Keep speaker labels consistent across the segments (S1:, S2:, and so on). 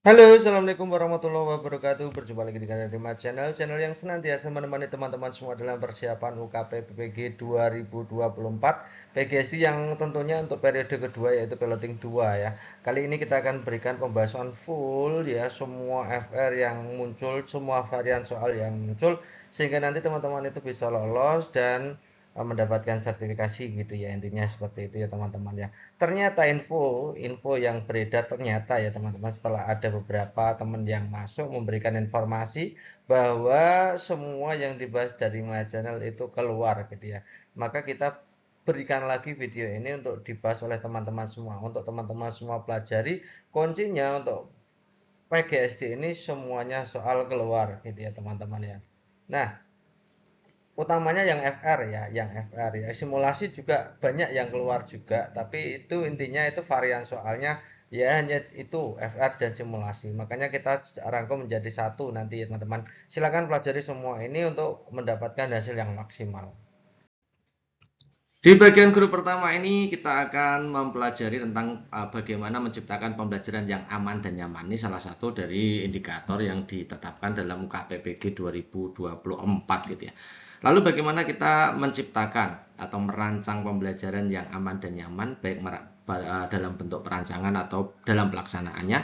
S1: Halo, assalamualaikum warahmatullahi wabarakatuh. Berjumpa lagi dengan Rima Channel yang senantiasa menemani teman-teman semua dalam persiapan UKP PPG 2024 PGSD yang tentunya untuk periode kedua yaitu piloting 2 ya. Kali ini kita akan berikan pembahasan full ya semua FR yang muncul, semua varian soal yang muncul sehingga nanti teman-teman itu bisa lolos dan mendapatkan sertifikasi gitu ya, intinya seperti itu ya teman-teman ya. Ternyata info yang beredar ternyata ya teman-teman, setelah ada beberapa teman yang masuk memberikan informasi bahwa semua yang dibahas dari My Channel itu keluar gitu ya, maka kita berikan lagi video ini untuk dibahas oleh teman-teman semua, untuk teman-teman semua pelajari. Kuncinya untuk PGSD ini semuanya soal keluar gitu ya teman-teman ya. Nah, utamanya yang FR ya, yang FR ya. Simulasi juga banyak yang keluar juga, tapi itu intinya itu varian soalnya ya hanya itu FR dan simulasi. Makanya kita rangkum menjadi satu nanti ya teman-teman. Silakan pelajari semua ini untuk mendapatkan hasil yang maksimal. Di bagian grup pertama ini kita akan mempelajari tentang bagaimana menciptakan pembelajaran yang aman dan nyaman. Ini salah satu dari indikator yang ditetapkan dalam UKPPG 2024 gitu ya. Lalu bagaimana kita menciptakan atau merancang pembelajaran yang aman dan nyaman baik dalam bentuk perancangan atau dalam pelaksanaannya.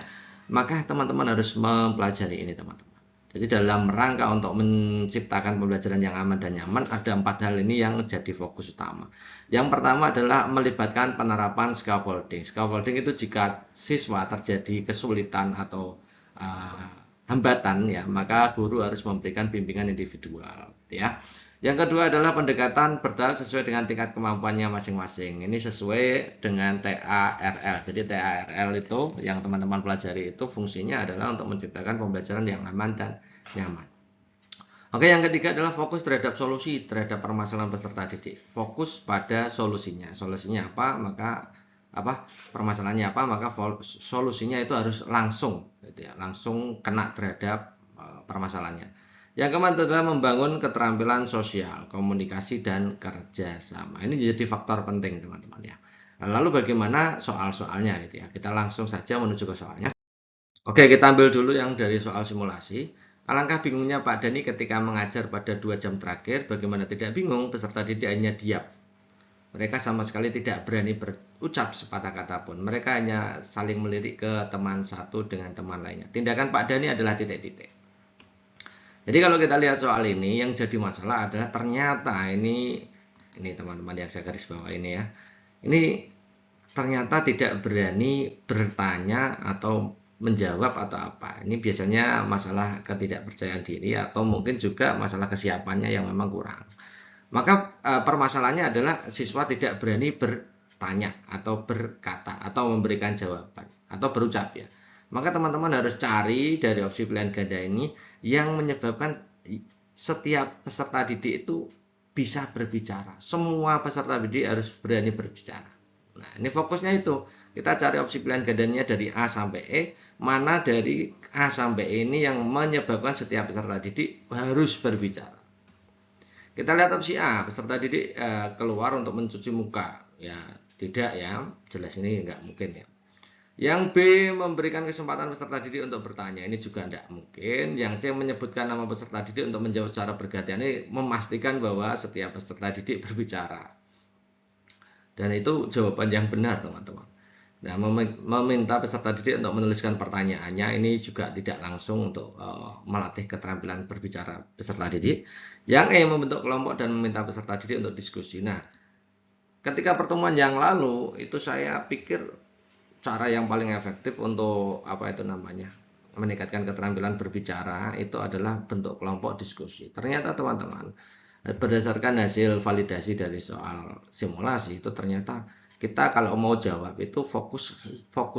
S1: Maka teman-teman harus mempelajari ini teman-teman. Jadi dalam rangka untuk menciptakan pembelajaran yang aman dan nyaman, ada 4 hal ini yang jadi fokus utama. Yang pertama adalah melibatkan penerapan scaffolding. Scaffolding itu jika siswa terjadi kesulitan atau uh, hambatan ya, maka guru harus memberikan bimbingan individual ya. Yang kedua adalah pendekatan berdasar sesuai dengan tingkat kemampuannya masing-masing. Ini sesuai dengan TARL. Jadi TARL itu yang teman-teman pelajari itu fungsinya adalah untuk menciptakan pembelajaran yang aman dan nyaman. Oke, yang ketiga adalah fokus terhadap solusi terhadap permasalahan peserta didik. Fokus pada solusinya. Solusinya apa? Maka apa? Permasalahannya apa? Maka solusinya itu harus langsung, gitu ya, langsung kena terhadap permasalahannya. Yang keempat adalah membangun keterampilan sosial, komunikasi dan kerjasama. Ini jadi faktor penting teman-teman ya. Lalu bagaimana soal-soalnya gitu ya? Kita langsung saja menuju ke soalnya. Oke, kita ambil dulu yang dari soal simulasi. Alangkah bingungnya Pak Dani ketika mengajar pada 2 jam terakhir. Bagaimana tidak bingung, peserta didik hanya diam. Mereka sama sekali tidak berani berucap sepatah kata pun. Mereka hanya saling melirik ke teman satu dengan teman lainnya. Tindakan Pak Dani adalah titik-titik. Jadi kalau kita lihat soal ini, yang jadi masalah adalah ternyata ini teman-teman yang saya garis bawah ini ya. Ini ternyata tidak berani bertanya atau menjawab atau apa. Ini biasanya masalah ketidakpercayaan diri atau mungkin juga masalah kesiapannya yang memang kurang. Maka permasalahannya adalah siswa tidak berani bertanya atau berkata atau memberikan jawaban atau berucap ya. Maka teman-teman harus cari dari opsi pilihan ganda ini yang menyebabkan setiap peserta didik itu bisa berbicara. Semua peserta didik harus berani berbicara. Nah, ini fokusnya itu. Kita cari opsi pilihan gandanya dari A sampai E, mana dari A sampai E ini yang menyebabkan setiap peserta didik harus berbicara. Kita lihat opsi A, peserta didik keluar untuk mencuci muka. Ya, tidak ya, jelas ini nggak mungkin ya. Yang B memberikan kesempatan peserta didik untuk bertanya, ini juga tidak mungkin. Yang C menyebutkan nama peserta didik untuk menjawab secara bergantian, ini memastikan bahwa setiap peserta didik berbicara. Dan itu jawaban yang benar teman-teman. Nah, meminta peserta didik untuk menuliskan pertanyaannya ini juga tidak langsung untuk melatih keterampilan berbicara peserta didik. Yang E membentuk kelompok dan meminta peserta didik untuk diskusi. Nah, ketika pertemuan yang lalu itu saya pikir cara yang paling efektif untuk apa itu namanya meningkatkan keterampilan berbicara itu adalah bentuk kelompok diskusi. Ternyata teman-teman, berdasarkan hasil validasi dari soal simulasi itu ternyata kita kalau mau jawab itu fokus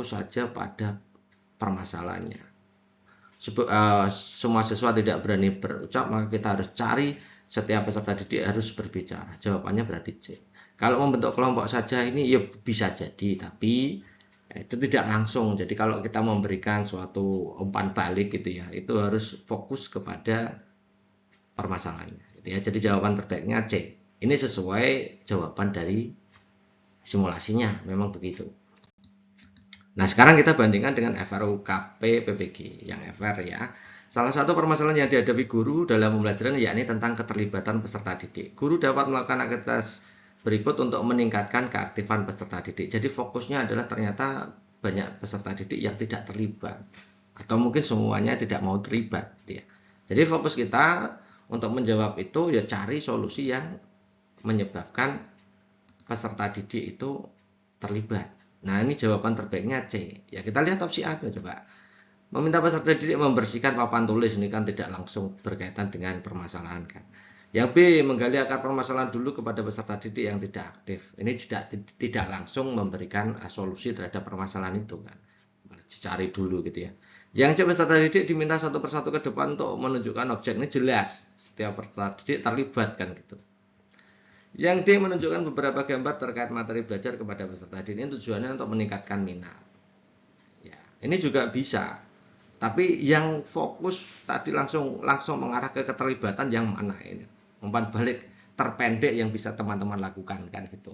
S1: saja pada permasalahannya. Semua siswa tidak berani berucap, maka kita harus cari setiap peserta didik harus berbicara. Jawabannya berarti C. Kalau membentuk kelompok saja ini ya bisa jadi, tapi itu tidak langsung. Jadi kalau kita memberikan suatu umpan balik gitu ya, itu harus fokus kepada permasalahannya. Gitu ya. Jadi jawaban terbaiknya C. Ini sesuai jawaban dari simulasinya, memang begitu. Nah, sekarang kita bandingkan dengan FRUKP PPG, yang FR ya. Salah satu permasalahan yang dihadapi guru dalam pembelajaran yakni tentang keterlibatan peserta didik. Guru dapat melakukan aktivitas berikut untuk meningkatkan keaktifan peserta didik. Jadi fokusnya adalah ternyata banyak peserta didik yang tidak terlibat, atau mungkin semuanya tidak mau terlibat, ya. Jadi fokus kita untuk menjawab itu ya cari solusi yang menyebabkan peserta didik itu terlibat. Nah, ini jawaban terbaiknya C. Ya, kita lihat opsi A coba. Meminta peserta didik membersihkan papan tulis, ini kan tidak langsung berkaitan dengan permasalahan kan. Yang B, menggali akar permasalahan dulu kepada peserta didik yang tidak aktif. Ini tidak langsung memberikan solusi terhadap permasalahan itu kan. Dicari dulu gitu ya. Yang C, peserta didik diminta satu persatu ke depan untuk menunjukkan objek. Ini jelas setiap peserta didik terlibat kan gitu. Yang D, menunjukkan beberapa gambar terkait materi belajar kepada peserta didik. Ini tujuannya untuk meningkatkan minat. Ya, ini juga bisa. Tapi yang fokus tadi langsung mengarah ke keterlibatan yang mana ini? Umpan balik terpendek yang bisa teman-teman lakukan kan gitu.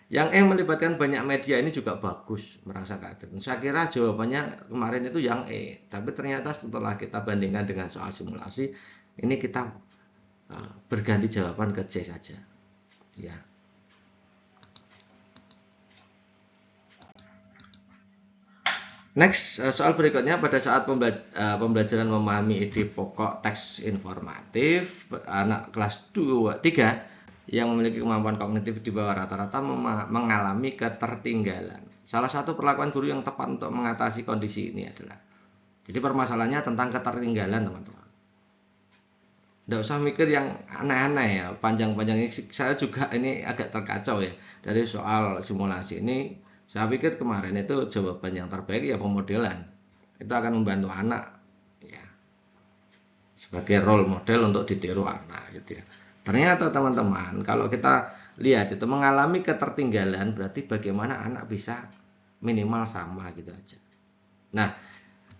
S1: Yang E, melibatkan banyak media, ini juga bagus merasa keaktifan. Saya kira jawabannya kemarin itu yang E, tapi ternyata setelah kita bandingkan dengan soal simulasi, ini kita berganti jawaban ke C saja. Ya. Next, soal berikutnya pada saat pembelajaran memahami ide pokok teks informatif, anak kelas 3 yang memiliki kemampuan kognitif di bawah rata-rata mengalami ketertinggalan. Salah satu perlakuan guru yang tepat untuk mengatasi kondisi ini adalah, jadi permasalahannya tentang ketertinggalan teman-teman. Tidak usah mikir yang aneh-aneh ya, panjang-panjang. Saya juga ini agak terkacau ya dari soal simulasi ini. Saya pikir kemarin itu jawaban yang terbaik ya pemodelan. Itu akan membantu anak ya, sebagai role model untuk ditiru anak gitu ya. Ternyata teman-teman, kalau kita lihat itu mengalami ketertinggalan berarti bagaimana anak bisa minimal sama gitu aja. Nah,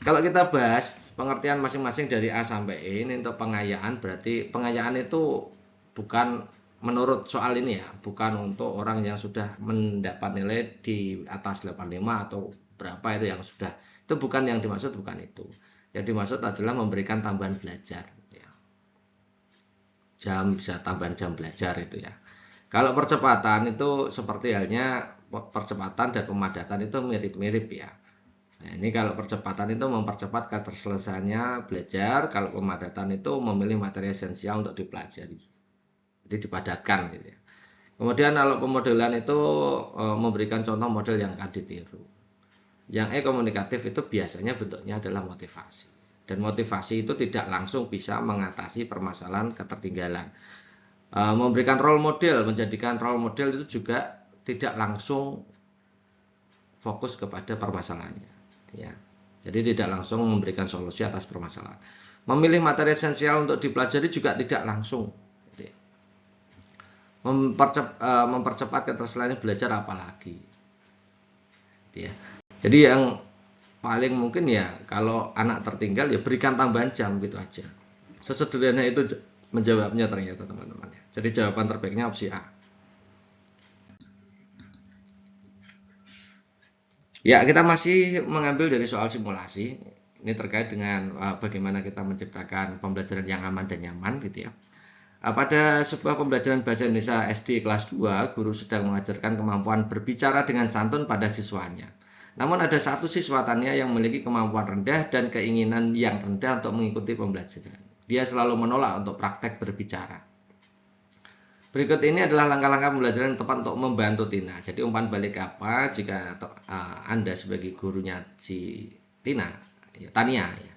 S1: kalau kita bahas pengertian masing-masing dari A sampai E, ini untuk pengayaan, berarti pengayaan itu bukan menurut soal ini ya, bukan untuk orang yang sudah mendapat nilai di atas 85 atau berapa itu yang sudah. Itu bukan yang dimaksud, bukan itu. Yang dimaksud adalah memberikan tambahan belajar. Ya. Jam, bisa tambahan jam belajar itu ya. Kalau percepatan itu seperti halnya percepatan dan pemadatan itu mirip-mirip ya. Nah, ini kalau percepatan itu mempercepat keterselesaiannya belajar, kalau pemadatan itu memilih materi esensial untuk dipelajari. Jadi dipadatkan gitu ya. Kemudian kalau pemodelan itu memberikan contoh model yang akan ditiru. Yang E, komunikatif, itu biasanya bentuknya adalah motivasi. Dan motivasi itu tidak langsung bisa mengatasi permasalahan ketertinggalan. Memberikan role model, menjadikan role model itu juga tidak langsung fokus kepada permasalahannya. Ya. Jadi tidak langsung memberikan solusi atas permasalahan. Memilih materi esensial untuk dipelajari juga tidak langsung. Mempercepat keterselesaian belajar apalagi. Ya. Jadi yang paling mungkin ya kalau anak tertinggal ya berikan tambahan jam gitu aja. Sesederhana itu menjawabnya ternyata teman-teman. Jadi jawaban terbaiknya opsi A. Ya, kita masih mengambil dari soal simulasi. Ini terkait dengan bagaimana kita menciptakan pembelajaran yang aman dan nyaman gitu ya. Pada sebuah pembelajaran bahasa Indonesia SD kelas 2, guru sedang mengajarkan kemampuan berbicara dengan santun pada siswanya. Namun ada satu siswa tanya yang memiliki kemampuan rendah dan keinginan yang rendah untuk mengikuti pembelajaran. Dia selalu menolak untuk praktek berbicara. Berikut ini adalah langkah-langkah pembelajaran yang tepat untuk membantu Tina. Jadi umpan balik apa jika Anda sebagai gurunya si Tina, ya, Tania, ya,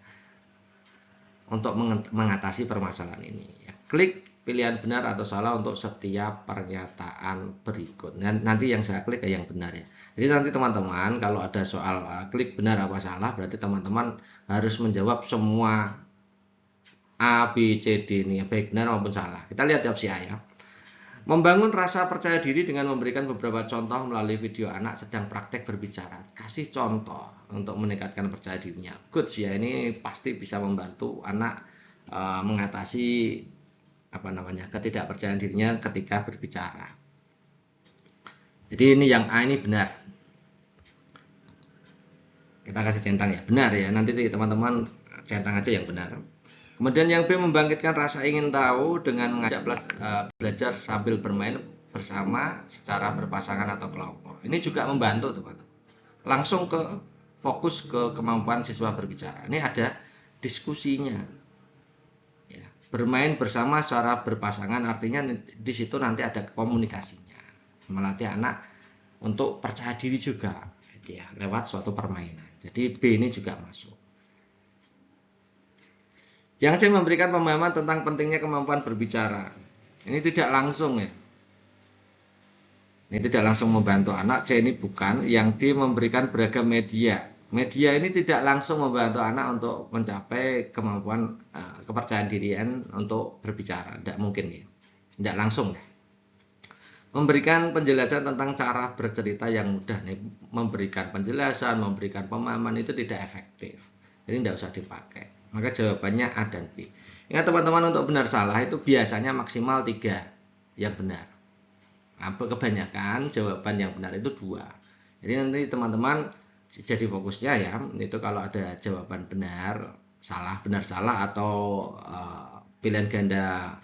S1: untuk mengatasi permasalahan ini. Ya. Klik pilihan benar atau salah untuk setiap pernyataan berikut. Nanti yang saya klik yang benar ya. Jadi nanti teman-teman kalau ada soal klik benar apa salah, berarti teman-teman harus menjawab semua A, B, C, D ini, baik benar maupun salah. Kita lihat opsi A ya. Membangun rasa percaya diri dengan memberikan beberapa contoh melalui video anak sedang praktek berbicara. Kasih contoh untuk meningkatkan percaya dirinya. Good ya, ini pasti bisa membantu anak mengatasi ketidakpercayaan dirinya ketika berbicara. Jadi ini yang A ini benar. Kita kasih centang ya, benar ya. Nanti teman-teman centang aja yang benar. Kemudian yang B, membangkitkan rasa ingin tahu dengan mengajak belajar sambil bermain bersama secara berpasangan atau kelompok. Ini juga membantu teman-teman. Langsung ke fokus ke kemampuan siswa berbicara. Ini ada diskusinya. Ya, bermain bersama secara berpasangan artinya di situ nanti ada komunikasinya. Melatih anak untuk percaya diri juga ya, lewat suatu permainan. Jadi B ini juga masuk. Yang C, memberikan pemahaman tentang pentingnya kemampuan berbicara. Ini tidak langsung ya. Ini tidak langsung membantu anak. C ini bukan. Yang D, memberikan beragam media. Media ini tidak langsung membantu anak untuk mencapai kemampuan kepercayaan dirian untuk berbicara. Tidak mungkin ya. Tidak langsung ya. Memberikan penjelasan tentang cara bercerita yang mudah nih, memberikan penjelasan, memberikan pemahaman itu tidak efektif. Jadi tidak usah dipakai. Maka jawabannya A dan B. Ingat teman-teman, untuk benar salah itu biasanya maksimal 3 yang benar. Nah, kebanyakan jawaban yang benar itu 2. Jadi nanti teman-teman jadi fokusnya ya, itu kalau ada jawaban benar salah atau pilihan ganda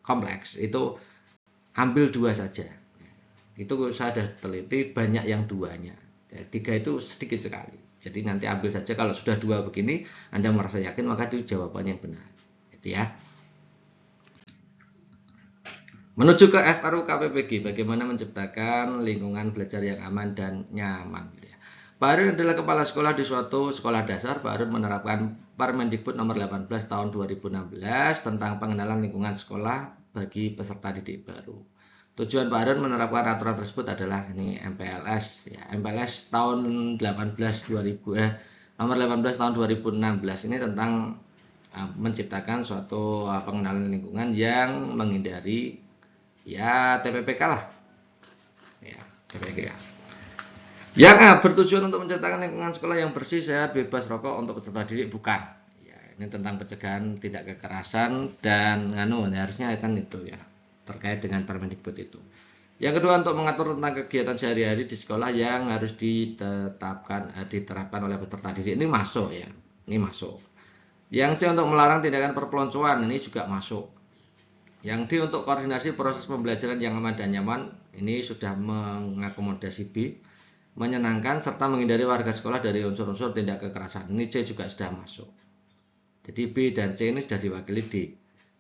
S1: kompleks itu ambil 2 saja. Itu saya sudah teliti, banyak yang 2-nya. 3 itu sedikit sekali. Jadi nanti ambil saja, kalau sudah 2 begini Anda merasa yakin maka itu jawabannya yang benar. Itu ya. Menuju ke FRU KPPG, bagaimana menciptakan lingkungan belajar yang aman dan nyaman. Pak Harun adalah kepala sekolah di suatu sekolah dasar. Pak Harun menerapkan Permendikbud nomor 18 tahun 2016 tentang pengenalan lingkungan sekolah bagi peserta didik baru. Tujuan Pak Harun menerapkan aturan tersebut adalah ini MPLS ya, MPLS tahun 18 tahun 2016 ini tentang menciptakan suatu pengenalan lingkungan yang menghindari ya TPPK lah. Ya, TPPK. Yang A, bertujuan untuk menciptakan lingkungan sekolah yang bersih, sehat, bebas rokok untuk peserta didik. Bukan. Ya, ini tentang pencegahan tidak kekerasan dan harusnya kan itu ya, terkait dengan Permendikbud itu. Yang kedua, untuk mengatur tentang kegiatan sehari-hari di sekolah yang harus diterapkan oleh peserta didik. Ini masuk ya. Ini masuk. Yang C, untuk melarang tindakan perpeloncoan. Ini juga masuk. Yang D, untuk koordinasi proses pembelajaran yang aman dan nyaman. Ini sudah mengakomodasi B. Menyenangkan serta menghindari warga sekolah dari unsur-unsur tindak kekerasan. Ini C juga sudah masuk. Jadi B dan C ini sudah diwakili D.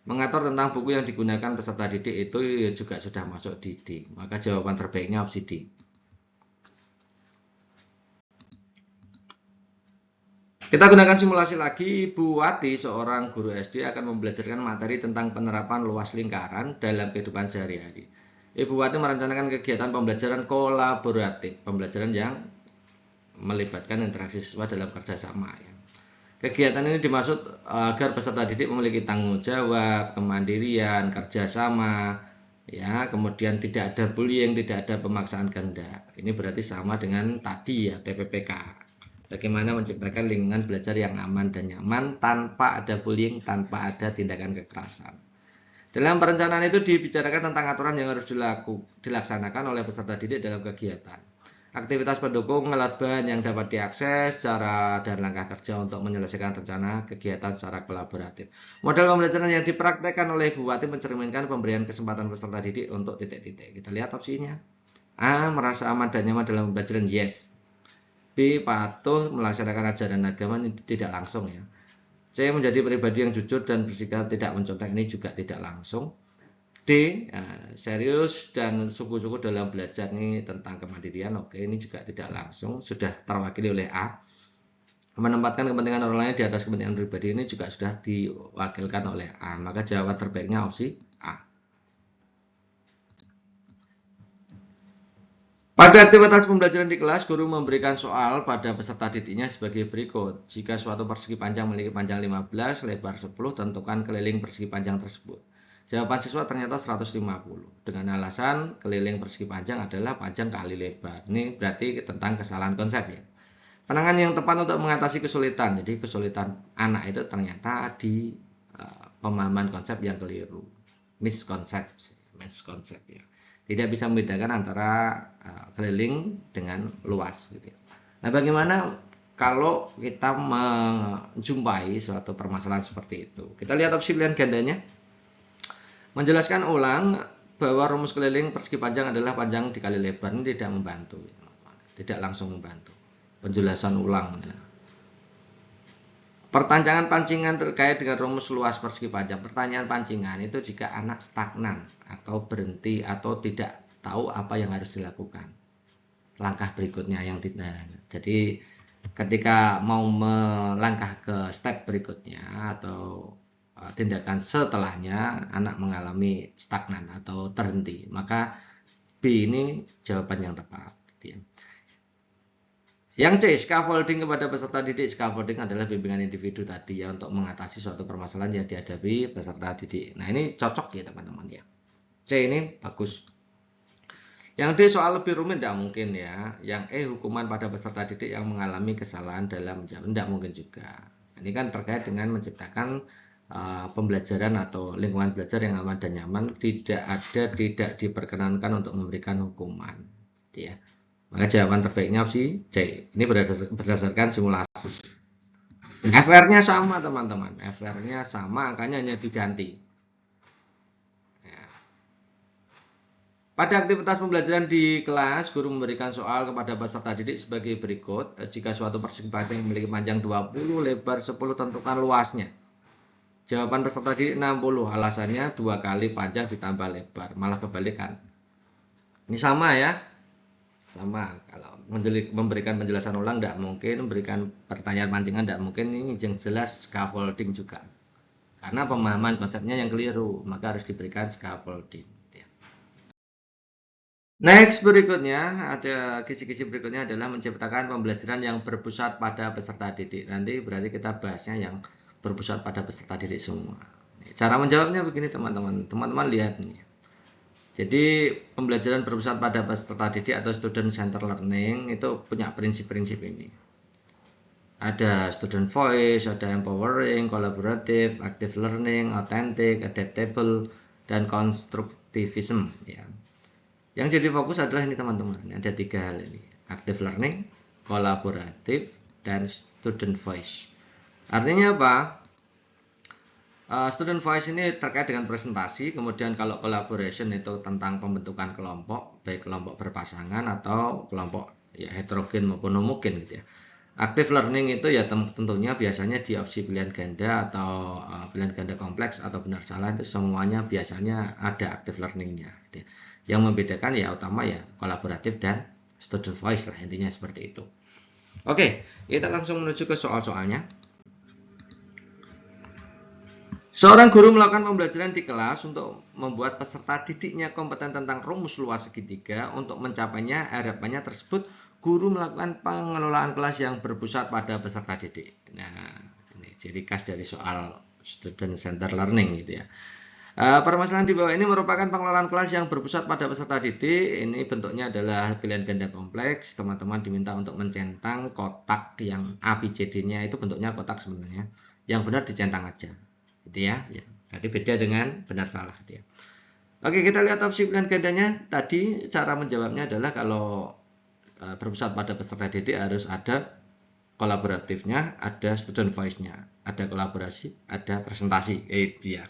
S1: Mengatur tentang buku yang digunakan peserta didik itu juga sudah masuk di D. Maka jawaban terbaiknya opsi D. Kita gunakan simulasi lagi. Bu Wati, seorang guru SD, akan membelajarkan materi tentang penerapan luas lingkaran dalam kehidupan sehari-hari. Ibu Wati merencanakan kegiatan pembelajaran kolaboratif, pembelajaran yang melibatkan interaksi siswa dalam kerjasama. Ya. Kegiatan ini dimaksud agar peserta didik memiliki tanggung jawab, kemandirian, kerjasama, ya, kemudian tidak ada bullying, tidak ada pemaksaan kehendak. Ini berarti sama dengan tadi ya, TPPK. Bagaimana menciptakan lingkungan belajar yang aman dan nyaman tanpa ada bullying, tanpa ada tindakan kekerasan. Dalam perencanaan itu dibicarakan tentang aturan yang harus dilaksanakan oleh peserta didik dalam kegiatan. Aktivitas pendukung, alat bahan yang dapat diakses, cara dan langkah kerja untuk menyelesaikan rencana kegiatan secara kolaboratif. Model pembelajaran yang dipraktekkan oleh Bu Wati mencerminkan pemberian kesempatan peserta didik untuk titik-titik. Kita lihat opsinya. A, merasa aman dan nyaman dalam pembelajaran, yes. B, patuh melaksanakan ajaran agama, tidak langsung ya. C, menjadi pribadi yang jujur dan bersikap tidak mencontek, ini juga tidak langsung. D, serius dan sungguh-sungguh dalam belajar, ini tentang kemandirian. Oke, ini juga tidak langsung, sudah terwakili oleh A. Menempatkan kepentingan orang lain di atas kepentingan pribadi, ini juga sudah diwakilkan oleh A. Maka jawaban terbaiknya opsi A. Pada aktivitas pembelajaran di kelas, guru memberikan soal pada peserta didiknya sebagai berikut. Jika suatu persegi panjang memiliki panjang 15, lebar 10, tentukan keliling persegi panjang tersebut. Jawaban siswa ternyata 150. Dengan alasan keliling persegi panjang adalah panjang kali lebar. Ini berarti tentang kesalahan konsep ya. Penanganan yang tepat untuk mengatasi kesulitan. Jadi kesulitan anak itu ternyata di pemahaman konsep yang keliru. Miskonsep ya. Tidak bisa membedakan antara keliling dengan luas gitu. Nah, bagaimana kalau kita menjumpai suatu permasalahan seperti itu. Kita lihat opsi pilihan gandanya. Menjelaskan ulang bahwa rumus keliling persegi panjang adalah panjang dikali lebar. Ini tidak membantu, tidak langsung membantu. Penjelasan ulang. Pertanyaan pancingan terkait dengan rumus luas persegi panjang. Pertanyaan pancingan itu jika anak stagnan atau berhenti atau tidak tahu apa yang harus dilakukan. Langkah berikutnya yang tidak. Jadi ketika mau melangkah ke step berikutnya atau tindakan setelahnya anak mengalami stagnan atau terhenti, maka B ini jawaban yang tepat. Yang C, scaffolding kepada peserta didik. Scaffolding adalah bimbingan individu tadi ya untuk mengatasi suatu permasalahan yang dihadapi peserta didik. Nah ini cocok ya teman-teman ya. C ini bagus. Yang D soal lebih rumit tidak mungkin ya. Yang E hukuman pada peserta didik yang mengalami kesalahan dalam menjawab, tidak mungkin juga. Ini kan terkait dengan menciptakan pembelajaran atau lingkungan belajar yang aman dan nyaman. Tidak diperkenankan untuk memberikan hukuman. Ya. Maka jawaban terbaiknya opsi C. Ini berdasarkan simulasi. FR-nya sama teman-teman. FR-nya sama, angkanya hanya diganti. Pada aktivitas pembelajaran di kelas, guru memberikan soal kepada peserta didik sebagai berikut. Jika suatu persegi panjang memiliki panjang 20, lebar 10, tentukan luasnya. Jawaban peserta didik 60. Alasannya 2 kali panjang ditambah lebar. Malah kebalikan. Ini sama ya. Sama, kalau memberikan penjelasan ulang tidak mungkin, memberikan pertanyaan pancingan tidak mungkin. Ini yang jelas scaffolding juga, karena pemahaman konsepnya yang keliru, maka harus diberikan scaffolding. Next berikutnya, ada kisi-kisi berikutnya adalah menciptakan pembelajaran yang berpusat pada peserta didik. Nanti berarti kita bahasnya yang berpusat pada peserta didik semua. Cara menjawabnya begini teman-teman, teman-teman lihat nih. Jadi pembelajaran berpusat pada peserta didik atau student center learning itu punya prinsip-prinsip ini. Ada student voice, ada empowering, collaborative, active learning, authentic, adaptable, dan constructivism. Ya. Yang jadi fokus adalah ini teman-teman. Ada 3 hal ini. Active learning, kolaboratif, dan student voice. Artinya apa? Student voice ini terkait dengan presentasi, kemudian kalau collaboration itu tentang pembentukan kelompok, baik kelompok berpasangan atau kelompok ya heterogen maupun homogen gitu ya. Active learning itu ya tentunya biasanya di opsi pilihan ganda atau pilihan ganda kompleks atau benar salah itu semuanya biasanya ada active learningnya. Gitu ya. Yang membedakan ya utama ya kolaboratif dan student voice lah, intinya seperti itu. Oke, kita langsung menuju ke soal-soalnya. Seorang guru melakukan pembelajaran di kelas untuk membuat peserta didiknya kompeten tentang rumus luas segitiga. Untuk mencapainya, harapannya tersebut, guru melakukan pengelolaan kelas yang berpusat pada peserta didik. Nah, ini ciri khas dari soal student center learning gitu ya. Permasalahan di bawah ini merupakan pengelolaan kelas yang berpusat pada peserta didik. Ini bentuknya adalah pilihan ganda kompleks. Teman-teman diminta untuk mencentang kotak yang ABCD-nya itu bentuknya kotak sebenarnya. Yang benar dicentang aja. Gitu ya. Jadi beda dengan benar salah dia. Oke, kita lihat opsi pilihan gandanya. Tadi cara menjawabnya adalah kalau berpusat pada peserta didik harus ada kolaboratifnya, ada student voice-nya, ada kolaborasi, ada presentasi. Dia.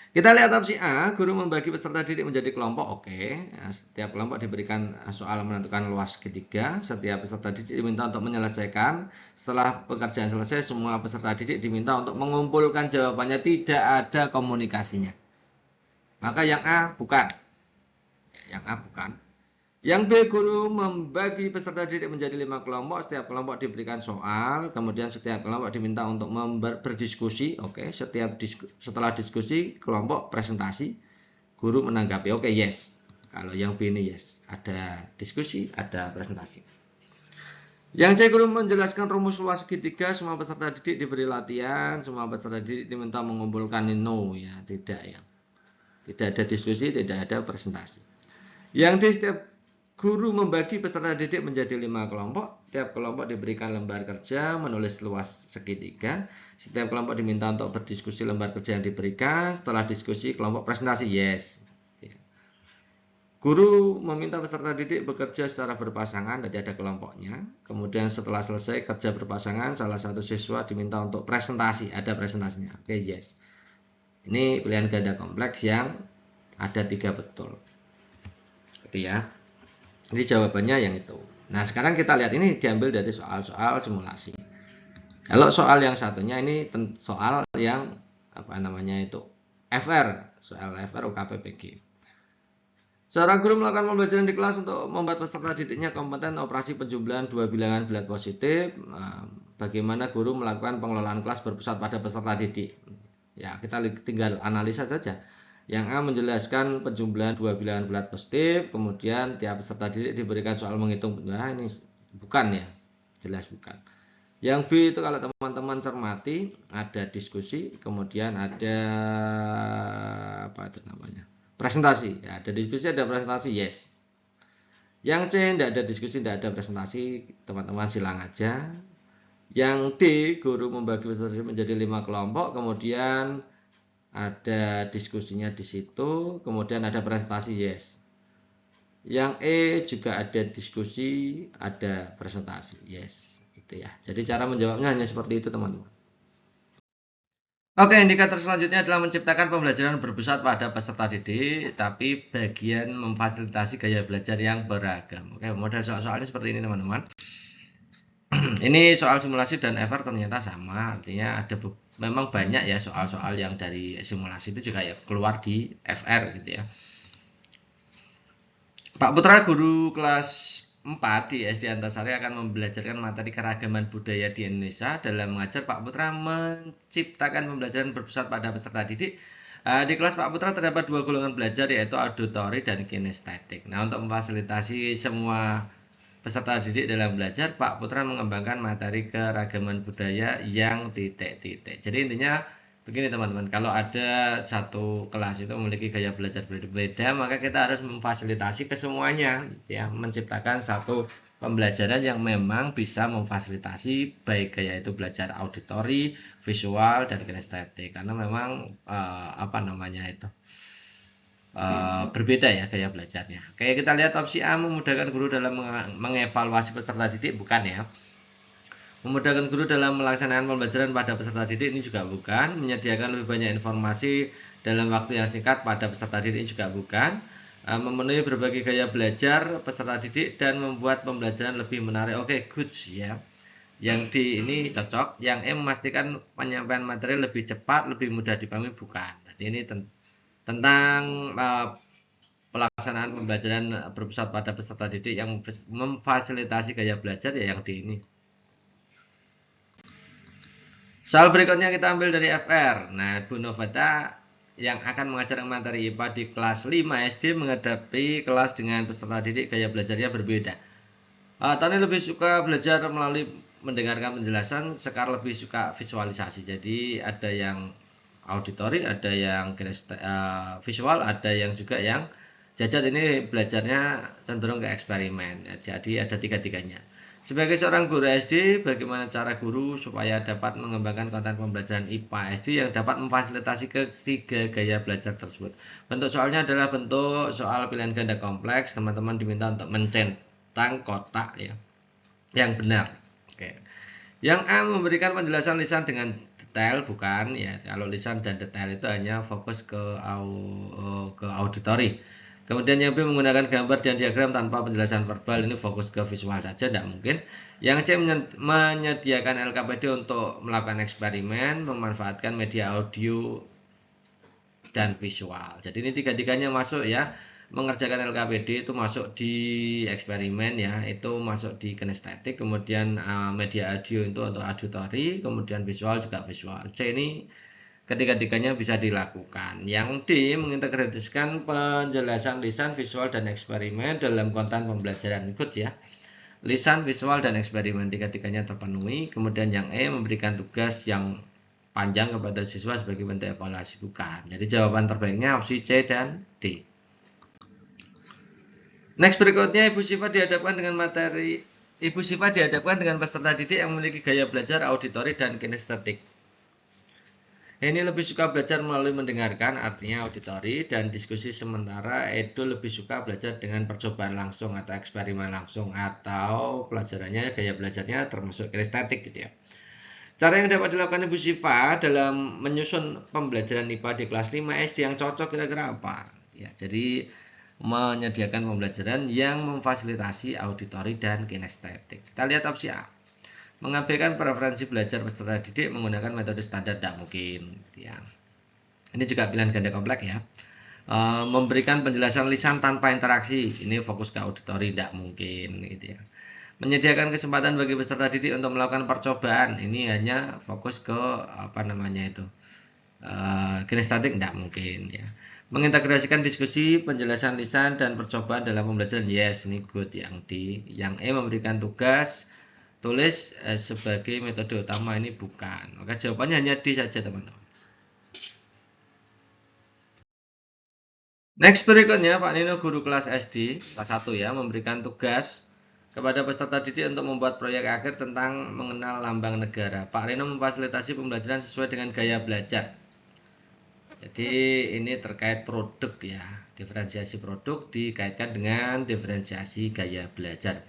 S1: Kita lihat opsi A, guru membagi peserta didik menjadi kelompok. Oke, setiap kelompok diberikan soal menentukan luas segitiga. Setiap peserta didik diminta untuk menyelesaikan. Setelah pekerjaan selesai, semua peserta didik diminta untuk mengumpulkan jawabannya. Tidak ada komunikasinya. Maka yang A bukan. Yang A bukan. Yang B, guru membagi peserta didik menjadi 5 kelompok. Setiap kelompok diberikan soal. Kemudian setiap kelompok diminta untuk berdiskusi. Oke, setelah diskusi, kelompok presentasi. Guru menanggapi. Oke, yes. Kalau yang B ini yes. Ada diskusi, ada presentasi. Yang C, guru menjelaskan rumus luas segitiga. Semua peserta didik diberi latihan. Semua peserta didik diminta mengumpulkan no ya, tidak ya. Tidak ada diskusi, tidak ada presentasi. Yang D, setiap guru membagi peserta didik menjadi 5 kelompok. Setiap kelompok diberikan lembar kerja menulis luas segitiga. Setiap kelompok diminta untuk berdiskusi lembar kerja yang diberikan. Setelah diskusi, kelompok presentasi yes. Guru meminta peserta didik bekerja secara berpasangan, jadi ada kelompoknya. Kemudian setelah selesai kerja berpasangan, salah satu siswa diminta untuk presentasi, ada presentasinya. Oke, yes. Ini pilihan ganda kompleks yang ada 3 betul. Gitu ya. Jadi jawabannya yang itu. Nah, sekarang kita lihat ini diambil dari soal-soal simulasi. Kalau soal yang satunya ini soal yang apa namanya itu FR, soal FR UKPPG. Seorang guru melakukan pembelajaran di kelas untuk membuat peserta didiknya kompeten operasi penjumlahan dua bilangan bulat positif. Bagaimana guru melakukan pengelolaan kelas berpusat pada peserta didik? Ya, kita tinggal analisa saja. Yang A menjelaskan penjumlahan dua bilangan bulat positif, kemudian tiap peserta didik diberikan soal menghitung. Nah, ini bukan ya, jelas bukan. Yang B itu kalau teman-teman cermati ada diskusi, kemudian ada apa itu namanya? Presentasi. Ya, ada diskusi, ada presentasi, yes. Yang C tidak ada diskusi, tidak ada presentasi, teman-teman silang aja. Yang D, guru membagi peserta menjadi 5 kelompok, kemudian ada diskusinya di situ, kemudian ada presentasi, yes. Yang E juga ada diskusi, ada presentasi, yes. Gitu ya. Jadi cara menjawabnya hanya seperti itu, teman-teman. Oke, indikator selanjutnya adalah menciptakan pembelajaran berpusat pada peserta didik, tapi bagian memfasilitasi gaya belajar yang beragam. Oke, model soal-soalnya seperti ini, teman-teman. Ini soal simulasi dan FR ternyata sama, artinya ada memang banyak ya soal-soal yang dari simulasi itu juga ya keluar di FR gitu ya. Pak Putra, guru kelas 4 di SD Antasari akan membelajarkan materi keragaman budaya di Indonesia. Dalam mengajar, Pak Putra menciptakan pembelajaran berpusat pada peserta didik. Di kelas Pak Putra terdapat 2 golongan belajar, yaitu auditori dan kinestetik. Nah, untuk memfasilitasi semua peserta didik dalam belajar, Pak Putra mengembangkan materi keragaman budaya yang titik-titik. Jadi intinya begini teman-teman, kalau ada satu kelas itu memiliki gaya belajar berbeda, maka kita harus memfasilitasi ke semuanya, ya, menciptakan satu pembelajaran yang memang bisa memfasilitasi baik gaya itu belajar auditori, visual, dan kinestetik. Karena memang apa namanya itu berbeda ya gaya belajarnya. Kayak kita lihat opsi A, memudahkan guru dalam mengevaluasi peserta didik, bukan ya. Memudahkan guru dalam melaksanakan pembelajaran pada peserta didik, ini juga bukan. Menyediakan lebih banyak informasi dalam waktu yang singkat pada peserta didik, ini juga bukan. Memenuhi berbagai gaya belajar peserta didik dan membuat pembelajaran lebih menarik. Oke, good ya. Yang D ini cocok. Yang E, memastikan penyampaian materi lebih cepat, lebih mudah dipahami, bukan. Jadi ini tentang pelaksanaan pembelajaran berpusat pada peserta didik yang memfasilitasi gaya belajar, ya yang di ini. Soal berikutnya kita ambil dari FR. Nah, Bu Novata yang akan mengajarkan materi IPA di kelas 5 SD menghadapi kelas dengan peserta didik gaya belajarnya berbeda. Tani lebih suka belajar melalui mendengarkan penjelasan, Sekar lebih suka visualisasi. Jadi ada yang auditori, ada yang visual, ada yang juga yang Jajat ini belajarnya cenderung ke eksperimen. Jadi ada tiga-tiganya. Sebagai seorang guru SD, bagaimana cara guru supaya dapat mengembangkan konten pembelajaran IPA SD yang dapat memfasilitasi ketiga gaya belajar tersebut? Bentuk soalnya adalah bentuk soal pilihan ganda kompleks. Teman-teman diminta untuk mencentang kotak ya, yang benar. Oke. Yang A, memberikan penjelasan lisan dengan detail, bukan ya. Kalau lisan dan detail itu hanya fokus ke auditori. Kemudian yang B, menggunakan gambar dan diagram tanpa penjelasan verbal, ini fokus ke visual saja, tidak mungkin. Yang C, menyediakan LKPD untuk melakukan eksperimen, memanfaatkan media audio dan visual. Jadi ini tiga-tiganya masuk ya. Mengerjakan LKPD itu masuk di eksperimen ya, itu masuk di kinestetik. Kemudian media audio itu untuk auditori, kemudian visual juga visual. C ini ketiga-tiganya bisa dilakukan. Yang D, mengintegrasikan penjelasan lisan, visual, dan eksperimen dalam konten pembelajaran. Ikut ya. Lisan, visual, dan eksperimen tiga-tiganya terpenuhi. Kemudian yang E, memberikan tugas yang panjang kepada siswa sebagai bentuk evaluasi, bukan. Jadi jawaban terbaiknya opsi C dan D. Next berikutnya, Ibu Siva dihadapkan dengan peserta didik yang memiliki gaya belajar auditori dan kinestetik. Ini lebih suka belajar melalui mendengarkan, artinya auditori, dan diskusi, sementara Edo lebih suka belajar dengan percobaan langsung atau eksperimen langsung, atau pelajarannya, gaya belajarnya termasuk kinestetik gitu ya. Cara yang dapat dilakukan Ibu Siva dalam menyusun pembelajaran IPA di kelas 5 SD yang cocok kira-kira apa? Ya, jadi menyediakan pembelajaran yang memfasilitasi auditori dan kinestetik. Kita lihat opsi A. Mengabaikan preferensi belajar peserta didik menggunakan metode standar tidak mungkin. Ya. Ini juga pilihan ganda kompleks ya. Memberikan penjelasan lisan tanpa interaksi, ini fokus ke auditori tidak mungkin gitu ya. Menyediakan kesempatan bagi peserta didik untuk melakukan percobaan, ini hanya fokus ke apa namanya itu kinestetik tidak mungkin ya. Mengintegrasikan diskusi, penjelasan lisan dan percobaan dalam pembelajaran, yes, ini good. Yang D. Yang E, memberikan tugas tulis sebagai metode utama, ini bukan. Maka jawabannya hanya D saja teman-teman. Next berikutnya Pak Nino, guru kelas SD kelas 1 ya, memberikan tugas kepada peserta didik untuk membuat proyek akhir tentang mengenal lambang negara. Pak Rino memfasilitasi pembelajaran sesuai dengan gaya belajar. Jadi ini terkait produk ya, diferensiasi produk dikaitkan dengan diferensiasi gaya belajar.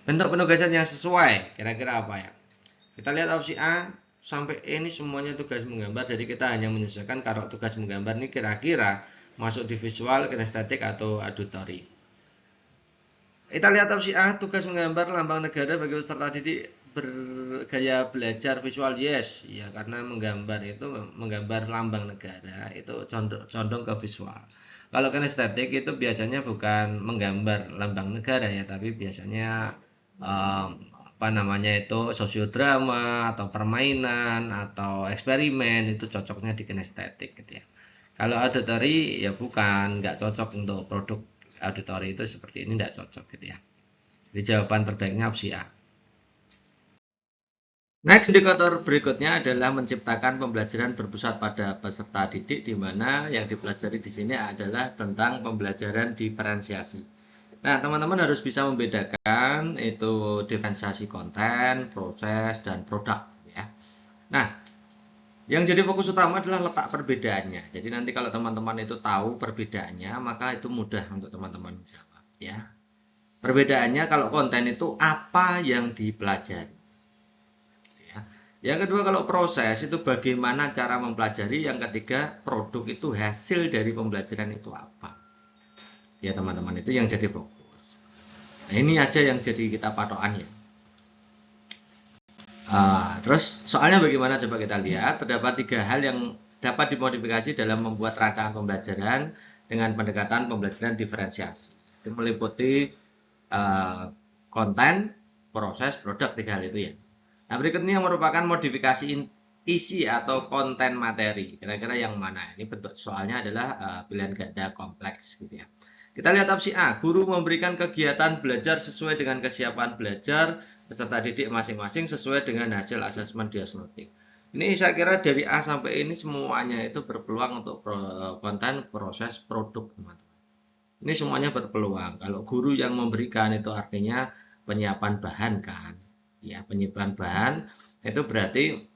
S1: Bentuk penugasan yang sesuai, kira-kira apa ya? Kita lihat opsi A sampai E ini semuanya tugas menggambar, jadi kita hanya menyesuaikan kalau tugas menggambar ini kira-kira masuk di visual, kinestetik, atau auditori. Kita lihat opsi A, tugas menggambar lambang negara bagi peserta didik bergaya belajar visual, yes ya, karena menggambar itu menggambar lambang negara itu condong ke visual. Kalau kinestetik itu biasanya bukan menggambar lambang negara ya, tapi biasanya um, apa namanya itu sosiodrama atau permainan atau eksperimen, itu cocoknya di kinestetik gitu ya. Kalau auditori ya bukan, nggak cocok untuk produk auditori, itu seperti ini nggak cocok gitu ya. Jadi jawaban terbaiknya opsi A. Next, indikator berikutnya adalah menciptakan pembelajaran berpusat pada peserta didik, di mana yang dipelajari di sini adalah tentang pembelajaran diferensiasi. Nah, teman-teman harus bisa membedakan itu diferensiasi konten, proses, dan produk ya. Nah, yang jadi fokus utama adalah letak perbedaannya. Jadi nanti kalau teman-teman itu tahu perbedaannya, maka itu mudah untuk teman-teman jawab ya. Perbedaannya kalau konten itu apa yang dipelajari. Ya. Yang kedua kalau proses itu bagaimana cara mempelajari. Yang ketiga produk itu hasil dari pembelajaran itu apa. Ya teman-teman, itu yang jadi fokus. Nah, ini aja yang jadi kita patokannya. Terus soalnya bagaimana, coba kita lihat. Terdapat 3 hal yang dapat dimodifikasi dalam membuat rancangan pembelajaran dengan pendekatan pembelajaran diferensiasi. Itu meliputi konten, proses, produk, 3 hal itu ya. Nah, berikutnya yang merupakan modifikasi isi atau konten materi. Kira-kira yang mana? Ini bentuk soalnya adalah pilihan ganda kompleks gitu ya. Kita lihat opsi A, guru memberikan kegiatan belajar sesuai dengan kesiapan belajar peserta didik masing-masing sesuai dengan hasil asesmen diagnostik. Ini saya kira dari A sampai ini semuanya itu berpeluang untuk konten, proses, produk, teman-teman. Ini semuanya berpeluang. Kalau guru yang memberikan itu artinya penyiapan bahan kan. Ya, penyiapan bahan itu berarti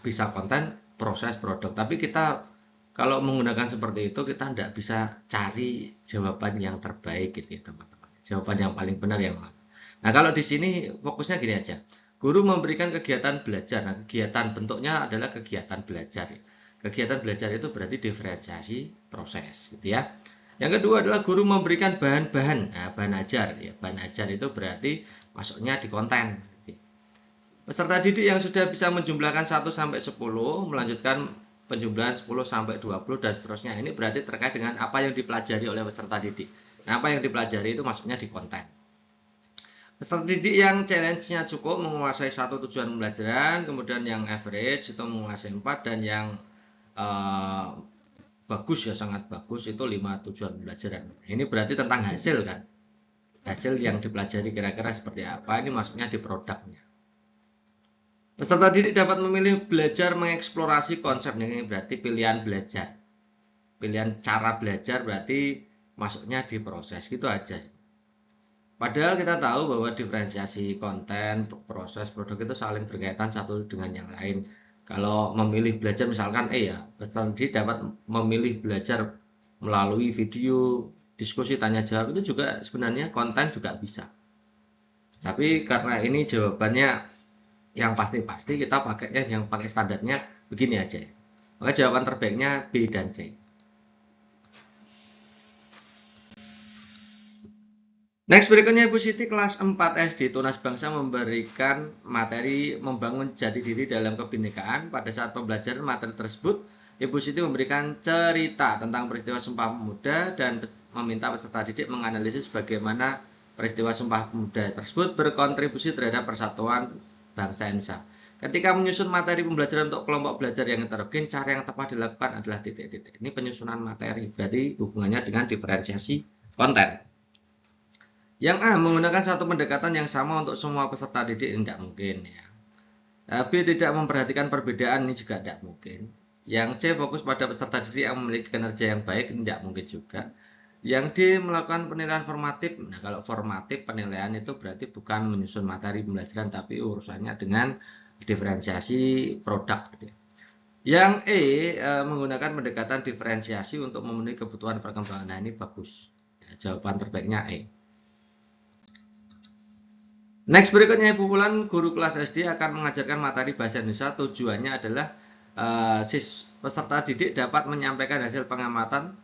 S1: bisa konten, proses, produk. Tapi kita kalau menggunakan seperti itu, kita tidak bisa cari jawaban yang terbaik gitu ya teman-teman. Jawaban yang paling benar yang mana. Nah kalau di sini fokusnya gini aja. Guru memberikan kegiatan belajar. Nah, kegiatan bentuknya adalah kegiatan belajar. Kegiatan belajar itu berarti diferensiasi proses gitu ya. Yang kedua adalah guru memberikan bahan-bahan. Nah, bahan ajar ya. Bahan ajar itu berarti masuknya di konten. Peserta didik yang sudah bisa menjumlahkan 1 sampai 10, melanjutkan penjumlahan 10 sampai 20 dan seterusnya. Ini berarti terkait dengan apa yang dipelajari oleh peserta didik. Nah, apa yang dipelajari itu masuknya di konten. Peserta didik yang challenge-nya cukup menguasai 1 tujuan pembelajaran, kemudian yang average itu menguasai 4, dan yang bagus ya, sangat bagus itu 5 tujuan pembelajaran. Ini berarti tentang hasil kan. Hasil yang dipelajari kira-kira seperti apa, ini masuknya di produknya. Peserta didik dapat memilih belajar mengeksplorasi konsep, ini berarti pilihan belajar. Pilihan cara belajar berarti masuknya di proses, gitu aja. Padahal kita tahu bahwa diferensiasi konten, proses, produk itu saling berkaitan satu dengan yang lain. Kalau memilih belajar misalkan ya, peserta didik dapat memilih belajar melalui video, diskusi tanya jawab itu juga sebenarnya konten juga bisa. Tapi karena ini jawabannya yang pasti-pasti kita pakainya yang pakai standarnya begini aja. Maka jawaban terbaiknya B dan C. Next berikutnya Ibu Siti kelas 4 SD Tunas Bangsa memberikan materi membangun jati diri dalam kebinekaan. Pada saat pembelajaran materi tersebut, Ibu Siti memberikan cerita tentang peristiwa Sumpah Pemuda dan meminta peserta didik menganalisis bagaimana peristiwa Sumpah Pemuda tersebut berkontribusi terhadap persatuan bangsa Indonesia. Ketika menyusun materi pembelajaran untuk kelompok belajar yang heterogen, cara yang tepat dilakukan adalah titik-titik. Ini penyusunan materi, berarti hubungannya dengan diferensiasi konten. Yang A, menggunakan satu pendekatan yang sama untuk semua peserta didik, tidak mungkin ya. B, tidak memperhatikan perbedaan, ini juga tidak mungkin. Yang C, fokus pada peserta didik yang memiliki kinerja yang baik, tidak mungkin juga. Yang D, melakukan penilaian formatif. Nah, kalau formatif penilaian itu berarti bukan menyusun materi pembelajaran, tapi urusannya dengan diferensiasi produk. Gitu ya. Yang E, menggunakan pendekatan diferensiasi untuk memenuhi kebutuhan perkembangan. Nah, ini bagus. Ya, jawaban terbaiknya E. Next berikutnya Ibu Wulan, guru kelas SD akan mengajarkan materi bahasa Indonesia. Tujuannya adalah peserta didik dapat menyampaikan hasil pengamatan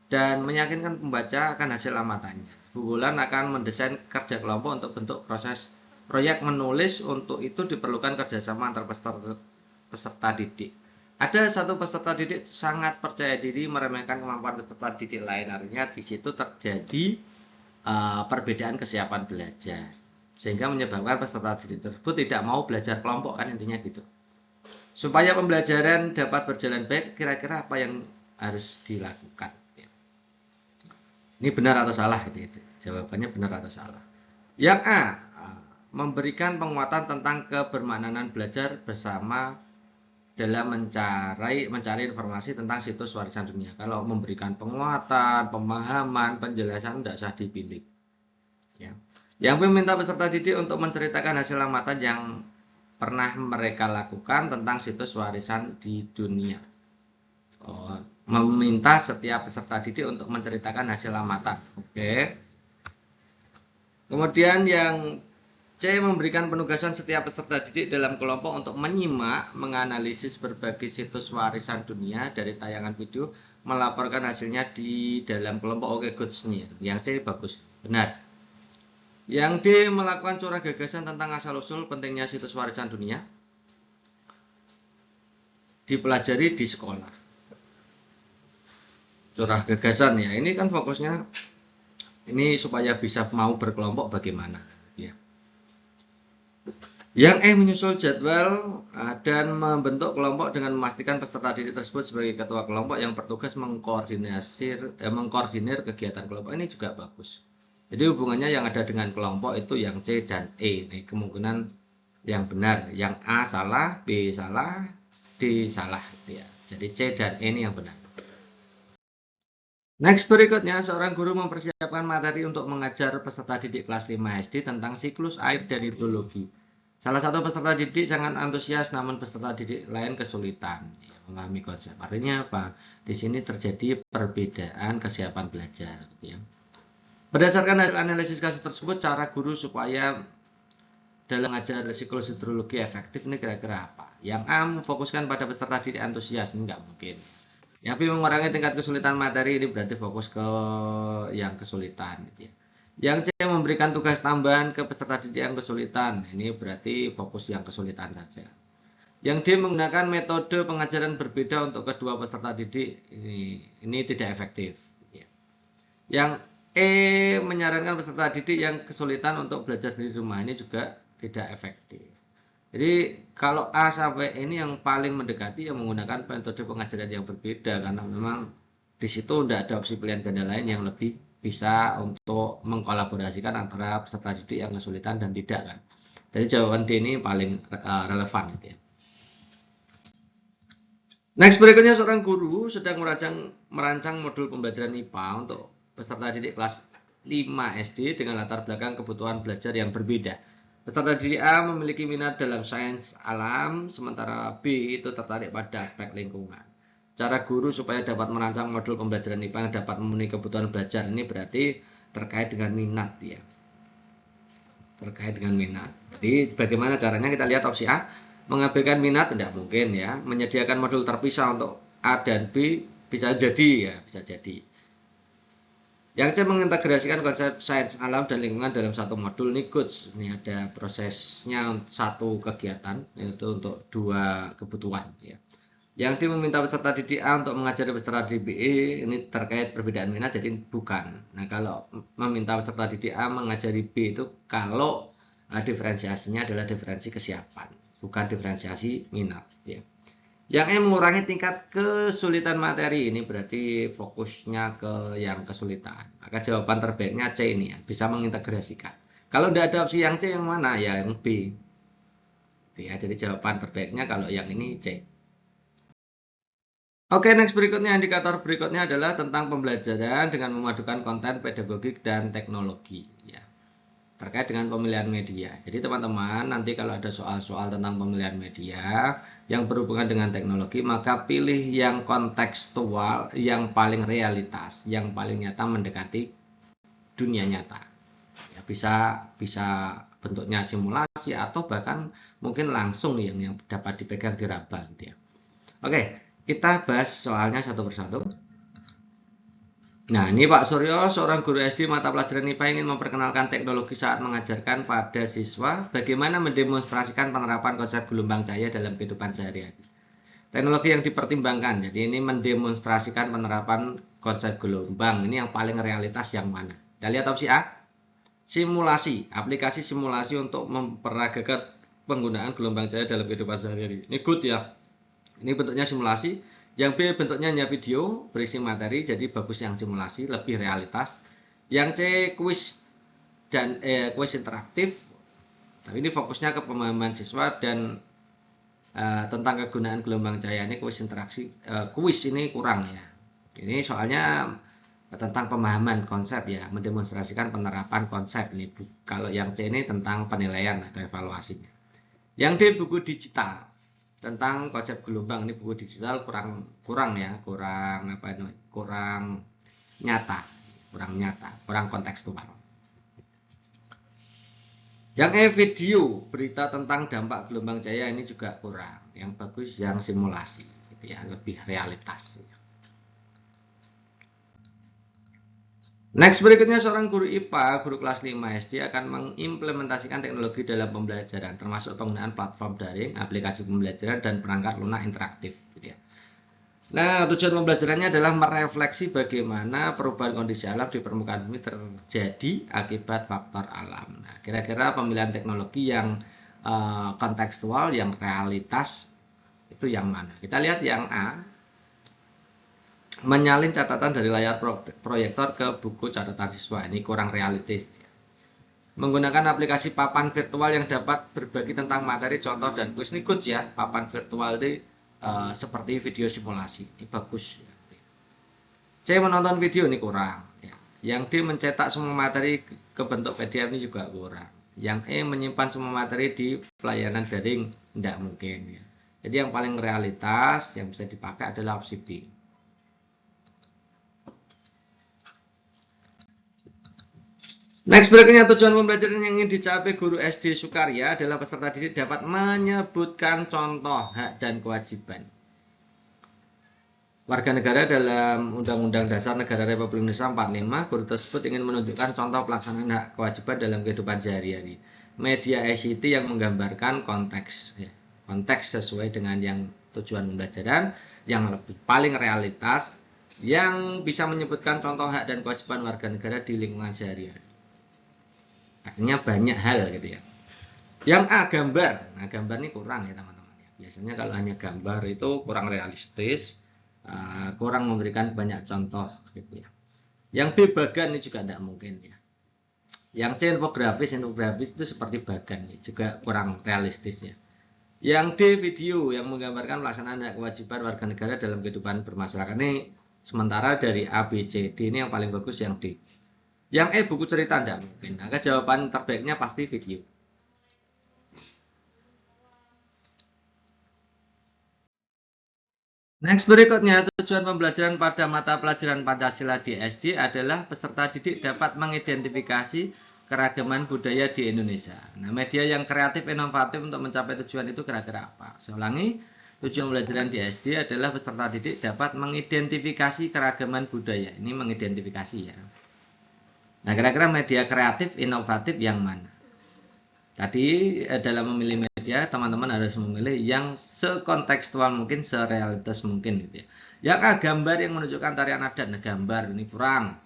S1: dan meyakinkan pembaca akan hasil amatannya. Ibu Wulan akan mendesain kerja kelompok untuk bentuk proses proyek menulis. Untuk itu diperlukan kerjasama antar peserta didik. Ada satu peserta didik sangat percaya diri meremehkan kemampuan peserta didik lain. Artinya di situ terjadi perbedaan kesiapan belajar, sehingga menyebabkan peserta didik tersebut tidak mau belajar kelompok, kan intinya gitu. Supaya pembelajaran dapat berjalan baik, kira-kira apa yang harus dilakukan? Ini benar atau salah? Gitu. Jawabannya benar atau salah. Yang A, memberikan penguatan tentang kebermaknaan belajar bersama dalam mencari informasi tentang situs warisan dunia. Kalau memberikan penguatan, pemahaman, penjelasan tidak usah dipilih. Ya. Yang meminta peserta didik untuk menceritakan hasil amatan yang pernah mereka lakukan tentang situs warisan di dunia. Meminta setiap peserta didik untuk menceritakan hasil amatan. Oke. Kemudian yang C, memberikan penugasan setiap peserta didik dalam kelompok untuk menyimak, menganalisis berbagai situs warisan dunia dari tayangan video, melaporkan hasilnya di dalam kelompok. Oke, good nih. Yang C bagus, benar. Yang D, melakukan curah gagasan tentang asal-usul pentingnya situs warisan dunia, dipelajari di sekolah. Curah gagasan ya, ini kan fokusnya ini supaya bisa mau berkelompok bagaimana ya. Yang E, menyusul jadwal dan membentuk kelompok dengan memastikan peserta didik tersebut sebagai ketua kelompok yang bertugas mengkoordinir kegiatan kelompok. Ini juga bagus. Jadi hubungannya yang ada dengan kelompok itu yang C dan E. Ini kemungkinan yang benar. Yang A salah, B salah, D salah. Ya. Jadi C dan E ini yang benar. Next berikutnya, seorang guru mempersiapkan materi untuk mengajar peserta didik kelas 5 SD tentang siklus air dan hidrologi. Salah satu peserta didik sangat antusias, namun peserta didik lain kesulitan memahami konsep. Artinya apa? Di sini terjadi perbedaan kesiapan belajar. Gitu ya. Berdasarkan hasil analisis kasus tersebut, cara guru supaya dalam mengajar siklus hidrologi efektif ini kira-kira apa? Yang A, memfokuskan pada peserta didik antusias, ini nggak mungkin. Yang B, mengurangi tingkat kesulitan materi, ini berarti fokus ke yang kesulitan. Gitu ya. Yang C, memberikan tugas tambahan ke peserta didik yang kesulitan, ini berarti fokus yang kesulitan saja. Yang D, menggunakan metode pengajaran berbeda untuk kedua peserta didik, ini tidak efektif. Yang E, menyarankan peserta didik yang kesulitan untuk belajar di rumah, ini juga tidak efektif. Jadi kalau A sampai ini yang paling mendekati yang menggunakan metode pengajaran yang berbeda, karena memang di situ tidak ada opsi pilihan ganda lain yang lebih bisa untuk mengkolaborasikan antara peserta didik yang kesulitan dan tidak kan. Jadi jawaban D ini paling relevan gitu ya. Next berikutnya, seorang guru sedang merancang modul pembelajaran IPA untuk peserta didik kelas 5 SD dengan latar belakang kebutuhan belajar yang berbeda. Peserta didik A memiliki minat dalam sains alam, sementara B itu tertarik pada aspek lingkungan. Cara guru supaya dapat merancang modul pembelajaran IPA yang dapat memenuhi kebutuhan belajar ini berarti terkait dengan minat ya. Terkait dengan minat. Jadi bagaimana caranya? Kita lihat opsi A. Mengabaikan minat tidak mungkin ya. Menyediakan modul terpisah untuk A dan B bisa jadi ya, bisa jadi. Yang C mengintegrasikan konsep sains alam dan lingkungan dalam satu modul ini good. Ini ada prosesnya satu kegiatan yaitu untuk dua kebutuhan ya. Yang D meminta peserta didik A untuk mengajari peserta didik B ini terkait perbedaan minat jadi bukan. Nah, kalau meminta peserta didik A mengajari B itu kalau diferensiasinya adalah diferensi kesiapan, bukan diferensiasi minat ya. Yang E mengurangi tingkat kesulitan materi, ini berarti fokusnya ke yang kesulitan. Maka jawaban terbaiknya C ini ya, bisa mengintegrasikan. Kalau tidak ada opsi yang C, yang mana? Ya yang B. Ya, jadi jawaban terbaiknya kalau yang ini C. Oke, next berikutnya, indikator berikutnya adalah tentang pembelajaran dengan memadukan konten pedagogik dan teknologi. Ya, terkait dengan pemilihan media. Jadi teman-teman nanti kalau ada soal-soal tentang pemilihan media yang berhubungan dengan teknologi, maka pilih yang kontekstual, yang paling realitas, yang paling nyata mendekati dunia nyata. Ya, bisa bentuknya simulasi atau bahkan mungkin langsung yang dapat dipegang diraba gitu ya. Oke, kita bahas soalnya satu persatu. Nah, ini Pak Suryo, seorang guru SD mata pelajaran IPA ingin memperkenalkan teknologi saat mengajarkan pada siswa bagaimana mendemonstrasikan penerapan konsep gelombang cahaya dalam kehidupan sehari-hari. Teknologi yang dipertimbangkan, jadi ini mendemonstrasikan penerapan konsep gelombang, ini yang paling realitas yang mana? Kita lihat opsi A, simulasi, aplikasi simulasi untuk memperagakan penggunaan gelombang cahaya dalam kehidupan sehari-hari. Ini good ya, ini bentuknya simulasi. Yang B bentuknya hanya video berisi materi, jadi bagus yang simulasi, lebih realitas. Yang C kuis dan kuis interaktif, tapi ini fokusnya ke pemahaman siswa dan tentang kegunaan gelombang cahaya. Ini kuis interaksi, kuis ini kurang ya. Ini soalnya tentang pemahaman konsep ya, mendemonstrasikan penerapan konsep ini. Kalau yang C ini tentang penilaian atau evaluasinya. Yang D buku digital tentang konsep gelombang, ini buku digital kurang nyata, kurang kontekstual. Yang E video, berita tentang dampak gelombang cahaya ini juga kurang. Yang bagus yang simulasi, gitu ya, lebih realitas. Next berikutnya, seorang guru IPA, guru kelas 5 SD akan mengimplementasikan teknologi dalam pembelajaran, termasuk penggunaan platform daring, aplikasi pembelajaran, dan perangkat lunak interaktif. Gitu ya. Nah, tujuan pembelajarannya adalah merefleksi bagaimana perubahan kondisi alam di permukaan bumi terjadi akibat faktor alam. Nah, kira-kira pemilihan teknologi yang kontekstual, yang realitas, itu yang mana? Kita lihat yang A, menyalin catatan dari layar proyektor ke buku catatan siswa. Ini kurang realistis. Menggunakan aplikasi papan virtual yang dapat berbagi tentang materi, contoh, dan kuis. Ini good ya. Papan virtual ini seperti video simulasi. Ini bagus. C, menonton video, ini kurang. Yang D, mencetak semua materi ke bentuk PDF, ini juga kurang. Yang E, menyimpan semua materi di pelayanan daring, tidak mungkin. Jadi yang paling realitas yang bisa dipakai adalah opsi B. Next berikutnya, tujuan pembelajaran yang ingin dicapai guru SD Sukarya adalah peserta didik dapat menyebutkan contoh hak dan kewajiban warga negara dalam Undang-Undang Dasar Negara Republik Indonesia 45. Guru tersebut ingin menunjukkan contoh pelaksanaan hak kewajiban dalam kehidupan sehari-hari. Media ICT yang menggambarkan konteks, ya, konteks sesuai dengan yang tujuan pembelajaran, yang lebih paling realitas, yang bisa menyebutkan contoh hak dan kewajiban warga negara di lingkungan sehari-hari. Artinya banyak hal gitu ya. Yang A, gambar. Nah, gambar ini kurang ya teman-teman. Biasanya kalau hanya gambar itu kurang realistis, kurang memberikan banyak contoh gitu ya. Yang B, bagan, ini juga tidak mungkin ya. Yang C, infografis itu seperti bagan, juga kurang realistis ya. Yang D, video yang menggambarkan pelaksanaan hak kewajiban warga negara dalam kehidupan bermasyarakat. Ini sementara dari A, B, C, D ini yang paling bagus yang D. Yang E, buku cerita, tidak mungkin. Maka jawaban terbaiknya pasti video. Next berikutnya, tujuan pembelajaran pada mata pelajaran Pancasila di SD adalah peserta didik dapat mengidentifikasi keragaman budaya di Indonesia. Nah, media yang kreatif inovatif untuk mencapai tujuan itu kira-kira apa? Saya ulangi, tujuan pembelajaran di SD adalah peserta didik dapat mengidentifikasi keragaman budaya. Ini mengidentifikasi ya. Nah, kira-kira media kreatif inovatif yang mana? Tadi dalam memilih media, teman-teman harus memilih yang sekontekstual mungkin, serealitas mungkin gitu ya. Yang A, gambar yang menunjukkan tarian adat, nah gambar ini kurang.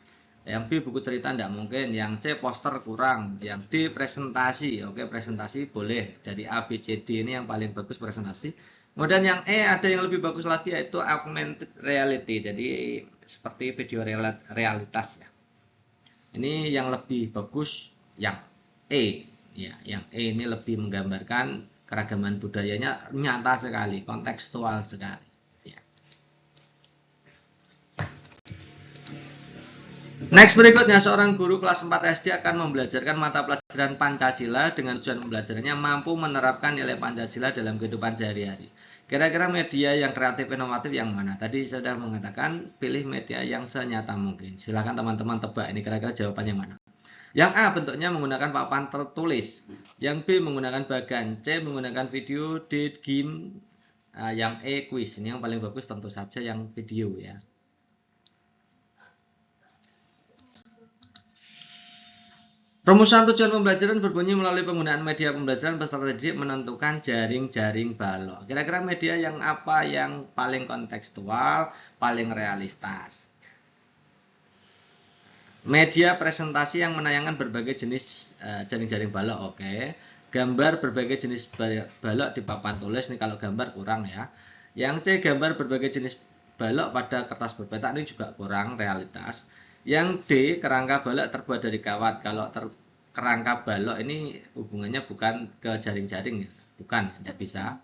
S1: Yang B, buku cerita tidak mungkin. Yang C, poster kurang. Yang D, presentasi. Oke, presentasi boleh. Dari A, B, C, D ini yang paling bagus presentasi. Kemudian yang E ada yang lebih bagus lagi yaitu augmented reality. Jadi seperti video realitas ya. Ini yang lebih bagus yang E. Ya, yang E ini lebih menggambarkan keragaman budayanya nyata sekali, kontekstual sekali. Ya. Next berikutnya, seorang guru kelas 4 SD akan membelajarkan mata pelajaran Pancasila dengan tujuan pembelajarannya mampu menerapkan nilai Pancasila dalam kehidupan sehari-hari. Kira-kira media yang kreatif inovatif yang mana? Tadi saya sudah mengatakan pilih media yang senyata mungkin. Silakan teman-teman tebak ini kira-kira jawabannya mana. Yang A bentuknya menggunakan papan tertulis, yang B menggunakan bagan, C menggunakan video, D game, yang E quiz. Ini yang paling bagus tentu saja yang video ya. Rumusan tujuan pembelajaran berbunyi melalui penggunaan media pembelajaran peserta didik menentukan jaring-jaring balok. Kira-kira media yang apa yang paling kontekstual, paling realistis? Media presentasi yang menayangkan berbagai jenis jaring-jaring balok, oke. Gambar berbagai jenis balok di papan tulis, nih kalau gambar kurang ya. Yang C, gambar berbagai jenis balok pada kertas berpetak, ini juga kurang realitas. Yang D, kerangka balok terbuat dari kawat. Kalau kerangka balok ini hubungannya bukan ke jaring-jaring ya, bukan, tidak bisa.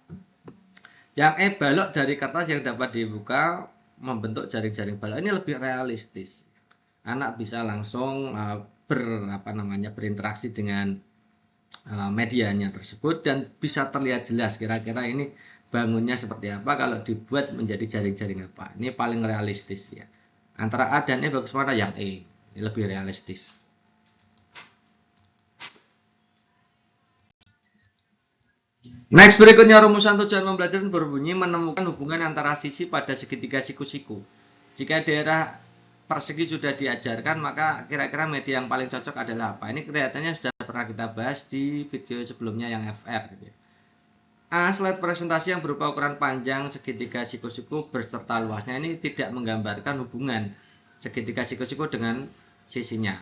S1: Yang E, balok dari kertas yang dapat dibuka membentuk jaring-jaring balok, ini lebih realistis. Anak bisa langsung berinteraksi dengan medianya tersebut dan bisa terlihat jelas kira-kira ini bangunnya seperti apa kalau dibuat menjadi jaring-jaring apa. Ini paling realistis ya. Antara A dan E bagus mana? Yang E. Ini lebih realistis. Next berikutnya, rumusan tujuan pembelajaran berbunyi menemukan hubungan antara sisi pada segitiga siku-siku. Jika daerah persegi sudah diajarkan, maka kira-kira media yang paling cocok adalah apa? Ini kelihatannya sudah pernah kita bahas di video sebelumnya yang FR gitu ya. A, slide presentasi yang berupa ukuran panjang segitiga siku-siku berserta luasnya ini tidak menggambarkan hubungan segitiga siku-siku dengan sisinya.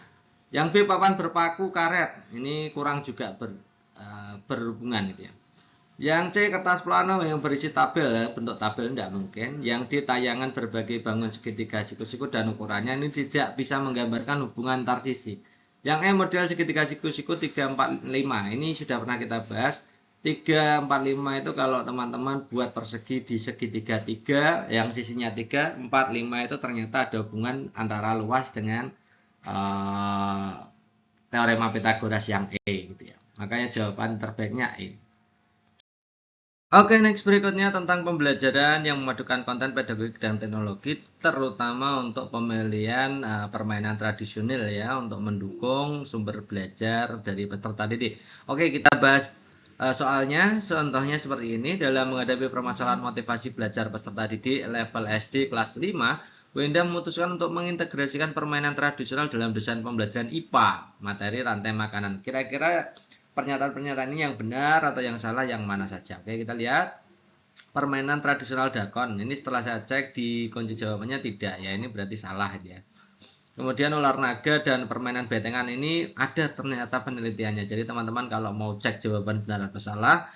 S1: Yang B, papan berpaku karet, ini kurang juga berhubungan gitu ya. Yang C, kertas plano yang berisi tabel, bentuk tabel tidak mungkin. Yang D, tayangan berbagai bangun segitiga siku-siku dan ukurannya ini tidak bisa menggambarkan hubungan antar sisi. Yang E, model segitiga siku-siku 3, 4, 5, ini sudah pernah kita bahas. 3, 4, 5 itu kalau teman-teman buat persegi di segitiga 3, yang sisinya 3, 4, 5 itu ternyata ada hubungan antara luas dengan teorema Pythagoras yang E gitu ya. Makanya jawaban terbaiknya E. Oke, next berikutnya tentang pembelajaran yang memadukan konten pedagogik dan teknologi, terutama untuk pemilihan permainan tradisional ya, untuk mendukung sumber belajar dari peserta didik. Oke, kita bahas soalnya, contohnya seperti ini. Dalam menghadapi permasalahan motivasi belajar peserta didik level SD kelas 5, Wenda memutuskan untuk mengintegrasikan permainan tradisional dalam desain pembelajaran IPA, materi rantai makanan. Kira-kira pernyataan-pernyataan ini yang benar atau yang salah, yang mana saja? Oke, kita lihat permainan tradisional dakon. Ini setelah saya cek di kunci jawabannya tidak ya, ini berarti salah ya. Kemudian ular naga dan permainan betengan ini ada ternyata penelitiannya. Jadi teman-teman kalau mau cek jawaban benar atau salah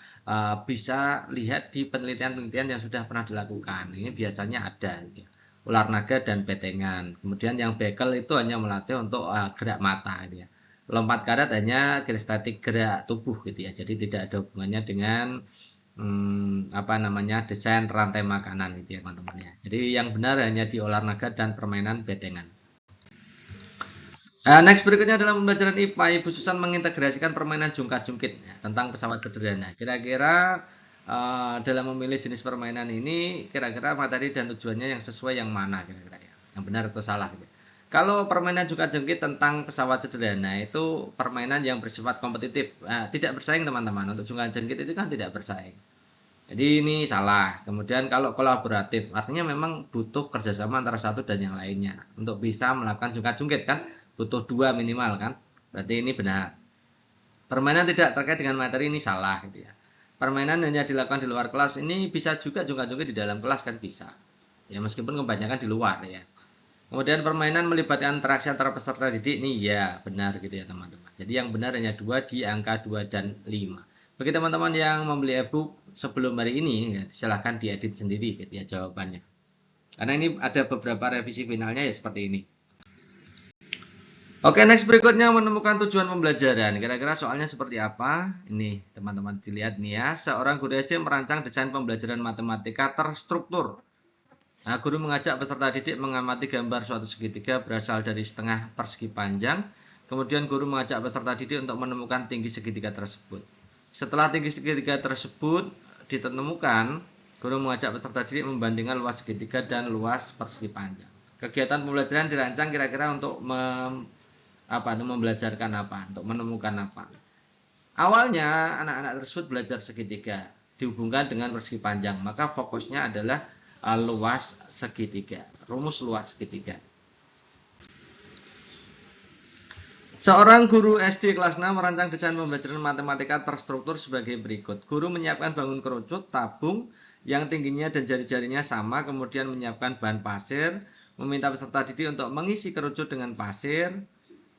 S1: bisa lihat di penelitian-penelitian yang sudah pernah dilakukan. Ini biasanya ada ya. Ular naga dan betengan. Kemudian yang bekel itu hanya melatih untuk gerak mata ya. Lompat karet hanya kinesthetik gerak tubuh gitu ya. Jadi tidak ada hubungannya dengan desain rantai makanan gitu ya teman-teman ya. Jadi yang benar hanya di olahraga dan permainan betengan. Next berikutnya dalam pembelajaran IPA, Ibu Susan mengintegrasikan permainan jungkat-jungkit ya, tentang pesawat sederhana. Kira-kira dalam memilih jenis permainan ini kira-kira materi dan tujuannya yang sesuai yang mana kira-kira ya, yang benar atau salah gitu. Kalau permainan juga-jengkit tentang pesawat sederhana itu permainan yang bersifat kompetitif, tidak bersaing teman-teman. Untuk juga-jengkit itu kan tidak bersaing. Jadi ini salah. Kemudian kalau kolaboratif, artinya memang butuh kerjasama antara satu dan yang lainnya. Untuk bisa melakukan jungkat-jungkit kan, butuh dua minimal kan. Berarti ini benar. Permainan tidak terkait dengan materi ini salah gitu ya. Permainan hanya dilakukan di luar kelas ini bisa juga jungkat-jungkit di dalam kelas kan bisa. Ya meskipun kebanyakan di luar ya. Kemudian permainan melibatkan interaksi antara peserta didik ini ya benar gitu ya teman-teman. Jadi yang benar hanya dua di angka 2 dan 5. Bagi teman-teman yang membeli ebook sebelum hari ini ya, silahkan diedit sendiri gitu ya jawabannya. Karena ini ada beberapa revisi finalnya ya seperti ini. Oke, next berikutnya menemukan tujuan pembelajaran. Kira-kira soalnya seperti apa? Ini teman-teman dilihat nih ya. Seorang guru SD merancang desain pembelajaran matematika terstruktur. Nah, guru mengajak peserta didik mengamati gambar suatu segitiga berasal dari setengah persegi panjang. Kemudian guru mengajak peserta didik untuk menemukan tinggi segitiga tersebut. Setelah tinggi segitiga tersebut ditemukan, guru mengajak peserta didik membandingkan luas segitiga dan luas persegi panjang. Kegiatan pembelajaran dirancang kira-kira untuk membelajarkan apa, untuk menemukan apa. Awalnya anak-anak tersebut belajar segitiga dihubungkan dengan persegi panjang, maka fokusnya adalah luas segitiga, rumus luas segitiga. Seorang guru SD kelas 6 merancang desain pembelajaran matematika terstruktur sebagai berikut. Guru menyiapkan bangun kerucut, tabung yang tingginya dan jari-jarinya sama, kemudian menyiapkan bahan pasir, meminta peserta didik untuk mengisi kerucut dengan pasir,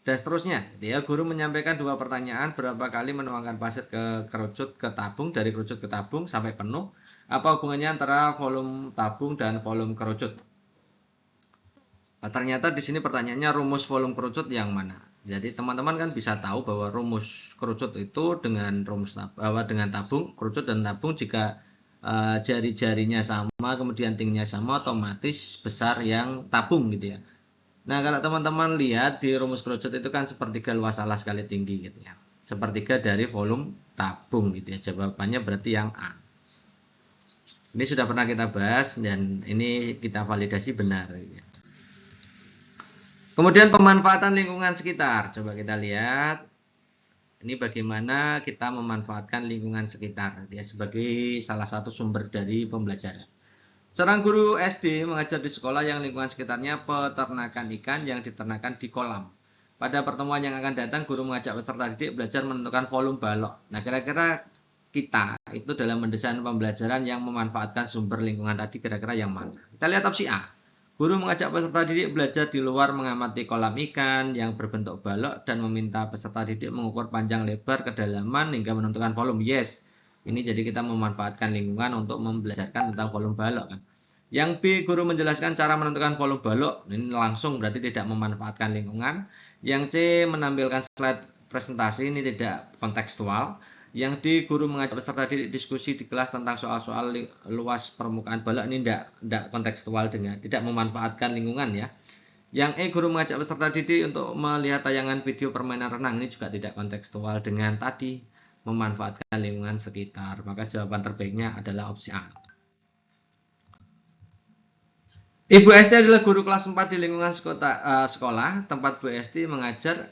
S1: dan seterusnya. Ya, guru menyampaikan dua pertanyaan, berapa kali menuangkan pasir ke kerucut ke tabung, dari kerucut ke tabung sampai penuh. Apa hubungannya antara volume tabung dan volume kerucut? Nah, ternyata di sini pertanyaannya rumus volume kerucut yang mana? Jadi teman-teman kan bisa tahu bahwa rumus kerucut itu dengan dengan tabung, kerucut dan tabung jika jari-jarinya sama, kemudian tingginya sama, otomatis besar yang tabung gitu ya. Nah, kalau teman-teman lihat di rumus kerucut itu kan sepertiga luas alas kali tinggi gitu ya. Sepertiga dari volume tabung gitu ya. Jawabannya berarti yang A. Ini sudah pernah kita bahas dan ini kita validasi benar gitu ya. Kemudian pemanfaatan lingkungan sekitar. Coba kita lihat. Ini bagaimana kita memanfaatkan lingkungan sekitar ya sebagai salah satu sumber dari pembelajaran. Seorang guru SD mengajar di sekolah yang lingkungan sekitarnya peternakan ikan yang diternakan di kolam. Pada pertemuan yang akan datang, guru mengajak peserta didik belajar menentukan volume balok. Nah, kira-kira kita itu dalam mendesain pembelajaran yang memanfaatkan sumber lingkungan tadi kira-kira yang mana? Kita lihat opsi A. Guru mengajak peserta didik belajar di luar mengamati kolam ikan yang berbentuk balok dan meminta peserta didik mengukur panjang lebar kedalaman hingga menentukan volume. Yes. Ini jadi kita memanfaatkan lingkungan untuk membelajarkan tentang volume balok kan. Yang B, guru menjelaskan cara menentukan volume balok. Ini langsung berarti tidak memanfaatkan lingkungan. Yang C, menampilkan slide presentasi, ini tidak kontekstual. Yang D, guru mengajak peserta didik diskusi di kelas tentang soal-soal luas permukaan balok, ini tidak kontekstual dengan tidak memanfaatkan lingkungan ya. Yang E, guru mengajak peserta didik untuk melihat tayangan video permainan renang, ini juga tidak kontekstual dengan tadi memanfaatkan lingkungan sekitar. Maka jawaban terbaiknya adalah opsi A. Ibu SD adalah guru kelas 4 di lingkungan sekolah. Tempat Bu SD mengajar.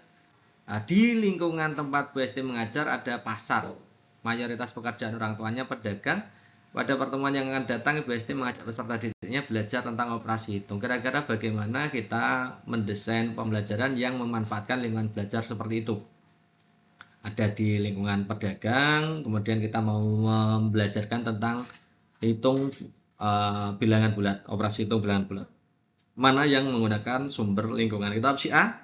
S1: Di lingkungan tempat Bu SD mengajar ada pasar. Mayoritas pekerjaan orang tuanya pedagang. Pada pertemuan yang akan datang, Ibu SD mengajak peserta didiknya belajar tentang operasi hitung. Kira-kira bagaimana kita mendesain pembelajaran yang memanfaatkan lingkungan belajar seperti itu? Ada di lingkungan pedagang, kemudian kita mau membelajarkan tentang hitung bilangan bulat, operasi hitung bilangan bulat. Mana yang menggunakan sumber lingkungan? Kita opsi A.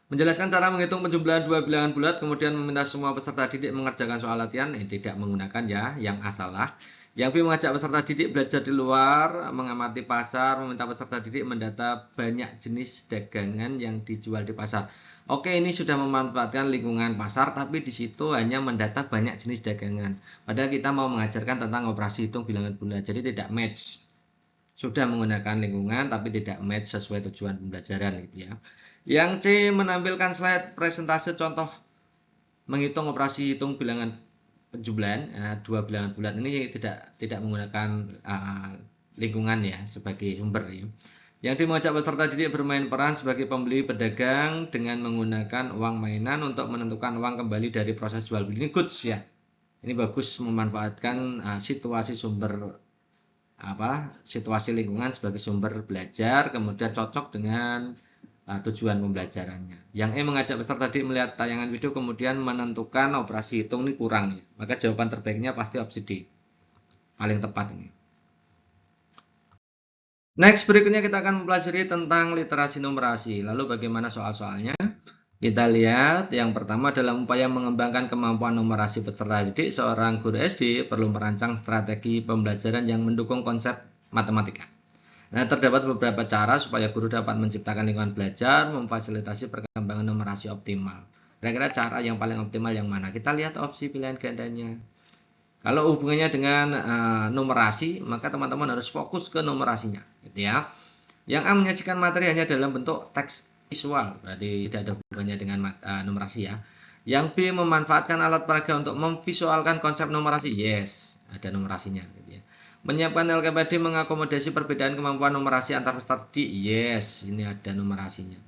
S1: Menjelaskan cara menghitung penjumlahan dua bilangan bulat, kemudian meminta semua peserta didik mengerjakan soal latihan. Tidak menggunakan ya, yang A salah. Yang B, mengajak peserta didik belajar di luar, mengamati pasar, meminta peserta didik mendata banyak jenis dagangan yang dijual di pasar. Oke, ini sudah memanfaatkan lingkungan pasar, tapi di situ hanya mendata banyak jenis dagangan. Padahal kita mau mengajarkan tentang operasi hitung bilangan bulat, jadi tidak match. Sudah menggunakan lingkungan, tapi tidak match sesuai tujuan pembelajaran gitu ya. Yang C, menampilkan slide presentase contoh menghitung operasi hitung bilangan penjumlahan, dua bilangan bulat ini tidak menggunakan lingkungan ya sebagai sumber ya. Yang mengajak peserta didik bermain peran sebagai pembeli pedagang dengan menggunakan uang mainan untuk menentukan uang kembali dari proses jual beli. Ini goods ya. Ini bagus memanfaatkan situasi situasi lingkungan sebagai sumber belajar, kemudian cocok dengan tujuan pembelajarannya. Yang mengajak peserta didik melihat tayangan video kemudian menentukan operasi hitung, ini kurang ya. Maka jawaban terbaiknya pasti opsi D. Paling tepat ini. Next, berikutnya kita akan mempelajari tentang literasi numerasi. Lalu bagaimana soal-soalnya? Kita lihat yang pertama dalam upaya mengembangkan kemampuan numerasi peserta didik, seorang guru SD perlu merancang strategi pembelajaran yang mendukung konsep matematika. Nah, terdapat beberapa cara supaya guru dapat menciptakan lingkungan belajar, memfasilitasi perkembangan numerasi optimal. Kira-kira cara yang paling optimal yang mana? Kita lihat opsi pilihan gandanya. Kalau hubungannya dengan numerasi, maka teman-teman harus fokus ke numerasinya, gitu ya. Yang A menyajikan materi hanya dalam bentuk teks visual, berarti tidak ada hubungannya dengan numerasi ya. Yang B memanfaatkan alat peraga untuk memvisualkan konsep numerasi, yes, ada numerasinya, gitu ya. Menyiapkan LKPD mengakomodasi perbedaan kemampuan numerasi antar peserta didik, yes, ini ada numerasinya.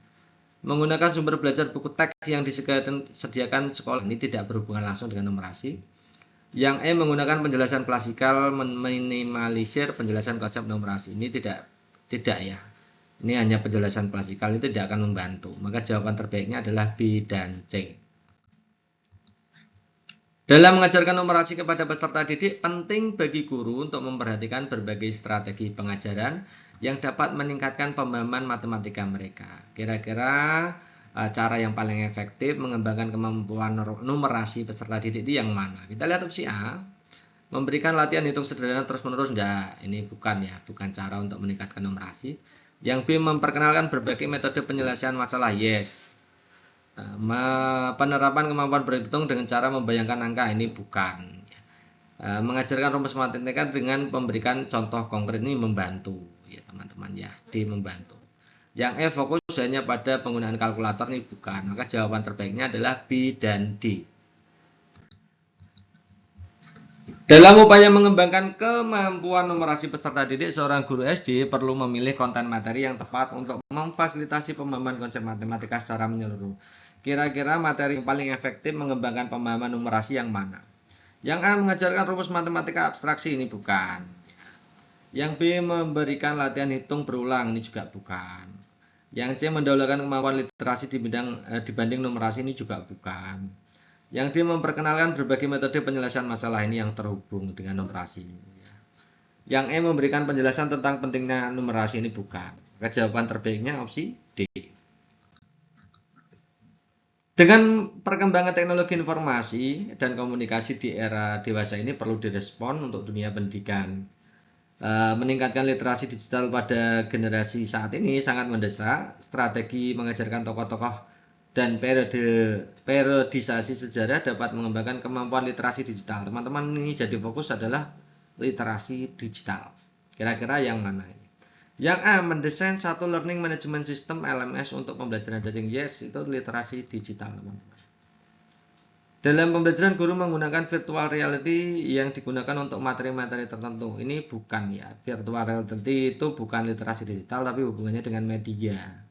S1: Menggunakan sumber belajar buku teks yang disediakan sekolah, ini tidak berhubungan langsung dengan numerasi. Yang E menggunakan penjelasan klasikal meminimalisir penjelasan konsep numerasi. Ini tidak ya. Ini hanya penjelasan klasikal, itu tidak akan membantu. Maka jawaban terbaiknya adalah B dan C. Dalam mengajarkan numerasi kepada peserta didik, penting bagi guru untuk memperhatikan berbagai strategi pengajaran yang dapat meningkatkan pemahaman matematika mereka. Kira-kira cara yang paling efektif mengembangkan kemampuan numerasi peserta didik itu yang mana? Kita lihat opsi A. Memberikan latihan hitung sederhana terus-menerus. Enggak, ini bukan ya, bukan cara untuk meningkatkan numerasi. Yang B memperkenalkan berbagai metode penyelesaian masalah. Yes. Penerapan kemampuan berhitung dengan cara membayangkan angka. Ini bukan. Mengajarkan rumus matematika dengan memberikan contoh konkret, ini membantu ya teman-teman ya. D membantu. Yang E fokus hanya pada penggunaan kalkulator, ini bukan. Maka jawaban terbaiknya adalah B dan D. Dalam upaya mengembangkan kemampuan numerasi peserta didik, seorang guru SD perlu memilih konten materi yang tepat untuk memfasilitasi pemahaman konsep matematika secara menyeluruh. Kira-kira materi yang paling efektif mengembangkan pemahaman numerasi yang mana? Yang A mengajarkan rumus matematika abstraksi, ini bukan. Yang B memberikan latihan hitung berulang, ini juga bukan. Yang C mendahulukan kemampuan literasi dibanding numerasi, ini juga bukan. Yang D memperkenalkan berbagai metode penyelesaian masalah, ini yang terhubung dengan numerasi. Yang E memberikan penjelasan tentang pentingnya numerasi, ini bukan. Jawaban terbaiknya opsi D. Dengan perkembangan teknologi informasi dan komunikasi di era dewasa ini perlu direspon untuk dunia pendidikan. Meningkatkan literasi digital pada generasi saat ini sangat mendesak. Strategi mengajarkan tokoh-tokoh dan periodisasi sejarah dapat mengembangkan kemampuan literasi digital. Teman-teman, ini jadi fokus adalah literasi digital. Kira-kira yang mana ini? Yang A mendesain satu learning management system LMS untuk pembelajaran daring. Yes, itu literasi digital teman-teman. Dalam pembelajaran guru menggunakan virtual reality yang digunakan untuk materi-materi tertentu. Ini bukan ya, virtual reality itu bukan literasi digital tapi hubungannya dengan media.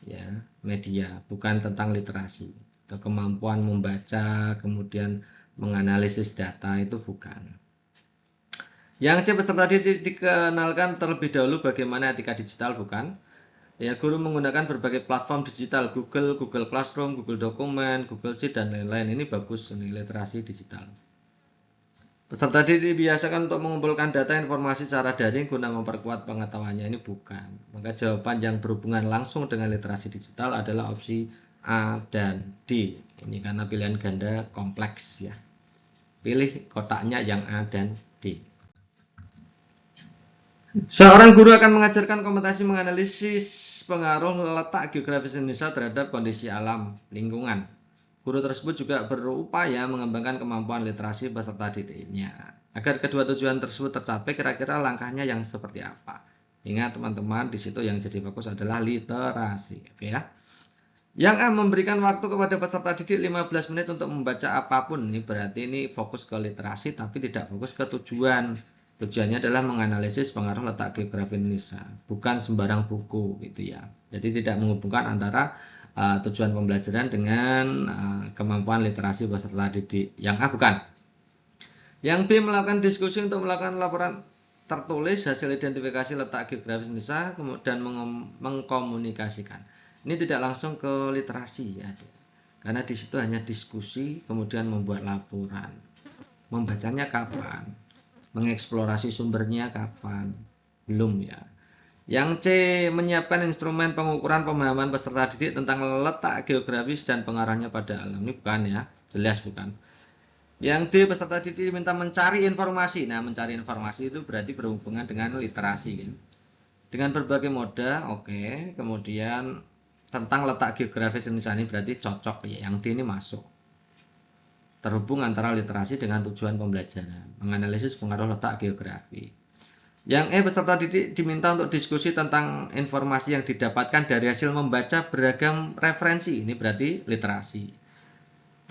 S1: Ya, media, bukan tentang literasi. Atau kemampuan membaca, kemudian menganalisis data, itu bukan. Yang C peserta dikenalkan terlebih dahulu bagaimana etika digital, bukan. Ya, guru menggunakan berbagai platform digital, Google Classroom, Google Dokumen, Google Sheet, dan lain-lain. Ini bagus, ini literasi digital. Peserta didik dibiasakan untuk mengumpulkan data informasi secara daring guna memperkuat pengetahuannya, ini bukan. Maka jawaban yang berhubungan langsung dengan literasi digital adalah opsi A dan D. Ini karena pilihan ganda kompleks ya. Pilih kotaknya yang A dan D. Seorang guru akan mengajarkan kompetensi menganalisis pengaruh letak geografis Indonesia terhadap kondisi alam lingkungan. Guru tersebut juga berupaya mengembangkan kemampuan literasi peserta didiknya. Agar kedua tujuan tersebut tercapai, kira-kira langkahnya yang seperti apa? Ingat teman-teman, di situ yang jadi fokus adalah literasi, oke ya. Yang A, memberikan waktu kepada peserta didik 15 menit untuk membaca apapun. Ini berarti ini fokus ke literasi tapi tidak fokus ke tujuan. Tujuannya adalah menganalisis pengaruh letak geografi Indonesia, bukan sembarang buku gitu ya. Jadi tidak menghubungkan antara tujuan pembelajaran dengan kemampuan literasi peserta didik. Yang A bukan. Yang B, melakukan diskusi untuk melakukan laporan tertulis hasil identifikasi letak geografis Indonesia dan mengkomunikasikan. Ini tidak langsung ke literasi ya, karena di situ hanya diskusi, kemudian membuat laporan. Membacanya kapan? Mengeksplorasi sumbernya kapan? Belum ya. Yang C, menyiapkan instrumen pengukuran pemahaman peserta didik tentang letak geografis dan pengaruhnya pada alam. Ini bukan ya, jelas bukan. Yang D, peserta didik diminta mencari informasi. Nah, mencari informasi itu berarti berhubungan dengan literasi kan. Dengan berbagai moda, oke. Kemudian tentang letak geografis Indonesia ini berarti cocok ya. Yang D ini masuk. Terhubung antara literasi dengan tujuan pembelajaran. Menganalisis pengaruh letak geografi. Yang E, peserta didik diminta untuk diskusi tentang informasi yang didapatkan dari hasil membaca beragam referensi. Ini berarti literasi.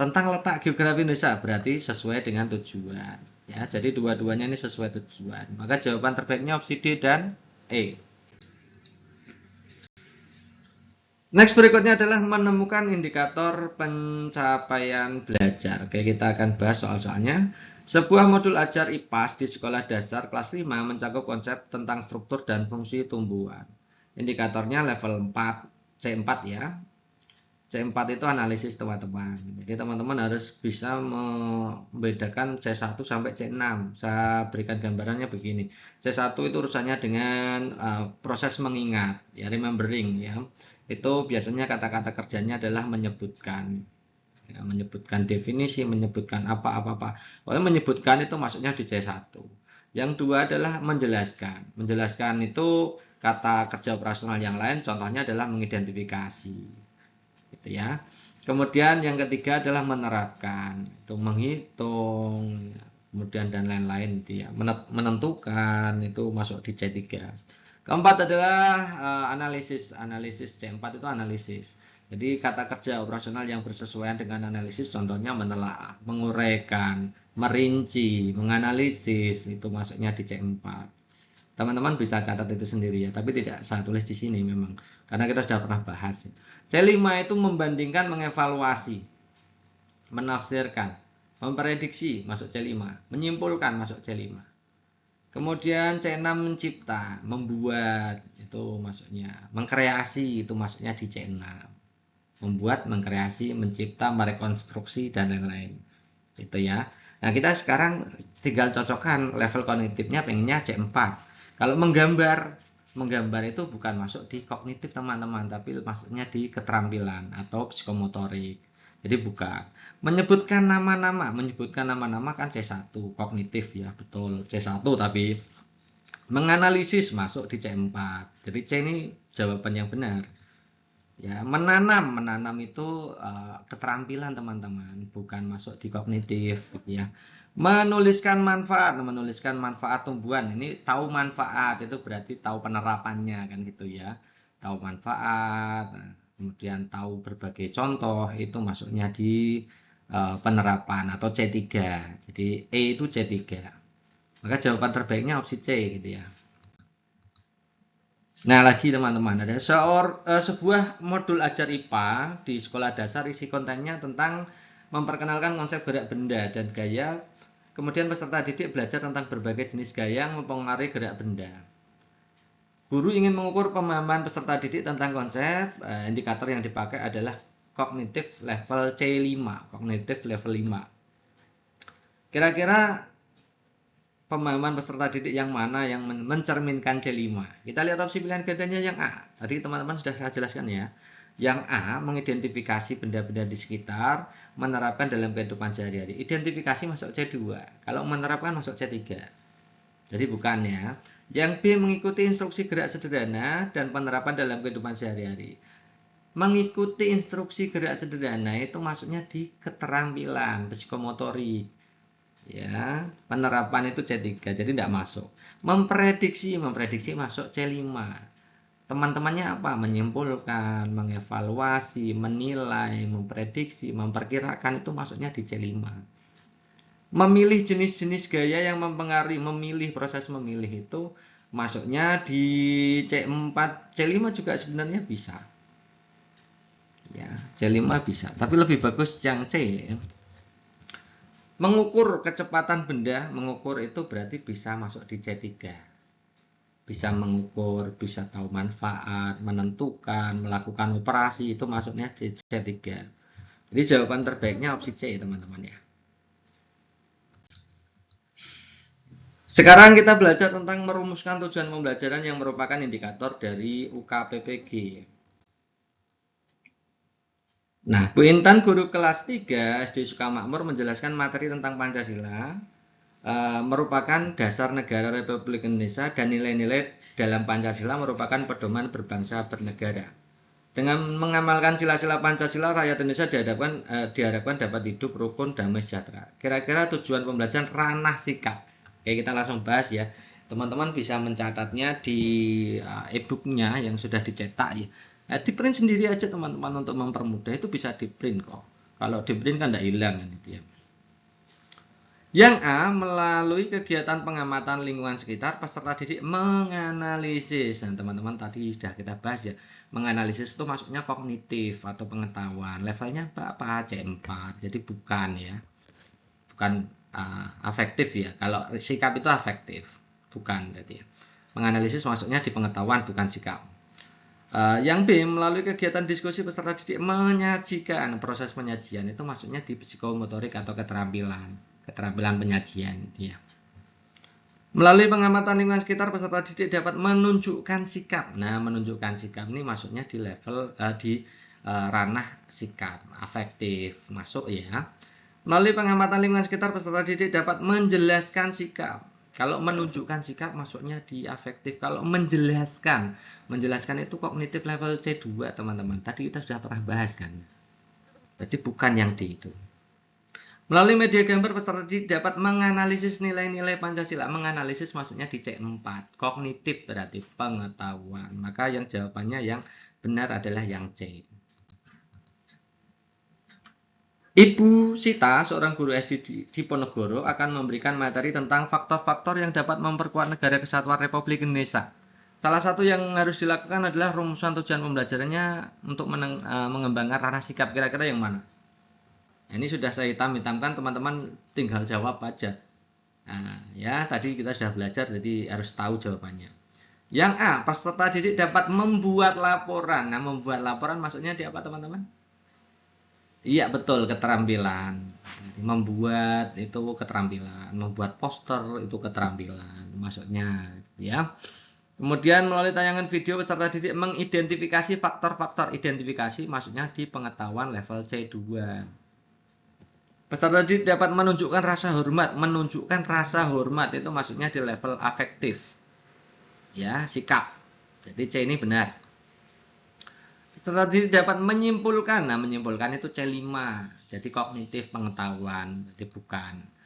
S1: Tentang letak geografi Indonesia berarti sesuai dengan tujuan. Ya, jadi dua-duanya ini sesuai tujuan. Maka jawaban terbaiknya opsi D dan E. Next berikutnya adalah menemukan indikator pencapaian belajar. Oke, kita akan bahas soal-soalnya. Sebuah modul ajar IPAS di sekolah dasar kelas 5 mencakup konsep tentang struktur dan fungsi tumbuhan. Indikatornya level 4, C4 ya. C4 itu analisis teman-teman. Jadi teman-teman harus bisa membedakan C1 sampai C6. Saya berikan gambarannya begini. C1 itu urusannya dengan proses mengingat, ya, remembering ya. Itu biasanya kata-kata kerjanya adalah menyebutkan. Ya, menyebutkan definisi, menyebutkan apa-apa. Kalau menyebutkan itu maksudnya di C1. Yang dua adalah menjelaskan. Menjelaskan itu kata kerja operasional yang lain, contohnya adalah mengidentifikasi. Gitu ya. Kemudian yang ketiga adalah menerapkan, itu menghitung, kemudian dan lain-lain gitu ya. Menentukan itu masuk di C3. Keempat adalah analisis. Analisis C4 itu analisis. Jadi kata kerja operasional yang bersesuaian dengan analisis contohnya menelaah, menguraikan, merinci, menganalisis itu masuknya di C4. Teman-teman bisa catat itu sendiri ya, tapi tidak saya tulis di sini memang karena kita sudah pernah bahas. C5 itu membandingkan, mengevaluasi, menafsirkan, memprediksi masuk C5, menyimpulkan masuk C5. Kemudian C6 mencipta, membuat itu masuknya, mengkreasi itu masuknya di C6. Membuat, mengkreasi, mencipta, merekonstruksi dan lain-lain. Itu ya. Nah, kita sekarang tinggal cocokkan level kognitifnya pengennya C4. Kalau menggambar itu bukan masuk di kognitif teman-teman, tapi maksudnya di keterampilan atau psikomotorik. Jadi bukan. Menyebutkan nama-nama kan C1, kognitif ya, betul. C1 tapi menganalisis masuk di C4. Jadi C ini jawaban yang benar. Ya, menanam itu keterampilan teman-teman, bukan masuk di kognitif gitu ya. Menuliskan manfaat tumbuhan. Ini tahu manfaat itu berarti tahu penerapannya kan gitu ya. Tahu manfaat, kemudian tahu berbagai contoh itu masuknya di penerapan atau C3. Jadi E itu C3. Maka jawaban terbaiknya opsi C gitu ya. Nah, lagi teman-teman, ada sebuah modul ajar IPA di sekolah dasar, isi kontennya tentang memperkenalkan konsep gerak benda dan gaya. Kemudian peserta didik belajar tentang berbagai jenis gaya yang mempengaruhi gerak benda. Guru ingin mengukur pemahaman peserta didik tentang konsep, indikator yang dipakai adalah kognitif level C5, kognitif level 5. Kira-kira pemahaman peserta didik yang mana yang mencerminkan C5? Kita lihat opsi pilihan gantinya yang A. Tadi teman-teman sudah saya jelaskan ya. Yang A, mengidentifikasi benda-benda di sekitar, menerapkan dalam kehidupan sehari-hari. Identifikasi masuk C2. Kalau menerapkan masuk C3. Jadi bukan ya. Yang B, mengikuti instruksi gerak sederhana dan penerapan dalam kehidupan sehari-hari. Mengikuti instruksi gerak sederhana itu maksudnya di keterampilan psikomotorik. Ya, penerapan itu C3, jadi tidak masuk. Memprediksi masuk C5. Teman-temannya apa? Menyimpulkan, mengevaluasi, menilai, memprediksi, memperkirakan, itu masuknya di C5. Memilih jenis-jenis gaya yang mempengaruhi, memilih, proses memilih itu masuknya di C4. C5 juga sebenarnya bisa. Ya, C5 bisa, tapi lebih bagus yang C. Mengukur kecepatan benda, mengukur itu berarti bisa masuk di C3. Bisa mengukur, bisa tahu manfaat, menentukan, melakukan operasi, itu masuknya di C3. Jadi jawaban terbaiknya opsi C, teman-teman ya. Sekarang kita belajar tentang merumuskan tujuan pembelajaran yang merupakan indikator dari UKPPG. Nah, Bu Intan, guru kelas 3 SD Sukamakmur, menjelaskan materi tentang Pancasila, merupakan dasar negara Republik Indonesia dan nilai-nilai dalam Pancasila merupakan pedoman berbangsa bernegara. Dengan mengamalkan sila-sila Pancasila, rakyat Indonesia diharapkan dapat hidup rukun, damai, sejahtera. Kira-kira tujuan pembelajaran ranah sikap. Oke, kita langsung bahas ya. Teman-teman bisa mencatatnya di e-booknya yang sudah dicetak ya. Di print sendiri aja teman-teman untuk mempermudah, itu bisa di print kok. Kalau di print kan tidak hilang gitu ya. Yang A, melalui kegiatan pengamatan lingkungan sekitar, peserta didik menganalisis. Nah, teman-teman tadi sudah kita bahas ya. Menganalisis itu maksudnya kognitif atau pengetahuan. Levelnya berapa? C4. Jadi bukan ya. Bukan afektif ya. Kalau sikap itu afektif. Bukan berarti ya. Menganalisis maksudnya di pengetahuan, bukan sikap. Yang B, melalui kegiatan diskusi peserta didik menyajikan. Proses penyajian itu maksudnya di psikomotorik atau keterampilan penyajian ya. Melalui pengamatan lingkungan sekitar, peserta didik dapat menunjukkan sikap. Nah, menunjukkan sikap ini maksudnya di level ranah sikap afektif masuk ya. Melalui pengamatan lingkungan sekitar, peserta didik dapat menjelaskan sikap. Kalau menunjukkan sikap masuknya di afektif. Kalau menjelaskan itu kognitif level C2, teman-teman. Tadi kita sudah pernah bahas kan. Jadi bukan yang D itu. Melalui media gambar, peserta didik dapat menganalisis nilai-nilai Pancasila. Menganalisis maksudnya di C4. Kognitif berarti pengetahuan. Maka yang jawabannya yang benar adalah yang C. Ibu Sita, seorang guru SD di Ponorogo, akan memberikan materi tentang faktor-faktor yang dapat memperkuat negara kesatuan Republik Indonesia. Salah satu yang harus dilakukan adalah rumusan tujuan pembelajarannya untuk mengembangkan ranah sikap. Kira-kira yang mana? Ini sudah saya hitam-hitamkan, teman-teman tinggal jawab aja. Nah, ya tadi kita sudah belajar, jadi harus tahu jawabannya. Yang A, peserta didik dapat membuat laporan. Nah, membuat laporan maksudnya di apa, teman-teman? Iya, betul, keterampilan. Jadi, membuat itu keterampilan, membuat poster itu keterampilan, maksudnya ya. Kemudian melalui tayangan video, peserta didik mengidentifikasi faktor-faktor. Identifikasi maksudnya di pengetahuan level C2. Peserta didik dapat menunjukkan rasa hormat. Menunjukkan rasa hormat itu maksudnya di level afektif. Ya, sikap. Jadi C ini benar. Peserta didik dapat menyimpulkan. Nah, menyimpulkan itu C5. Jadi kognitif pengetahuan. Jadi bukan.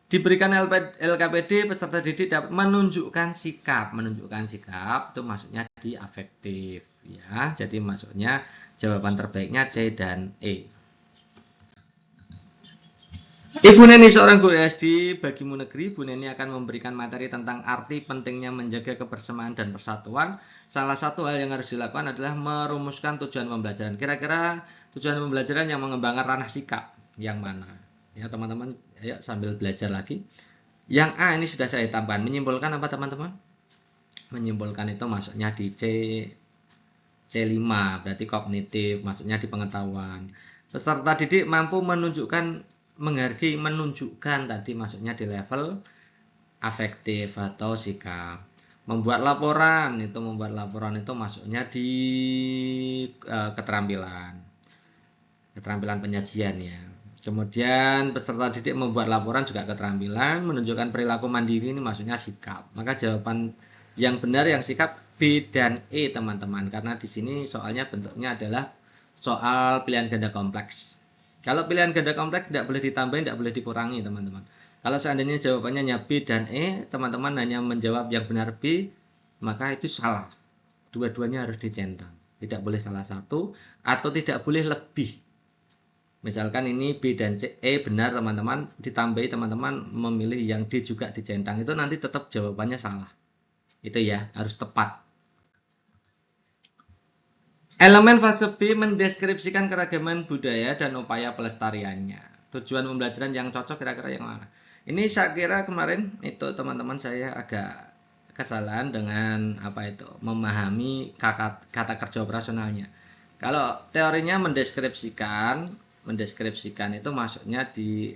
S1: Diberikan LKPD, peserta didik dapat menunjukkan sikap. Menunjukkan sikap itu maksudnya di afektif. Ya, jadi maksudnya jawaban terbaiknya C dan E. Ibu Neni, seorang guru SD bagimu negeri. Bu Neni akan memberikan materi tentang arti pentingnya menjaga kebersamaan dan persatuan. Salah satu hal yang harus dilakukan adalah merumuskan tujuan pembelajaran. Kira-kira tujuan pembelajaran yang mengembangkan ranah sikap yang mana? Ya teman-teman, ayo sambil belajar lagi. Yang A ini sudah saya tambahkan. Menyimpulkan apa teman-teman? Menyimpulkan itu maksudnya di C5, berarti kognitif, maksudnya di pengetahuan. Peserta didik mampu menghargai, menunjukkan tadi maksudnya di level afektif atau sikap. Membuat laporan itu maksudnya di keterampilan penyajian ya. Kemudian peserta didik membuat laporan juga keterampilan. Menunjukkan perilaku mandiri ini maksudnya sikap. Maka jawaban yang benar yang sikap B dan E, teman-teman, karena di sini soalnya bentuknya adalah soal pilihan ganda kompleks. Kalau pilihan ganda kompleks tidak boleh ditambahin, tidak boleh dikurangi, teman-teman. Kalau seandainya jawabannya B dan E, teman-teman hanya menjawab yang benar B, maka itu salah. dua-duanya harus dicentang. Tidak boleh salah satu atau tidak boleh lebih. Misalkan ini B dan C, E benar teman-teman, ditambahi teman-teman memilih yang D juga dicentang, itu nanti tetap jawabannya salah. Itu ya, harus tepat. Elemen fase B mendeskripsikan keragaman budaya dan upaya pelestariannya. Tujuan pembelajaran yang cocok kira-kira yang mana? Ini saya kira kemarin itu teman-teman saya agak kesalahan dengan apa itu memahami kata kerja operasionalnya. Kalau teorinya mendeskripsikan itu masuknya di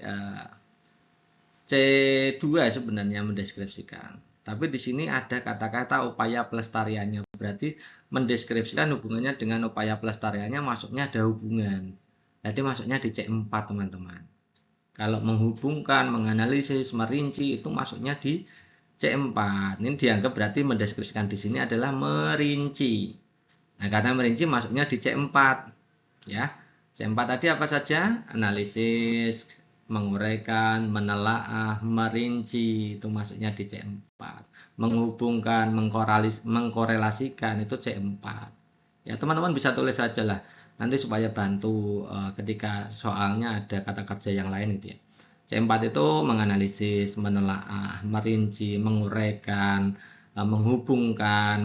S1: C2 sebenarnya mendeskripsikan. Tapi di sini ada kata-kata upaya pelestariannya. Berarti mendeskripsikan hubungannya dengan upaya pelestariannya masuknya ada hubungan. Jadi masuknya di C4 teman-teman. Kalau menghubungkan, menganalisis, merinci itu masuknya di C4. Ini dianggap berarti mendeskripsikan di sini adalah merinci. Nah, karena merinci masuknya di C4. Ya. C4 tadi apa saja? Analisis, menguraikan, menelaah, merinci, itu masuknya di C4. Menghubungkan, mengkorelasikan itu C4. Ya, teman-teman bisa tulis saja lah. Nanti supaya bantu ketika soalnya ada kata kerja yang lain gitu ya. C4 itu menganalisis, menelaah, merinci, menguraikan, menghubungkan,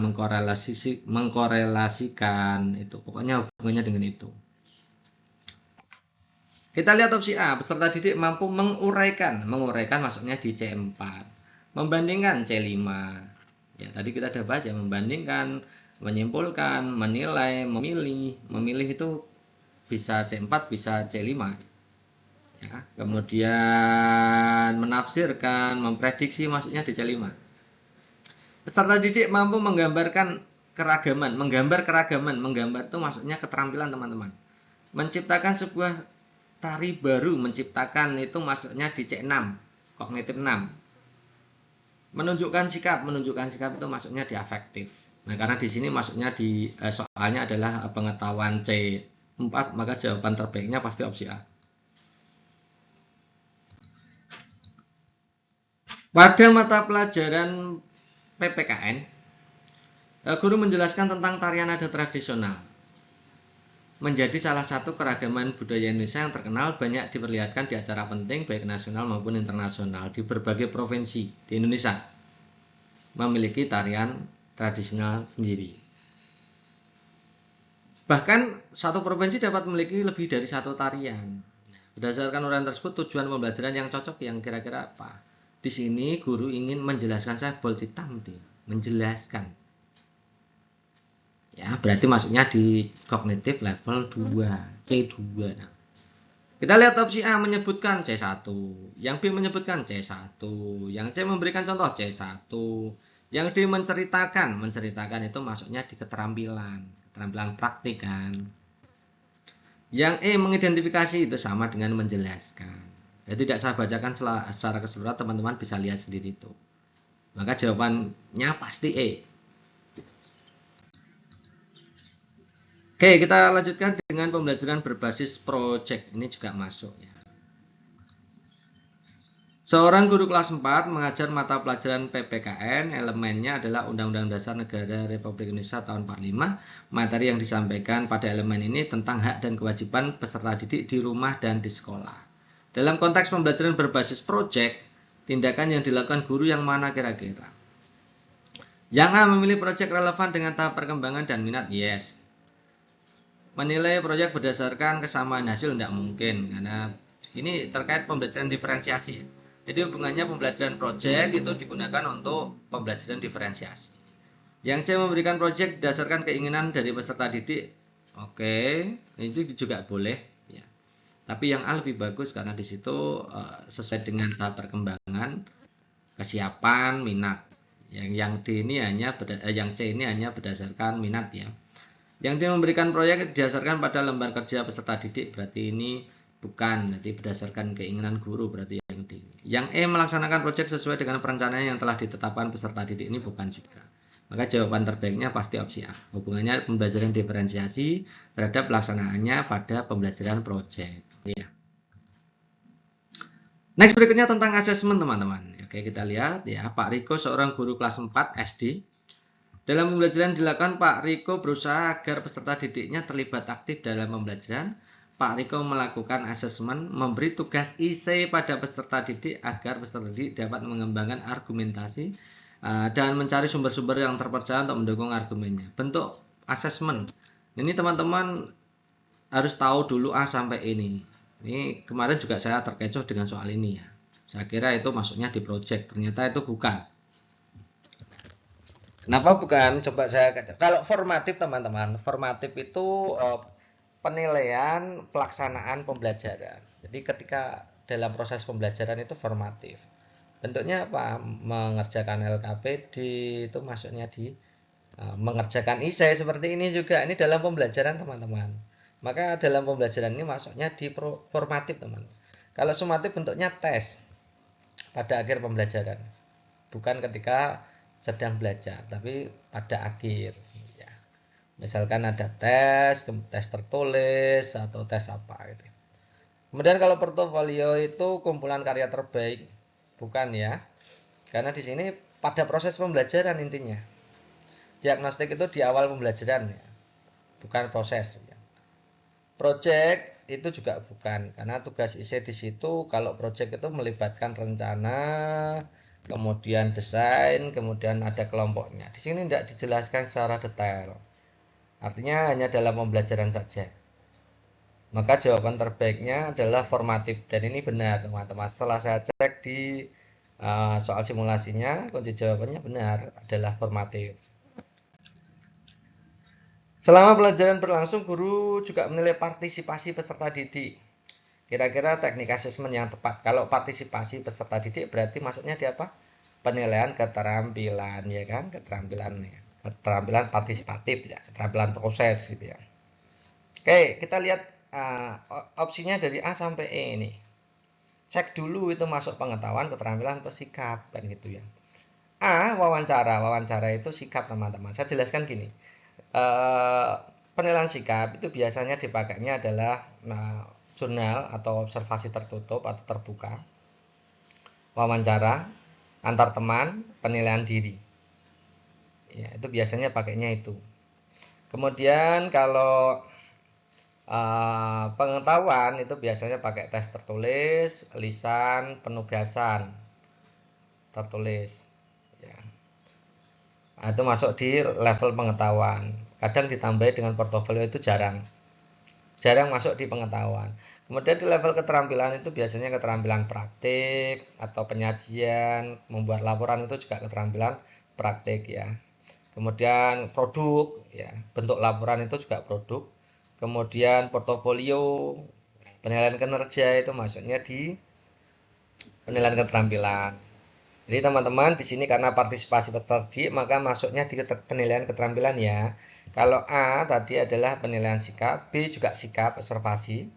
S1: mengkorelasikan itu. Pokoknya hubungannya dengan itu. Kita lihat opsi A, peserta didik mampu menguraikan. Menguraikan maksudnya di C4. Membandingkan C5. Ya, tadi kita sudah bahas ya, membandingkan, menyimpulkan, menilai, memilih. Memilih itu bisa C4, bisa C5. Ya, kemudian menafsirkan, memprediksi maksudnya di C5. Peserta didik mampu menggambarkan keragaman, menggambar itu maksudnya keterampilan teman-teman. Menciptakan sebuah tari baru, menciptakan itu masuknya di C6, kognitif 6. Menunjukkan sikap itu masuknya di afektif. Nah, karena di sini masuknya di soalnya adalah pengetahuan C4, maka jawaban terbaiknya pasti opsi A. Pada mata pelajaran PPKN, guru menjelaskan tentang tarian adat tradisional. Menjadi salah satu keragaman budaya Indonesia yang terkenal, banyak diperlihatkan di acara penting baik nasional maupun internasional di berbagai provinsi di Indonesia memiliki tarian tradisional sendiri. Bahkan satu provinsi dapat memiliki lebih dari satu tarian. Berdasarkan uraian tersebut, tujuan pembelajaran yang cocok yang kira-kira apa? Di sini guru ingin menjelaskan, saya bold hitam menjelaskan. Ya, berarti masuknya di kognitif level 2, C2. Nah, kita lihat opsi A menyebutkan C1, yang B menyebutkan C1, yang C memberikan contoh C1, yang D menceritakan itu masuknya di keterampilan praktik kan. Yang E mengidentifikasi itu sama dengan menjelaskan. Jadi tidak saya bacakan secara keseluruhan, teman-teman bisa lihat sendiri itu. Maka jawabannya pasti E. Oke, kita lanjutkan dengan pembelajaran berbasis project. Ini juga masuk ya. Seorang guru kelas 4 mengajar mata pelajaran PPKN, elemennya adalah Undang-Undang Dasar Negara Republik Indonesia tahun 45. Materi yang disampaikan pada elemen ini tentang hak dan kewajiban peserta didik di rumah dan di sekolah. Dalam konteks pembelajaran berbasis project, tindakan yang dilakukan guru yang mana kira-kira? Yang A, memilih project relevan dengan tahap perkembangan dan minat, yes. Menilai proyek berdasarkan kesamaan hasil tidak mungkin, karena ini terkait pembelajaran diferensiasi. Jadi hubungannya pembelajaran proyek itu digunakan untuk pembelajaran diferensiasi. Yang C, memberikan proyek berdasarkan keinginan dari peserta didik. Oke, itu juga boleh ya. Tapi yang A lebih bagus karena di situ sesuai dengan tahap perkembangan, kesiapan, minat. Yang D ini yang C ini hanya berdasarkan minat ya. Yang dia memberikan proyek didasarkan pada lembar kerja peserta didik, berarti ini bukan, berarti berdasarkan keinginan guru, berarti yang D. Yang E, melaksanakan proyek sesuai dengan perencanaan yang telah ditetapkan peserta didik, ini bukan juga. Maka jawaban terbaiknya pasti opsi A. Hubungannya pembelajaran diferensiasi terhadap pelaksanaannya pada pembelajaran proyek. Ya. Next, berikutnya tentang asesmen teman-teman. Oke, kita lihat ya, Pak Riko seorang guru kelas 4 SD. Dalam pembelajaran dilakukan, Pak Riko berusaha agar peserta didiknya terlibat aktif dalam pembelajaran. Pak Riko melakukan asesmen, memberi tugas IC pada peserta didik agar peserta didik dapat mengembangkan argumentasi dan mencari sumber-sumber yang terpercaya untuk mendukung argumennya. Bentuk asesmen. Ini teman-teman harus tahu dulu A sampai ini. Ini kemarin juga saya terkecoh dengan soal ini ya. Saya kira itu masuknya di project, ternyata itu bukan. Kenapa bukan? Coba saya kalau formatif teman-teman, formatif itu penilaian pelaksanaan pembelajaran. Jadi ketika dalam proses pembelajaran itu formatif. Bentuknya apa? Mengerjakan LKPD itu masuknya di mengerjakan isai seperti ini juga. Ini dalam pembelajaran teman-teman. Maka dalam pembelajaran ini masuknya di formatif teman. Kalau sumatif bentuknya tes pada akhir pembelajaran. Bukan ketika sedang belajar, tapi pada akhir. Ya. Misalkan ada tes tertulis atau tes apa gitu. Kemudian kalau portofolio itu kumpulan karya terbaik, bukan ya? Karena di sini pada proses pembelajaran intinya. Diagnostik itu di awal pembelajaran ya, bukan proses. Ya. Project itu juga bukan, karena tugas isi di situ kalau project itu melibatkan rencana, kemudian desain, kemudian ada kelompoknya. Di sini tidak dijelaskan secara detail. Artinya hanya dalam pembelajaran saja. Maka jawaban terbaiknya adalah formatif dan ini benar teman-teman. Setelah saya cek di soal simulasinya, kunci jawabannya benar adalah formatif. Selama pelajaran berlangsung, guru juga menilai partisipasi peserta didik. Kira-kira teknik asesmen yang tepat. Kalau partisipasi peserta didik berarti maksudnya di apa? Penilaian keterampilan ya kan, keterampilan partisipatif ya, keterampilan proses gitu ya. Oke, kita lihat opsinya dari A sampai E ini. Cek dulu itu masuk pengetahuan, keterampilan atau sikap kan gitu ya. A, wawancara itu sikap teman-teman. Saya jelaskan gini. Penilaian sikap itu biasanya dipakainya adalah jurnal atau observasi tertutup atau terbuka, wawancara, antar teman, penilaian diri. Ya, itu biasanya pakainya itu. Kemudian kalau pengetahuan itu biasanya pakai tes tertulis, lisan, penugasan tertulis. Ya. Nah, itu masuk di level pengetahuan. Kadang ditambahi dengan portofolio itu jarang masuk di pengetahuan. Kemudian di level keterampilan itu biasanya keterampilan praktik atau penyajian, membuat laporan itu juga keterampilan praktik ya. Kemudian produk ya, bentuk laporan itu juga produk. Kemudian portofolio, penilaian kinerja itu masuknya di penilaian keterampilan. Jadi teman-teman di sini karena partisipasi peserta maka masuknya di penilaian keterampilan ya. Kalau A tadi adalah penilaian sikap, B juga sikap observasi.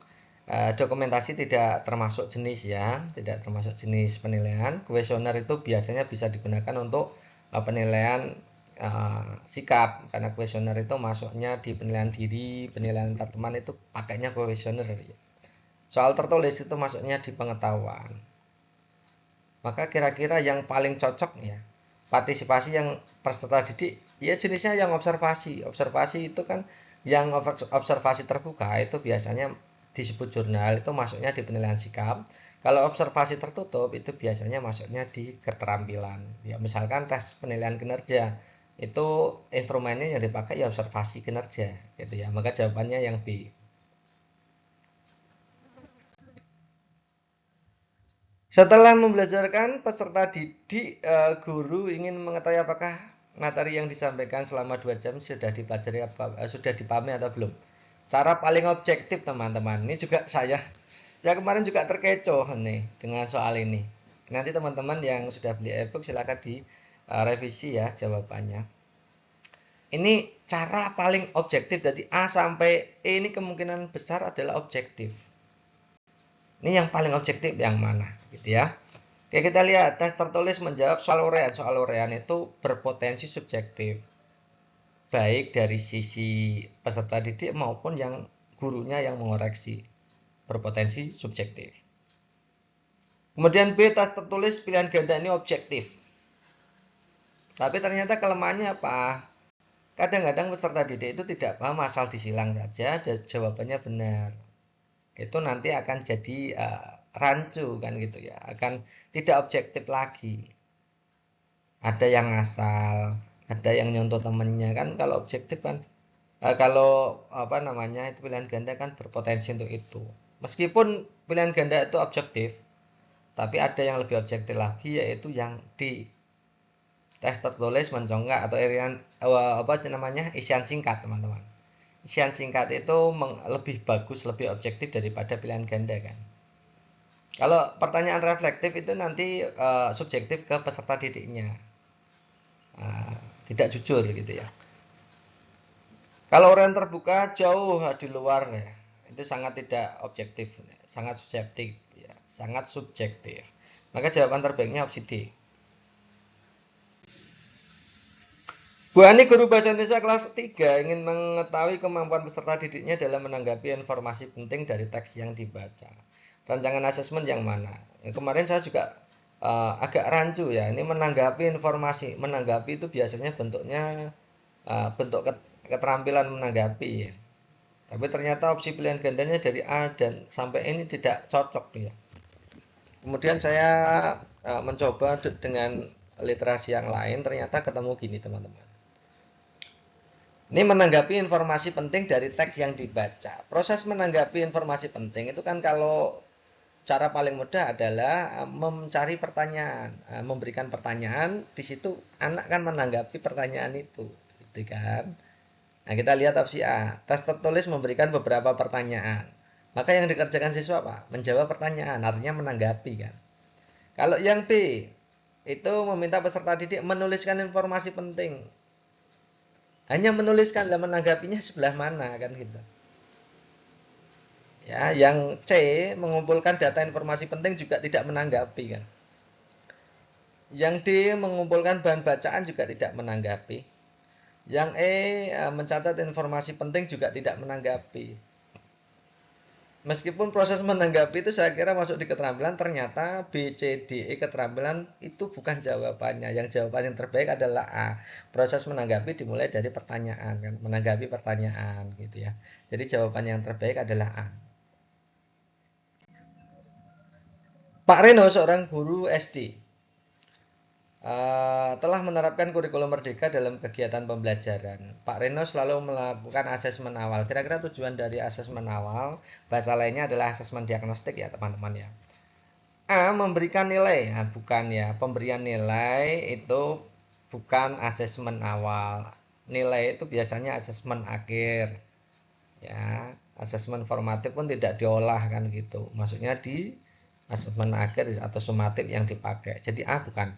S1: Dokumentasi tidak termasuk jenis ya, tidak termasuk jenis penilaian. Kuesioner itu biasanya bisa digunakan untuk penilaian sikap karena kuesioner itu masuknya di penilaian diri, penilaian teman itu pakainya kuesioner. Soal tertulis itu masuknya di pengetahuan. Maka kira-kira yang paling cocok ya partisipasi yang peserta didik ya jenisnya yang observasi. Observasi itu kan yang observasi terbuka itu biasanya disebut jurnal, itu masuknya di penilaian sikap. Kalau observasi tertutup itu biasanya masuknya di keterampilan. Ya misalkan tes penilaian kinerja itu instrumennya yang dipakai ya observasi kinerja gitu ya. Maka jawabannya yang B. Setelah membelajarkan peserta didik, guru ingin mengetahui apakah materi yang disampaikan selama 2 jam sudah dipelajari sudah dipahami atau belum. Cara paling objektif teman-teman. Ini juga saya kemarin juga terkecoh nih dengan soal ini. Nanti teman-teman yang sudah beli ebook silakan di revisi ya jawabannya. Ini cara paling objektif dari A sampai E ini kemungkinan besar adalah objektif. Ini yang paling objektif yang mana gitu ya. Oke, kita lihat tes tertulis menjawab soal urean. Soal urean itu berpotensi subjektif. Baik dari sisi peserta didik maupun yang gurunya yang mengoreksi. Berpotensi subjektif. Kemudian B, tes tertulis pilihan ganda ini objektif. Tapi ternyata kelemahannya apa?
S2: kadang-kadang peserta didik itu tidak paham asal disilang saja jawabannya benar. Itu nanti akan jadi rancu kan gitu ya, akan tidak objektif lagi. Ada yang ngasal, ada yang nyontoh temennya kan. Kalau objektif kan, kalau apa namanya itu pilihan ganda kan berpotensi untuk itu. Meskipun pilihan ganda itu objektif, tapi ada yang lebih objektif lagi, yaitu yang di tes tertulis mencongkak atau apa namanya isian singkat, teman-teman. Isian singkat itu lebih bagus, lebih objektif daripada pilihan ganda kan. Kalau pertanyaan reflektif itu nanti subjektif ke peserta didiknya. Nah, tidak jujur gitu ya. Kalau orang terbuka jauh di luar ya, itu sangat tidak objektif, sangat subjektif ya, sangat subjektif. Maka jawaban terbaiknya opsi D. Bu Ani, guru bahasa Indonesia kelas 3, ingin mengetahui kemampuan peserta didiknya dalam menanggapi informasi penting dari teks yang dibaca. Rancangan asesmen yang mana? Ya, kemarin saya juga agak rancu ya. Ini menanggapi informasi. Menanggapi itu biasanya bentuknya bentuk keterampilan menanggapi ya. Tapi ternyata opsi pilihan gandanya dari A dan sampai ini tidak cocok ya. Kemudian saya mencoba dengan literasi yang lain, ternyata ketemu gini teman-teman. Ini menanggapi informasi penting dari teks yang dibaca. Proses menanggapi informasi penting itu kan kalau cara paling mudah adalah mencari pertanyaan, memberikan pertanyaan, di situ anak kan menanggapi pertanyaan itu, gitu kan. Nah, kita lihat opsi A. Tes tertulis memberikan beberapa pertanyaan. Maka yang dikerjakan siswa apa? Menjawab pertanyaan, artinya menanggapi kan. Kalau yang B, itu meminta peserta didik menuliskan informasi penting. Hanya menuliskan dan menanggapinya sebelah mana kan gitu. Ya, yang C mengumpulkan data informasi penting juga tidak menanggapi kan. Yang D mengumpulkan bahan bacaan juga tidak menanggapi. Yang E mencatat informasi penting juga tidak menanggapi. Meskipun proses menanggapi itu saya kira masuk di keterampilan, ternyata B, C, D, E keterampilan itu bukan jawabannya. Yang jawaban yang terbaik adalah A. Proses menanggapi dimulai dari pertanyaan kan, menanggapi pertanyaan gitu ya. Jadi jawaban yang terbaik adalah A. Pak Reno, seorang guru SD, telah menerapkan kurikulum merdeka dalam kegiatan pembelajaran. Pak Reno selalu melakukan asesmen awal. Kira-kira tujuan dari asesmen awal, bahasa lainnya adalah asesmen diagnostik ya teman-teman ya. A. Memberikan nilai, nah, bukan ya. Pemberian nilai itu bukan asesmen awal. Nilai itu biasanya asesmen akhir. Ya, asesmen formatif pun tidak diolah kan gitu. Maksudnya di asesmen akhir atau sumatif yang dipakai. Jadi A bukan.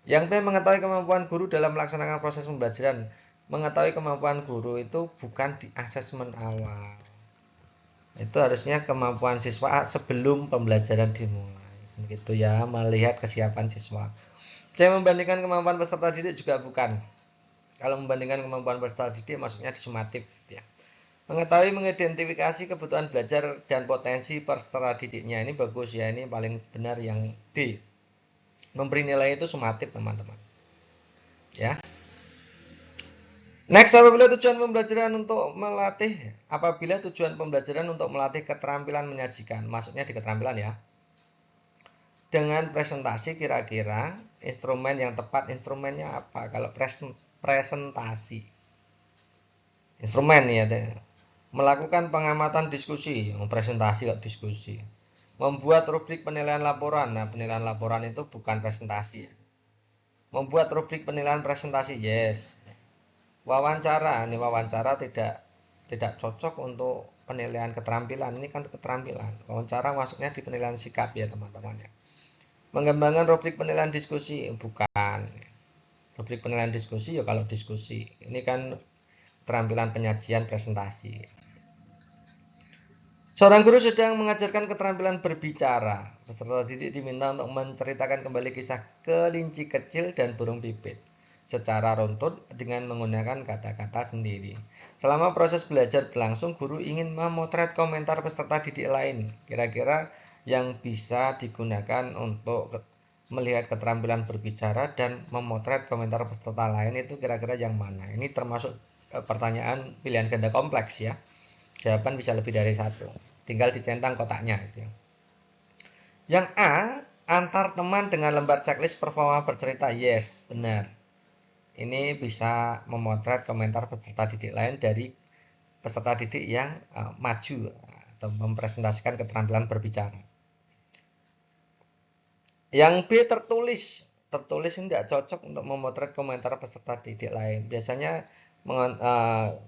S2: Yang B. Mengetahui kemampuan guru dalam melaksanakan proses pembelajaran. Mengetahui kemampuan guru itu bukan di asesmen awal. Itu harusnya kemampuan siswa sebelum pembelajaran dimulai. Gitu ya, melihat kesiapan siswa. Saya membandingkan kemampuan peserta didik juga bukan. Kalau membandingkan kemampuan peserta didik maksudnya di sumatif ya. Mengetahui mengidentifikasi kebutuhan belajar dan potensi peserta didiknya, ini bagus ya, ini paling benar yang D. Memberi nilai itu sumatif teman-teman. Ya. Next, apabila tujuan pembelajaran untuk melatih keterampilan menyajikan, maksudnya di keterampilan ya. Dengan presentasi kira-kira instrumen yang tepat, instrumennya apa? Kalau presentasi, instrumen ya, melakukan pengamatan diskusi, presentasi kok diskusi. Membuat rubrik penilaian laporan. Nah, penilaian laporan itu bukan presentasi. Membuat rubrik penilaian presentasi, yes. Wawancara, ini wawancara tidak cocok untuk penilaian keterampilan. Ini kan keterampilan. Wawancara masuknya di penilaian sikap ya teman-teman ya. Mengembangkan rubrik penilaian diskusi, bukan. Rubrik penilaian diskusi ya kalau diskusi. Ini kan keterampilan penyajian presentasi. Seorang guru sedang mengajarkan keterampilan berbicara. Peserta didik diminta untuk menceritakan kembali kisah kelinci kecil dan burung pipit secara runtut dengan menggunakan kata-kata sendiri. Selama proses belajar berlangsung, guru ingin memotret komentar peserta didik lain. Kira-kira yang bisa digunakan untuk melihat keterampilan berbicara dan memotret komentar peserta lain itu kira-kira yang mana? Ini termasuk pertanyaan pilihan ganda kompleks ya. Jawaban bisa lebih dari satu. Tinggal dicentang kotaknya gitu ya. Yang A, antar teman dengan lembar checklist performa bercerita. Yes, benar. Ini bisa memotret komentar peserta didik lain dari peserta didik yang maju atau mempresentasikan keterampilan berbicara. Yang B, tertulis. Tertulis ini tidak cocok untuk memotret komentar peserta didik lain. Biasanya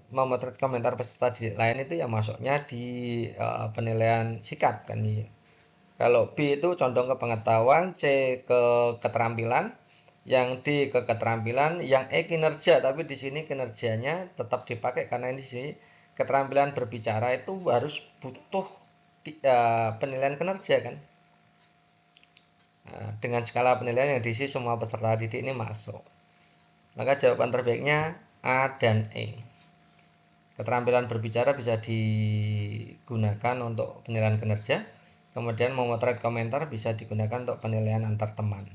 S2: memotret komentar peserta didik lain itu yang masuknya di penilaian sikap kan. Kalau B itu condong ke pengetahuan, C ke keterampilan, yang D ke keterampilan, yang E kinerja. Tapi di sini kinerjanya tetap dipakai karena ini sih keterampilan berbicara itu harus butuh penilaian kinerja kan. Nah, dengan skala penilaian yang diisi semua peserta didik ini masuk. Maka jawaban terbaiknya A dan E. Keterampilan berbicara bisa digunakan untuk penilaian kinerja. Kemudian memotret komentar bisa digunakan untuk penilaian antar teman.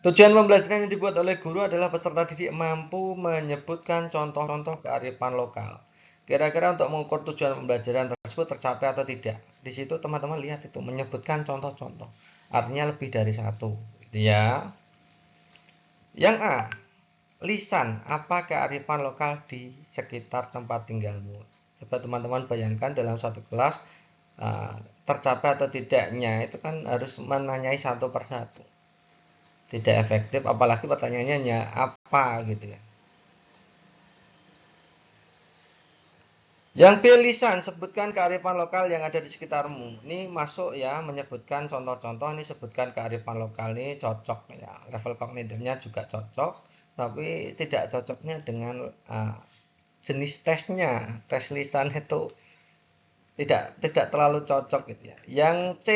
S2: Tujuan pembelajaran yang dibuat oleh guru adalah peserta didik mampu menyebutkan contoh-contoh kearifan lokal. Kira-kira untuk mengukur tujuan pembelajaran tersebut tercapai atau tidak. Di situ teman-teman lihat itu menyebutkan contoh-contoh. Artinya lebih dari satu. Ya. Yang A, lisan, apa kearifan lokal di sekitar tempat tinggalmu? Coba teman-teman bayangkan dalam satu kelas tercapai atau tidaknya itu kan harus menanyai satu persatu. Tidak efektif, apalagi pertanyaannya hanya apa gitu ya. Yang B, lisan, sebutkan kearifan lokal yang ada di sekitarmu. Ini masuk ya, menyebutkan contoh-contoh, ini sebutkan kearifan lokal, ini cocok ya. Level kognitifnya juga cocok, tapi tidak cocoknya dengan jenis tesnya. Tes lisan itu tidak terlalu cocok gitu ya. Yang C,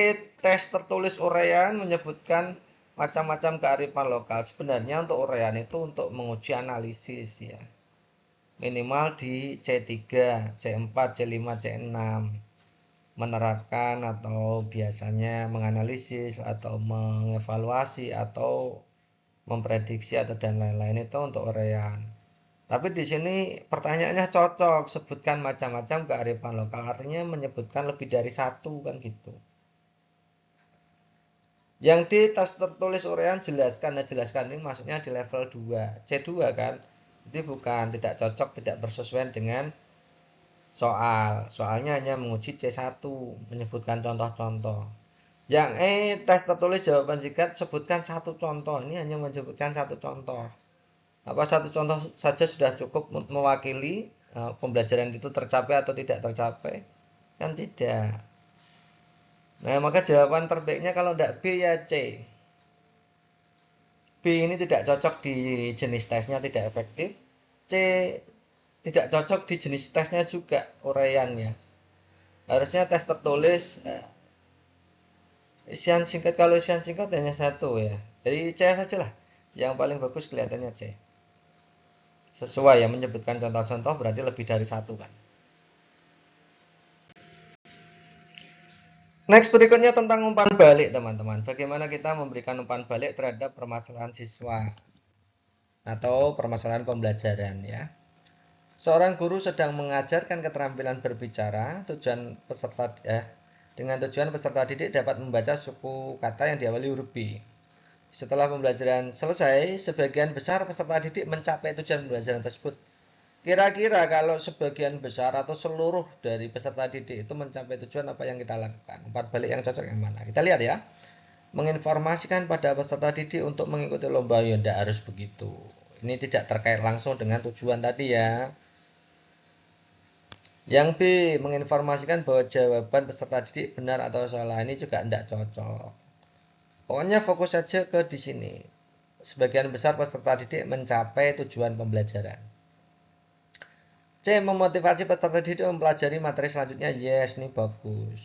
S2: tes tertulis uraian menyebutkan macam-macam kearifan lokal. Sebenarnya untuk uraian itu untuk menguji analisis ya. Minimal di C3, C4, C5, C6. Menerapkan atau biasanya menganalisis atau mengevaluasi atau memprediksi atau dan lain-lain itu untuk uraian. Tapi di sini pertanyaannya cocok, sebutkan macam-macam kearifan lokal, artinya menyebutkan lebih dari satu kan gitu. Yang di tas tertulis uraian jelaskan, nah jelaskan ini maksudnya di level 2, C2 kan. Jadi bukan, tidak cocok, tidak bersesuaian dengan soalnya hanya menguji C1, menyebutkan contoh-contoh. Yang E, tes tertulis jawaban singkat, sebutkan satu contoh, ini hanya menyebutkan satu contoh. Apa satu contoh saja sudah cukup mewakili pembelajaran itu tercapai atau tidak tercapai? Kan tidak. Nah, maka jawaban terbaiknya kalau tidak B ya C. B ini tidak cocok di jenis tesnya, tidak efektif. C tidak cocok di jenis tesnya juga, uraiannya. Harusnya tes tertulis isian singkat, kalau isian singkat hanya satu ya. Jadi C saja lah. Yang paling bagus kelihatannya C. Sesuai ya, menyebutkan contoh-contoh berarti lebih dari satu kan. Next berikutnya tentang umpan balik teman-teman. Bagaimana kita memberikan umpan balik terhadap permasalahan siswa atau permasalahan pembelajaran ya. Seorang guru sedang mengajarkan keterampilan berbicara, dengan tujuan peserta didik dapat membaca suku kata yang diawali huruf B. Setelah pembelajaran selesai, sebagian besar peserta didik mencapai tujuan pembelajaran tersebut. Kira-kira kalau sebagian besar atau seluruh dari peserta didik itu mencapai tujuan, apa yang kita lakukan? Umpan balik yang cocok yang mana? Kita lihat ya. Menginformasikan pada peserta didik untuk mengikuti lomba, ya tidak harus begitu. Ini tidak terkait langsung dengan tujuan tadi ya. Yang B, menginformasikan bahwa jawaban peserta didik benar atau salah, ini juga tidak cocok. Pokoknya fokus saja ke di sini. Sebagian besar peserta didik mencapai tujuan pembelajaran. C, memotivasi peserta didik mempelajari materi selanjutnya. Yes, ini bagus.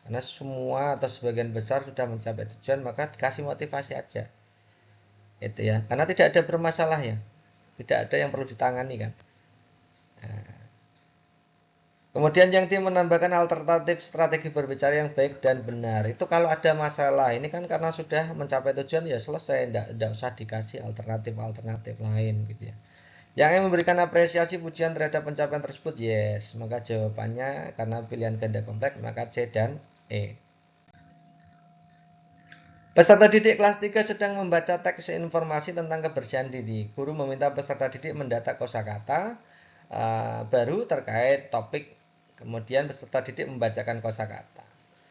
S2: Karena semua atau sebagian besar sudah mencapai tujuan, maka dikasih motivasi aja. Itu ya. Karena tidak ada bermasalah ya. Tidak ada yang perlu ditangani kan. Nah. Kemudian yang dia menambahkan alternatif strategi berbicara yang baik dan benar. Itu kalau ada masalah, ini kan karena sudah mencapai tujuan ya selesai, tidak usah dikasih alternatif-alternatif lain gitu ya. Yang E memberikan apresiasi pujian terhadap pencapaian tersebut, yes. Maka jawabannya karena pilihan ganda kompleks, maka C dan E. Peserta didik kelas 3 sedang membaca teks informasi tentang kebersihan diri. Guru meminta peserta didik mendata kosakata baru terkait topik. Kemudian peserta didik membacakan kosakata.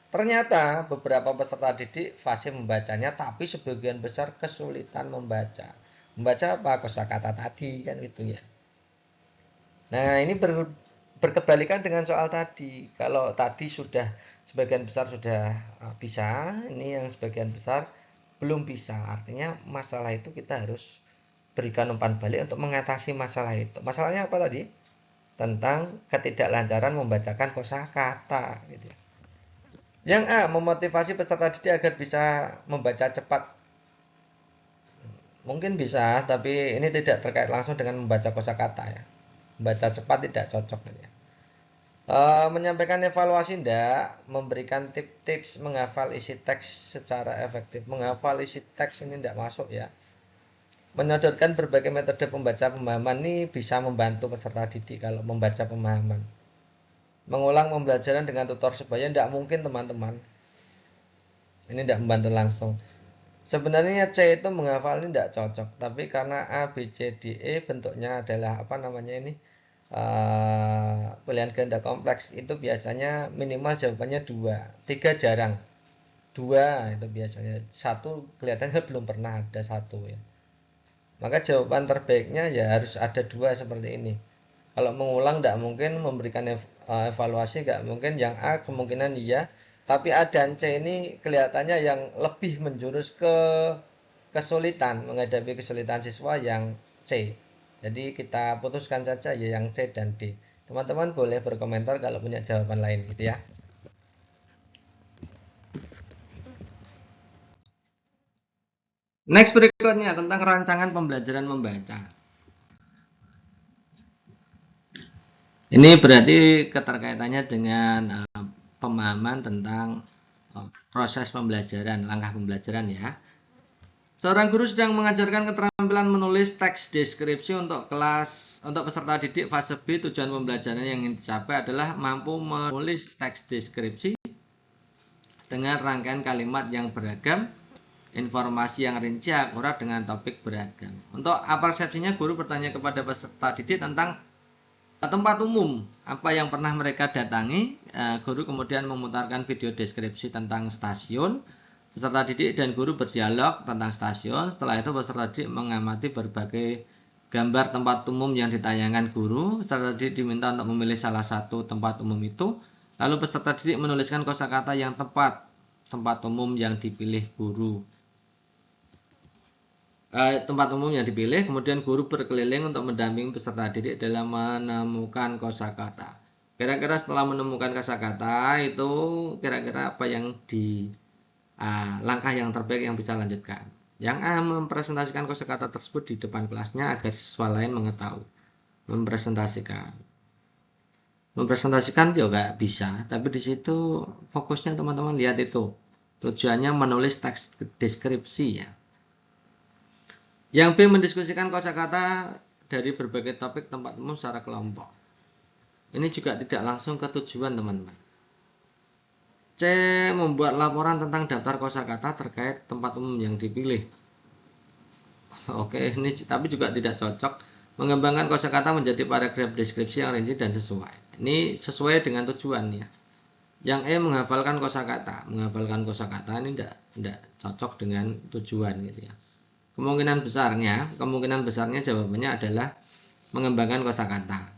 S2: Ternyata beberapa peserta didik fasih membacanya, tapi sebagian besar kesulitan membaca. Membaca apa? Kosakata tadi kan gitu ya. Nah, ini berkebalikan dengan soal tadi. Kalau tadi sudah sebagian besar sudah bisa, ini yang sebagian besar belum bisa. Artinya masalah itu kita harus berikan umpan balik untuk mengatasi masalah itu. Masalahnya apa tadi? Tentang ketidaklancaran membacakan kosakata gitu ya. Yang A, memotivasi peserta didik agar bisa membaca cepat. Mungkin bisa, tapi ini tidak terkait langsung dengan membaca kosakata ya. Membaca cepat tidak cocok ya. Menyampaikan evaluasi enggak, memberikan tips-tips menghafal isi teks secara efektif. Menghafal isi teks ini enggak masuk ya. Menyodorkan berbagai metode pembaca pemahaman ini bisa membantu peserta didik kalau membaca pemahaman. Mengulang pembelajaran dengan tutor sebaya enggak mungkin teman-teman. Ini enggak membantu langsung. Sebenarnya C itu menghafal ini tidak cocok, tapi karena A, B, C, D, E bentuknya adalah apa namanya ini pilihan ganda kompleks itu biasanya minimal jawabannya 2, 3 jarang, 2 itu biasanya, 1 kelihatannya belum pernah ada 1 ya. Maka jawaban terbaiknya ya harus ada 2 seperti ini. Kalau mengulang tidak mungkin, memberikan evaluasi nggak mungkin. Yang A kemungkinan iya, tapi A dan C ini kelihatannya yang lebih menjurus ke kesulitan, menghadapi kesulitan siswa yang C. Jadi kita putuskan saja ya yang C dan D. Teman-teman boleh berkomentar kalau punya jawaban lain gitu ya. Next berikutnya tentang rancangan pembelajaran membaca. Ini berarti keterkaitannya dengan pemahaman tentang proses pembelajaran, langkah pembelajaran ya. Seorang guru sedang mengajarkan keterampilan menulis teks deskripsi untuk peserta didik fase B. Tujuan pembelajaran yang ingin dicapai adalah mampu menulis teks deskripsi dengan rangkaian kalimat yang beragam, informasi yang rinci, akurat dengan topik beragam. Untuk persepsinya, guru bertanya kepada peserta didik tentang tempat umum apa yang pernah mereka datangi. Guru kemudian memutarkan video deskripsi tentang stasiun. Peserta didik dan guru berdialog tentang stasiun. Setelah itu peserta didik mengamati berbagai gambar tempat umum yang ditayangkan guru. Peserta didik diminta untuk memilih salah satu tempat umum itu. Lalu peserta didik menuliskan kosakata yang tepat tempat umum yang dipilih guru. Tempat umum yang dipilih, kemudian guru berkeliling untuk mendampingi peserta didik dalam menemukan kosakata. Kira-kira setelah menemukan kosakata itu kira-kira apa yang langkah yang terbaik yang bisa lanjutkan. Yang A, mempresentasikan kosakata tersebut di depan kelasnya agar siswa lain mengetahui. Mempresentasikan juga bisa, tapi di situ fokusnya teman-teman lihat itu. Tujuannya menulis teks deskripsi ya. Yang B, mendiskusikan kosakata dari berbagai topik tempat umum secara kelompok. Ini juga tidak langsung ke tujuan teman-teman. C, membuat laporan tentang daftar kosakata terkait tempat umum yang dipilih. Oke, ini tapi juga tidak cocok. Mengembangkan kosakata menjadi paragraf deskripsi yang rinci dan sesuai. Ini sesuai dengan tujuan ya. Yang E, menghafalkan kosakata. Menghafalkan kosakata ini tidak cocok dengan tujuan gitu ya. Kemungkinan besarnya jawabannya adalah mengembangkan kosakata.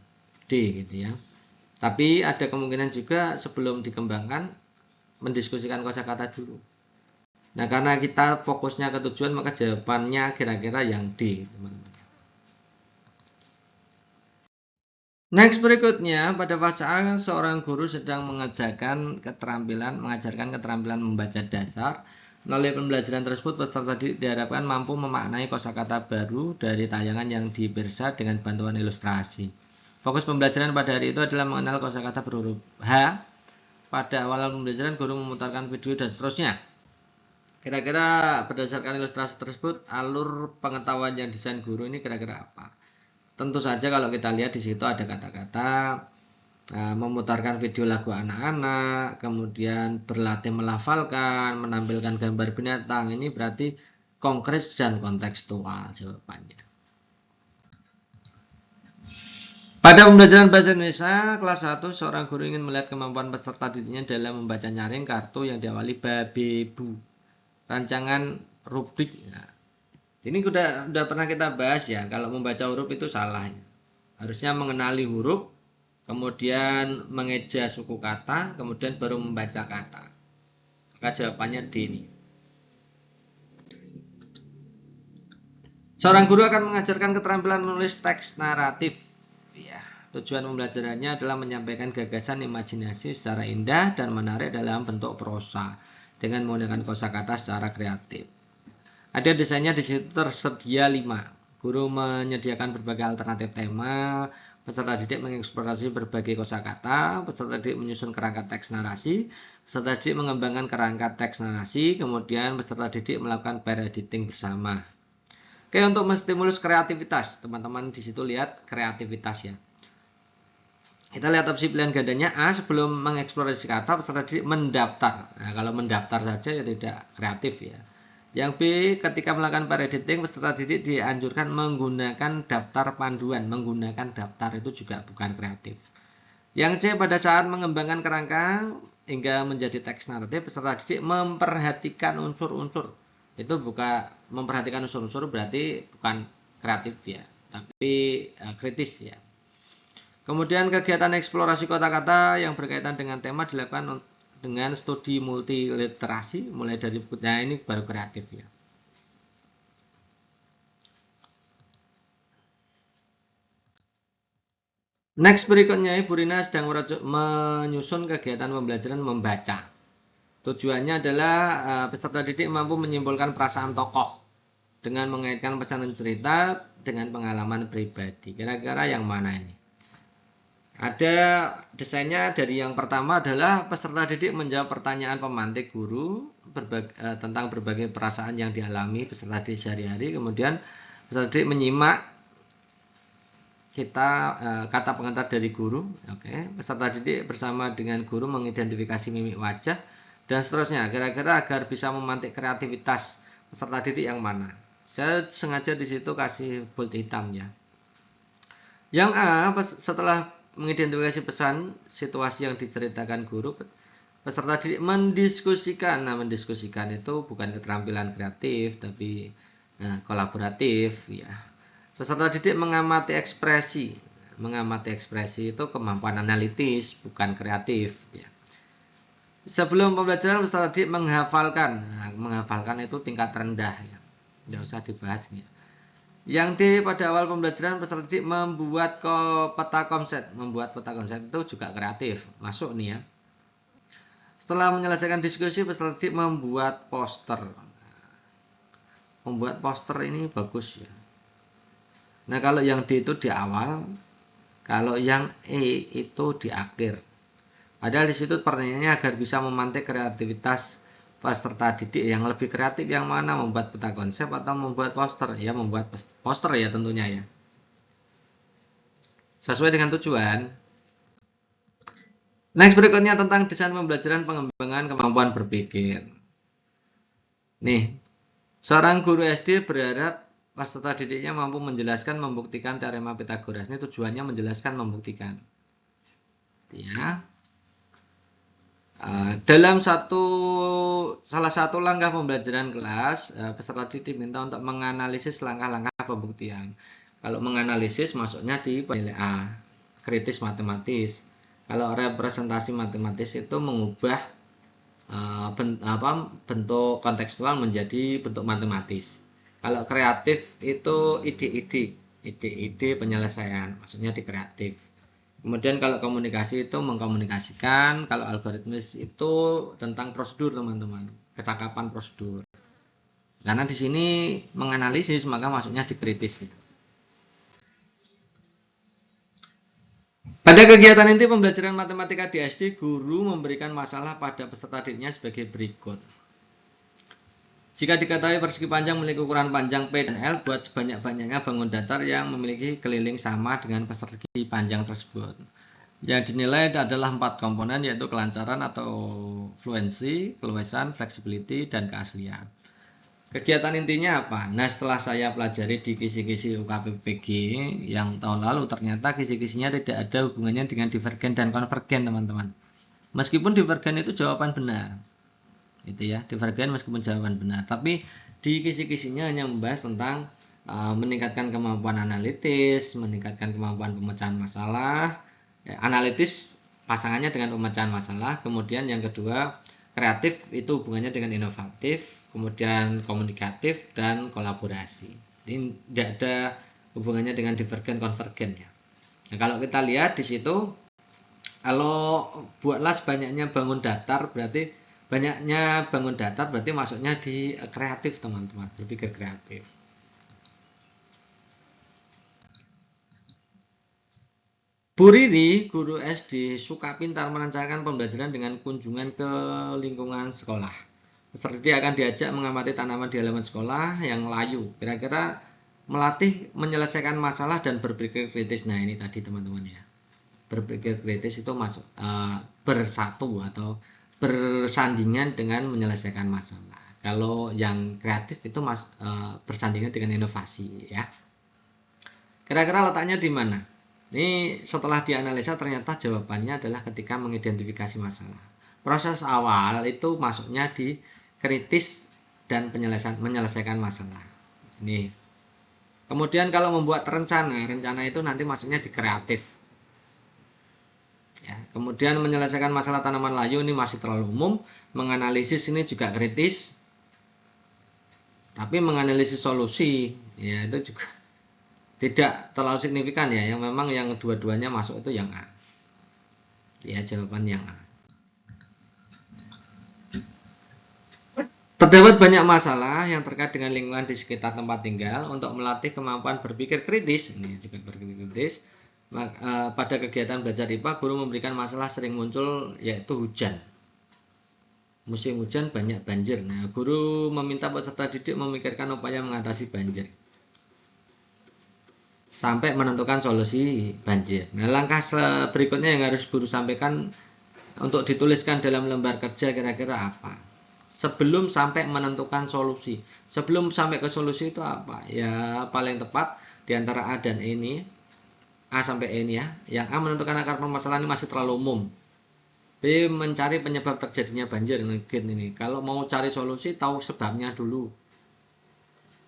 S2: D gitu ya. Tapi ada kemungkinan juga sebelum dikembangkan mendiskusikan kosakata dulu. Nah, karena kita fokusnya ke tujuan, maka jawabannya kira-kira yang D, teman-teman. Next berikutnya, pada fase A, seorang guru sedang mengajarkan keterampilan membaca dasar. Melalui pembelajaran tersebut, peserta diharapkan mampu memaknai kosakata baru dari tayangan yang dibirsa dengan bantuan ilustrasi. Fokus pembelajaran pada hari itu adalah mengenal kosakata berhuruf H. Pada awal pembelajaran, guru memutarkan video dan seterusnya. Kira-kira berdasarkan ilustrasi tersebut, alur pengetahuan yang desain guru ini kira-kira apa?
S1: tentu saja kalau kita lihat di situ ada kata-kata memutarkan video lagu anak-anak, kemudian berlatih melafalkan, menampilkan gambar binatang. Ini berarti konkret dan kontekstual jawabannya. Pada pembelajaran bahasa Indonesia kelas 1, seorang guru ingin melihat kemampuan peserta didiknya dalam membaca nyaring kartu yang diawali babebu. Rancangan rubrik. Nah, ini udah pernah kita bahas ya, kalau membaca huruf itu salahnya. Harusnya mengenali huruf, kemudian mengeja suku kata, kemudian baru membaca kata. Maka jawabannya D ini. Seorang guru akan mengajarkan keterampilan menulis teks naratif. Ya, tujuan pembelajarannya adalah menyampaikan gagasan imajinasi secara indah dan menarik dalam bentuk prosa dengan menggunakan kosakata secara kreatif. Ada desainnya di situ tersedia 5. Guru menyediakan berbagai alternatif tema, peserta didik mengeksplorasi berbagai kosakata, peserta didik menyusun kerangka teks narasi, peserta didik mengembangkan kerangka teks narasi, kemudian peserta didik melakukan pair editing bersama. Oke, untuk menstimulus kreativitas, teman-teman di situ lihat kreativitas ya. Kita lihat opsi pilihan gandanya A, sebelum mengeksplorasi kata, peserta didik mendaftar. Nah, kalau mendaftar saja ya tidak kreatif ya. Yang B, ketika melakukan pair editing, peserta didik dianjurkan menggunakan daftar panduan. Menggunakan daftar itu juga bukan kreatif. Yang C, pada saat mengembangkan kerangka hingga menjadi teks naratif, peserta didik memperhatikan unsur-unsur. Itu bukan memperhatikan unsur-unsur berarti bukan kreatif ya, tapi kritis ya. Kemudian kegiatan eksplorasi kata-kata yang berkaitan dengan tema dilakukan dengan studi multiliterasi, mulai dari bukunya ini baru kreatif ya. Next berikutnya, Ibu Rina sedang menyusun kegiatan pembelajaran membaca. Tujuannya adalah peserta didik mampu menyimpulkan perasaan tokoh dengan mengaitkan pesan dan cerita dengan pengalaman pribadi. Kira-kira yang mana ini? Ada desainnya dari yang pertama adalah peserta didik menjawab pertanyaan pemantik guru tentang berbagai perasaan yang dialami peserta didik sehari-hari. Kemudian peserta didik menyimak kata pengantar dari guru. Oke. Peserta didik bersama dengan guru mengidentifikasi mimik wajah dan seterusnya. Kira-kira agar bisa memantik kreativitas peserta didik yang mana? Saya sengaja di situ kasih bold hitam ya. Yang A, setelah mengidentifikasi pesan situasi yang diceritakan guru, peserta didik mendiskusikan. Nah, mendiskusikan itu bukan keterampilan kreatif tapi kolaboratif ya. Peserta didik mengamati ekspresi. Mengamati ekspresi itu kemampuan analitis, bukan kreatif ya. Sebelum pembelajaran peserta didik menghafalkan. Nah, menghafalkan itu tingkat rendah ya. Tidak usah dibahas ya. Yang D, pada awal pembelajaran peserta didik membuat peta konsep. Membuat peta konsep itu juga kreatif. Masuk nih ya. Setelah menyelesaikan diskusi, peserta didik membuat poster. Membuat poster ini bagus ya. Nah, kalau yang D itu di awal, kalau yang E itu di akhir. Padahal di situ pertanyaannya agar bisa memantik kreativitas peserta didik yang lebih kreatif yang mana, membuat peta konsep atau membuat poster? Ya, membuat poster ya tentunya ya. Sesuai dengan tujuan. Next berikutnya tentang desain pembelajaran pengembangan kemampuan berpikir. Nih, seorang guru SD berharap peserta didiknya mampu menjelaskan, membuktikan teorema Pythagoras. Ini tujuannya menjelaskan, membuktikan. Ya. Dalam salah satu langkah pembelajaran kelas, peserta didik diminta untuk menganalisis langkah-langkah pembuktian. Kalau menganalisis masuknya di nilai A, kritis matematis. Kalau representasi matematis itu mengubah bentuk kontekstual menjadi bentuk matematis. Kalau kreatif itu ide-ide penyelesaian, maksudnya di kreatif. Kemudian kalau komunikasi itu mengkomunikasikan, kalau algoritmis itu tentang prosedur teman-teman, kecakapan prosedur. Karena di sini menganalisis maka masuknya di kritis. Pada kegiatan inti pembelajaran matematika di SD, guru memberikan masalah pada peserta didiknya sebagai berikut. Jika diketahui persegi panjang memiliki ukuran panjang P dan L, buat sebanyak-banyaknya bangun datar yang memiliki keliling sama dengan persegi panjang tersebut. Yang dinilai adalah 4 komponen, yaitu kelancaran atau fluensi, keluasan, flexibility, dan keaslian. Kegiatan intinya apa? Nah, setelah saya pelajari di kisi-kisi UKPPG yang tahun lalu, ternyata kisi-kisinya tidak ada hubungannya dengan divergen dan konvergen, teman-teman. Meskipun divergen itu jawaban benar, itu ya, divergen meskipun jawaban benar, tapi di kisi-kisinya hanya membahas tentang meningkatkan kemampuan analitis, meningkatkan kemampuan pemecahan masalah, analitis pasangannya dengan pemecahan masalah, kemudian yang kedua kreatif itu hubungannya dengan inovatif, kemudian komunikatif dan kolaborasi. Ini tidak ada hubungannya dengan divergen konvergen ya. Nah, kalau kita lihat di situ, kalau buatlah sebanyaknya bangun datar berarti banyaknya bangun datar berarti masuknya di kreatif, teman-teman, berpikir kreatif. Bu Riri, guru SD, suka pintar melancarkan pembelajaran dengan kunjungan ke lingkungan sekolah. Peserta didik akan diajak mengamati tanaman di halaman sekolah yang layu. Kira-kira melatih menyelesaikan masalah dan berpikir kritis. Nah, ini tadi teman-teman ya. Berpikir kritis itu masuk bersatu atau bersandingan dengan menyelesaikan masalah. Kalau yang kreatif itu bersandingan dengan inovasi ya. Kira-kira letaknya di mana? Ini setelah dianalisa ternyata jawabannya adalah ketika mengidentifikasi masalah. Proses awal itu masuknya di kritis dan menyelesaikan masalah. Ini. Kemudian kalau membuat rencana itu nanti masuknya di kreatif. Ya, kemudian menyelesaikan masalah tanaman layu ini masih terlalu umum, menganalisis ini juga kritis. Tapi menganalisis solusi ya itu juga tidak terlalu signifikan ya, yang memang yang dua-duanya masuk itu yang A. Ya, jawaban yang A. Terdapat banyak masalah yang terkait dengan lingkungan di sekitar tempat tinggal. Untuk melatih kemampuan berpikir kritis, ini juga berpikir kritis, pada kegiatan belajar IPA, guru memberikan masalah sering muncul yaitu hujan. Musim hujan banyak banjir. Nah, guru meminta peserta didik memikirkan upaya mengatasi banjir sampai menentukan solusi banjir. Nah, langkah berikutnya yang harus guru sampaikan untuk dituliskan dalam lembar kerja kira-kira apa? Sebelum sampai menentukan solusi. Sebelum sampai ke solusi itu apa? Ya, paling tepat di antara A dan E ini, A sampai E ini ya. Yang A menentukan akar permasalahan ini masih terlalu umum. B mencari penyebab terjadinya banjir mungkin ini. Kalau mau cari solusi tahu sebabnya dulu.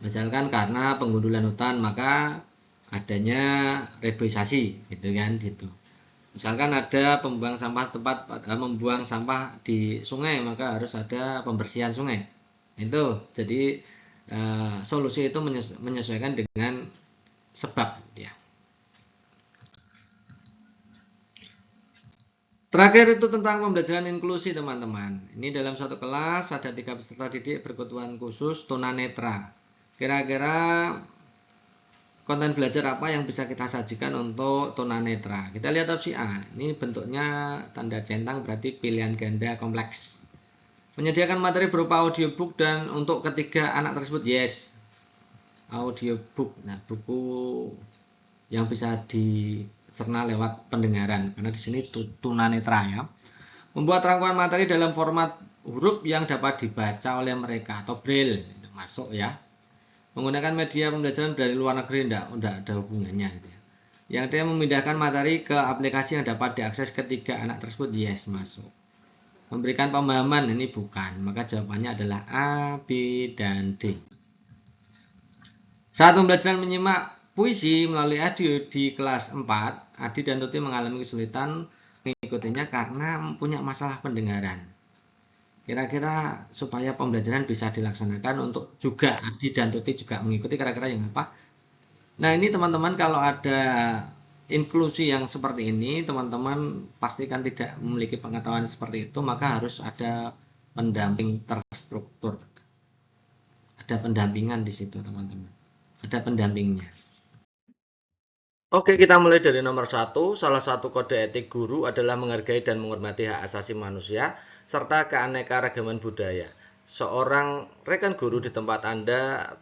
S1: Misalkan karena penggundulan hutan maka adanya reboisasi gitu kan gitu. Misalkan ada pembuang sampah membuang sampah di sungai maka harus ada pembersihan sungai. Itu jadi solusi itu menyesuaikan dengan sebab ya. Terakhir itu tentang pembelajaran inklusi teman-teman. Ini dalam satu kelas ada 3 peserta didik berkebutuhan khusus tunanetra. Kira-kira konten belajar apa yang bisa kita sajikan untuk tunanetra? Kita lihat opsi A. Ini bentuknya tanda centang berarti pilihan ganda kompleks. Menyediakan materi berupa audiobook dan untuk ketiga anak tersebut yes. Audiobook. Nah, buku yang bisa dicerna lewat pendengaran karena di sini tunanetra ya. Membuat rangkuman materi dalam format huruf yang dapat dibaca oleh mereka atau braille. Masuk ya. Menggunakan media pembelajaran dari luar negeri enggak ada hubungannya gitu ya. Yang dia memindahkan materi ke aplikasi yang dapat diakses ketiga anak tersebut yes masuk. Memberikan pemahaman ini bukan, maka jawabannya adalah A, B, dan D. Saat pembelajaran menyimak puisi melalui audio di kelas 4, Adi dan Tuti mengalami kesulitan mengikutinya karena punya masalah pendengaran. Kira-kira supaya pembelajaran bisa dilaksanakan untuk juga Adi dan Tuti juga mengikuti kira-kira yang apa? Nah, ini teman-teman kalau ada inklusi yang seperti ini, teman-teman pastikan tidak memiliki pengetahuan seperti itu, maka harus ada pendamping terstruktur. Ada pendampingan di situ, teman-teman. Ada pendampingnya. Oke, kita mulai dari nomor 1. Salah satu kode etik guru adalah menghargai dan menghormati hak asasi manusia serta keanekaragaman budaya. Seorang rekan guru di tempat Anda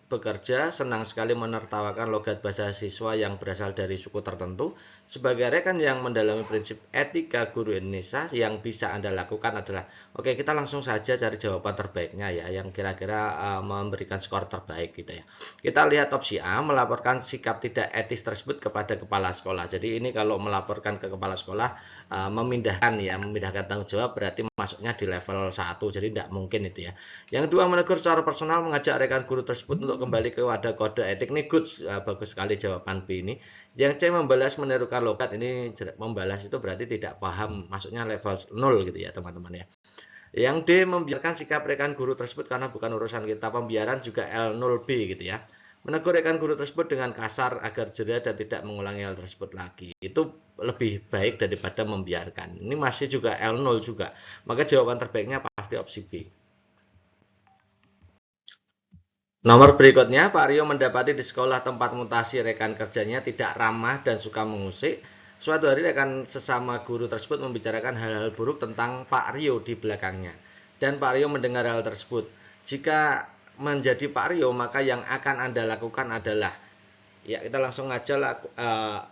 S1: bekerja senang sekali menertawakan logat bahasa siswa yang berasal dari suku tertentu. Sebagai rekan yang mendalami prinsip etika guru Indonesia, yang bisa Anda lakukan adalah, oke, kita langsung saja cari jawaban terbaiknya ya, yang kira-kira memberikan skor terbaik gitu ya. Kita lihat opsi A, melaporkan sikap tidak etis tersebut kepada kepala sekolah. Jadi ini kalau melaporkan ke kepala sekolah, memindahkan tanggung jawab, berarti masuknya di level 1, jadi tidak mungkin itu ya. Yang kedua, menegur secara personal, mengajak rekan guru tersebut untuk kembali ke wadah kode etik. Ini good, bagus sekali jawaban B ini. Yang C, membalas menirukan logat. Ini membalas itu berarti tidak paham, maksudnya level 0 gitu ya teman-teman ya. Yang D, membiarkan sikap rekan guru tersebut karena bukan urusan kita. Pembiaran juga L0B gitu ya. Menegur rekan guru tersebut dengan kasar agar jeda dan tidak mengulangi hal tersebut lagi. Itu lebih baik daripada membiarkan. Ini masih juga L0 juga. Maka jawaban terbaiknya pasti opsi B. Nomor berikutnya, Pak Rio mendapati di sekolah tempat mutasi rekan kerjanya tidak ramah dan suka mengusik. Suatu hari rekan sesama guru tersebut membicarakan hal-hal buruk tentang Pak Rio di belakangnya. Dan Pak Rio mendengar hal tersebut. Jika menjadi Pak Rio, maka yang akan Anda lakukan adalah, ya, kita langsung aja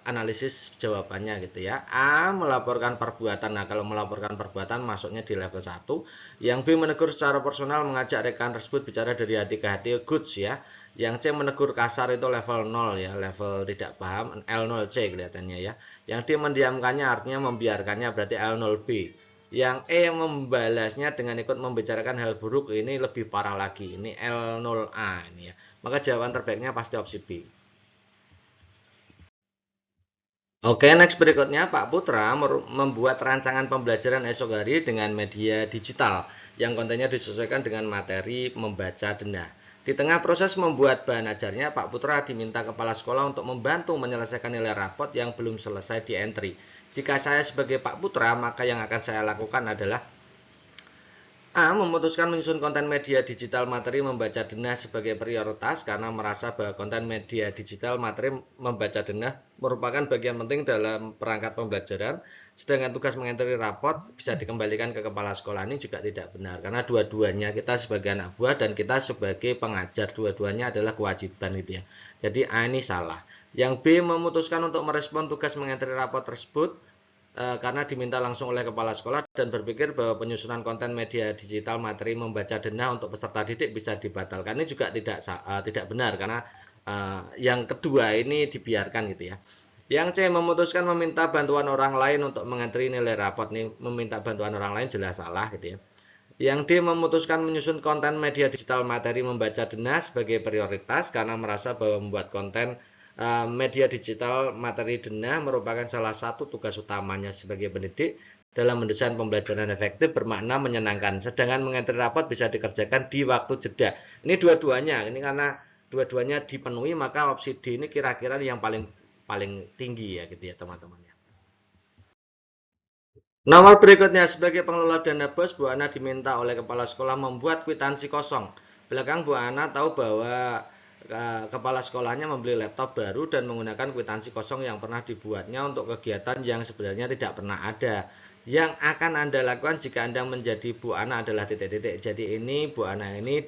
S1: analisis jawabannya gitu ya. A, melaporkan perbuatan. Nah, kalau melaporkan perbuatan masuknya di level 1. Yang B, menegur secara personal, mengajak rekan tersebut bicara dari hati ke hati, goods ya. Yang C, menegur kasar, itu level 0 ya, level tidak paham, L0C kelihatannya ya. Yang D, mendiamkannya artinya membiarkannya, berarti L0B. Yang E, membalasnya dengan ikut membicarakan hal buruk, ini lebih parah lagi, ini L0A ini ya. Maka jawaban terbaiknya pasti opsi B. Oke, next berikutnya Pak Putra membuat rancangan pembelajaran esok hari dengan media digital yang kontennya disesuaikan dengan materi membaca denah. Di tengah proses membuat bahan ajarnya, Pak Putra diminta kepala sekolah untuk membantu menyelesaikan nilai rapot yang belum selesai di entry. Jika saya sebagai Pak Putra, maka yang akan saya lakukan adalah A, memutuskan menyusun konten media digital materi membaca denah sebagai prioritas karena merasa bahwa konten media digital materi membaca denah merupakan bagian penting dalam perangkat pembelajaran, sedangkan tugas mengentri raport bisa dikembalikan ke kepala sekolah. Ini juga tidak benar karena dua-duanya kita sebagai anak buah dan kita sebagai pengajar, dua-duanya adalah kewajiban gitu ya. Jadi A ini salah. Yang B, memutuskan untuk merespon tugas mengentri raport tersebut karena diminta langsung oleh kepala sekolah dan berpikir bahwa penyusunan konten media digital materi membaca denah untuk peserta didik bisa dibatalkan. Ini juga tidak benar karena yang kedua ini dibiarkan gitu ya. Yang C, memutuskan meminta bantuan orang lain untuk mengentri nilai rapot. Nih, meminta bantuan orang lain jelas salah gitu ya. Yang D, memutuskan menyusun konten media digital materi membaca denah sebagai prioritas karena merasa bahwa membuat konten media digital materi denah merupakan salah satu tugas utamanya sebagai pendidik dalam mendesain pembelajaran efektif bermakna menyenangkan. Sedangkan mengentri rapot bisa dikerjakan di waktu jeda. Ini dua-duanya, ini karena dua-duanya dipenuhi, maka opsi D ini kira-kira yang paling paling tinggi ya gitu ya teman-teman. Nomor berikutnya, sebagai pengelola dana BOS, Bu Ana diminta oleh kepala sekolah membuat kwitansi kosong. Belakang Bu Ana tahu bahwa kepala sekolahnya membeli laptop baru dan menggunakan kwitansi kosong yang pernah dibuatnya untuk kegiatan yang sebenarnya tidak pernah ada. Yang akan Anda lakukan jika Anda menjadi Bu Ana adalah titik-titik. Jadi ini Bu Ana ini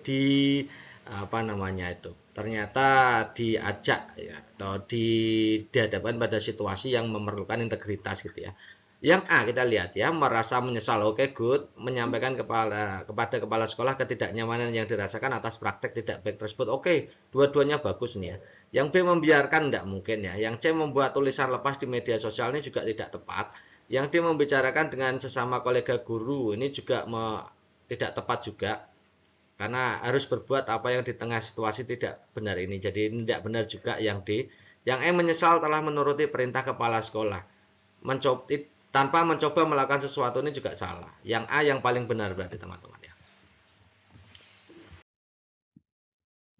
S1: apa namanya itu, ternyata diajak ya, atau dihadapkan pada situasi yang memerlukan integritas gitu ya. Yang A kita lihat ya, merasa menyesal. Oke, good. Menyampaikan kepada kepala sekolah ketidaknyamanan yang dirasakan atas praktek tidak baik tersebut. Oke, dua-duanya bagus nih ya. Yang B, membiarkan, tidak mungkin ya. Yang C, membuat tulisan lepas di media sosial, ini juga tidak tepat. Yang D, membicarakan dengan sesama kolega guru, ini juga tidak tepat juga. Karena harus berbuat apa yang di tengah situasi tidak benar ini. Jadi ini tidak benar juga yang D. Yang E, menyesal telah menuruti perintah kepala sekolah. Tanpa mencoba melakukan sesuatu, ini juga salah. Yang A yang paling benar berarti teman-teman ya.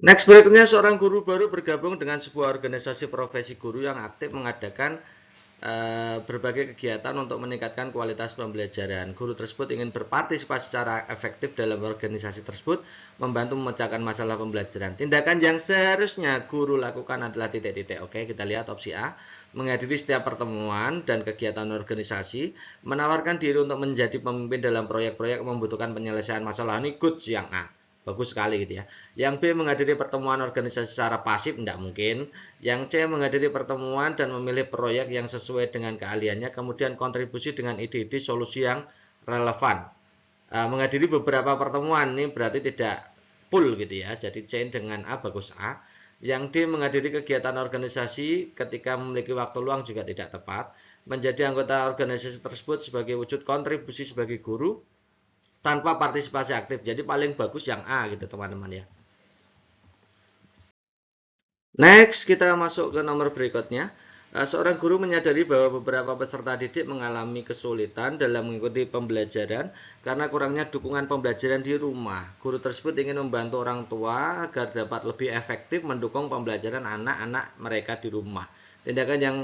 S1: Next berikutnya, seorang guru baru bergabung dengan sebuah organisasi profesi guru yang aktif mengadakan berbagai kegiatan untuk meningkatkan kualitas pembelajaran. Guru tersebut ingin berpartisipasi secara efektif dalam organisasi tersebut, membantu memecahkan masalah pembelajaran. Tindakan yang seharusnya guru lakukan adalah titik-titik. Oke, kita lihat opsi A. Menghadiri setiap pertemuan dan kegiatan organisasi, menawarkan diri untuk menjadi pemimpin dalam proyek-proyek membutuhkan penyelesaian masalah. Ini good yang A. Bagus sekali gitu ya. Yang B, menghadiri pertemuan organisasi secara pasif, tidak mungkin. Yang C, menghadiri pertemuan dan memilih proyek yang sesuai dengan keahliannya, kemudian kontribusi dengan ide-ide solusi yang relevan. Menghadiri beberapa pertemuan ini berarti tidak full gitu ya. Jadi C dengan A bagus A. Yang D, menghadiri kegiatan organisasi ketika memiliki waktu luang juga tidak tepat. Menjadi anggota organisasi tersebut sebagai wujud kontribusi sebagai guru tanpa partisipasi aktif. Jadi paling bagus yang A gitu teman-teman ya. Next, kita masuk ke nomor berikutnya. Seorang guru menyadari bahwa beberapa peserta didik mengalami kesulitan dalam mengikuti pembelajaran karena kurangnya dukungan pembelajaran di rumah. Guru tersebut ingin membantu orang tua agar dapat lebih efektif mendukung pembelajaran anak-anak mereka di rumah. Tindakan yang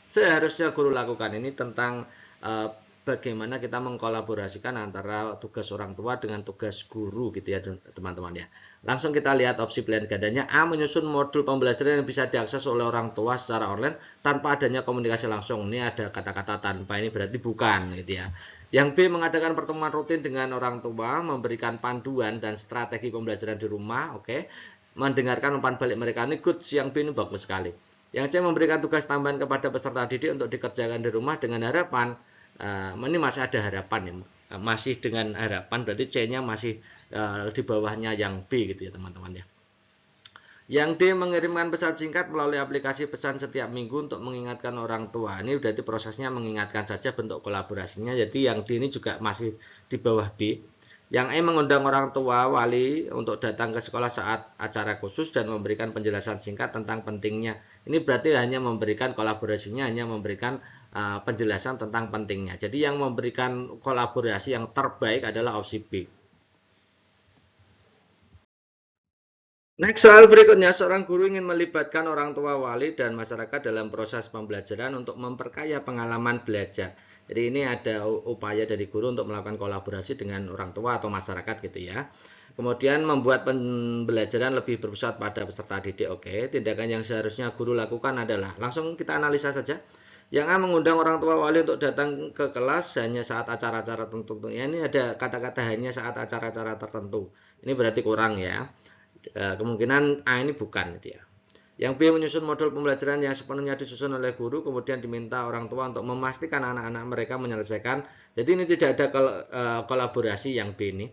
S1: seharusnya guru lakukan ini tentang bagaimana kita mengkolaborasikan antara tugas orang tua dengan tugas guru gitu ya teman-teman ya. Langsung kita lihat opsi pilihan gandanya. A, menyusun modul pembelajaran yang bisa diakses oleh orang tua secara online tanpa adanya komunikasi langsung. Ini ada kata-kata tanpa, ini berarti bukan gitu ya. Yang B, mengadakan pertemuan rutin dengan orang tua, memberikan panduan dan strategi pembelajaran di rumah. Oke. Mendengarkan umpan balik mereka, ini good. Yang B ini bagus sekali. Yang C, memberikan tugas tambahan kepada peserta didik untuk dikerjakan di rumah dengan harapan, ini masih ada harapan ya, masih dengan harapan, berarti C-nya masih di bawahnya yang B gitu ya teman-teman ya. Yang D, mengirimkan pesan singkat melalui aplikasi pesan setiap minggu untuk mengingatkan orang tua. Ini berarti prosesnya mengingatkan saja, bentuk kolaborasinya. Jadi yang D ini juga masih di bawah B. Yang E, mengundang orang tua wali untuk datang ke sekolah saat acara khusus dan memberikan penjelasan singkat tentang pentingnya. Ini berarti hanya memberikan kolaborasinya, hanya memberikan penjelasan tentang pentingnya. Jadi yang memberikan kolaborasi yang terbaik adalah opsi B. Next, soal berikutnya, seorang guru ingin melibatkan orang tua, wali, dan masyarakat dalam proses pembelajaran untuk memperkaya pengalaman belajar. Jadi ini ada upaya dari guru untuk melakukan kolaborasi dengan orang tua atau masyarakat gitu ya. Kemudian membuat pembelajaran lebih berpusat pada peserta didik. Oke, tindakan yang seharusnya guru lakukan adalah, langsung kita analisa saja. Yang A, mengundang orang tua wali untuk datang ke kelas hanya saat acara-acara tertentu. Ya, ini ada kata-kata hanya saat acara-acara tertentu. Ini berarti kurang ya. Kemungkinan A ini bukan gitu ya. Yang B, menyusun modul pembelajaran yang sepenuhnya disusun oleh guru, kemudian diminta orang tua untuk memastikan anak-anak mereka menyelesaikan. Jadi ini tidak ada kolaborasi yang B ini.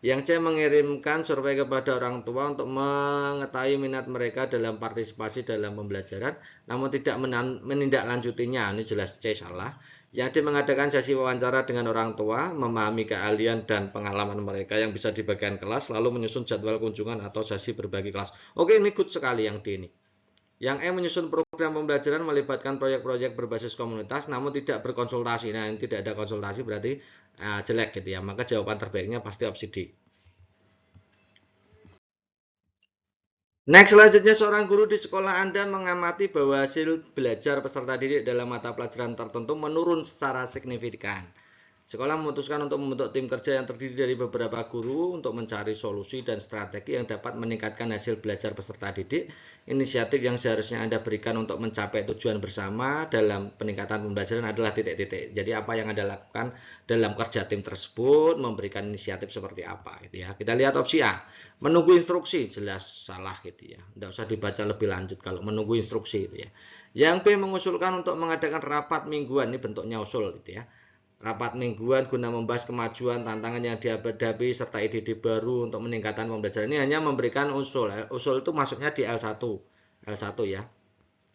S1: Yang C, mengirimkan survei kepada orang tua untuk mengetahui minat mereka dalam partisipasi dalam pembelajaran, namun tidak menindaklanjutinya. Ini jelas C salah. Yang D, mengadakan sesi wawancara dengan orang tua, memahami keahlian dan pengalaman mereka yang bisa di bagian kelas, lalu menyusun jadwal kunjungan atau sesi berbagi kelas. Oke, ini good sekali yang D ini. Yang E, menyusun program pembelajaran melibatkan proyek-proyek berbasis komunitas namun tidak berkonsultasi. Nah, ini tidak ada konsultasi berarti jelek gitu ya. Maka jawaban terbaiknya pasti opsi D. Next, selanjutnya seorang guru di sekolah Anda mengamati bahwa hasil belajar peserta didik dalam mata pelajaran tertentu menurun secara signifikan. Sekolah memutuskan untuk membentuk tim kerja yang terdiri dari beberapa guru untuk mencari solusi dan strategi yang dapat meningkatkan hasil belajar peserta didik. Inisiatif yang seharusnya Anda berikan untuk mencapai tujuan bersama dalam peningkatan pembelajaran adalah titik-titik. Jadi apa yang Anda lakukan dalam kerja tim tersebut, memberikan inisiatif seperti apa gitu ya. Kita lihat opsi A. Menunggu instruksi, jelas salah gitu ya. Tidak usah dibaca lebih lanjut kalau menunggu instruksi gitu ya. Yang B, mengusulkan untuk mengadakan rapat mingguan, ini bentuknya usul gitu ya. Rapat mingguan guna membahas kemajuan, tantangan yang dihadapi, serta ide-ide baru untuk meningkatkan pembelajaran. Ini hanya memberikan usul. Usul itu masuknya di L1. L1 ya.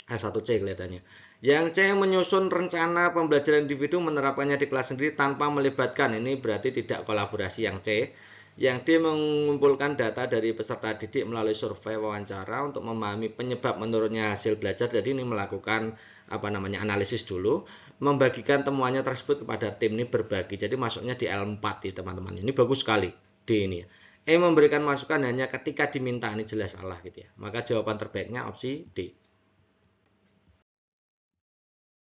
S1: L1C kelihatannya. Yang C, menyusun rencana pembelajaran individu menerapkannya di kelas sendiri tanpa melibatkan. Ini berarti tidak kolaborasi yang C. Yang D, mengumpulkan data dari peserta didik melalui survei wawancara untuk memahami penyebab menurunnya hasil belajar. Jadi ini melakukan analisis dulu, membagikan temuannya tersebut kepada tim, ini berbagi. Jadi masuknya di L4 ya teman-teman. Ini bagus sekali D ini ya. E, memberikan masukan hanya ketika diminta, ini jelas salah gitu ya. Maka jawaban terbaiknya opsi D.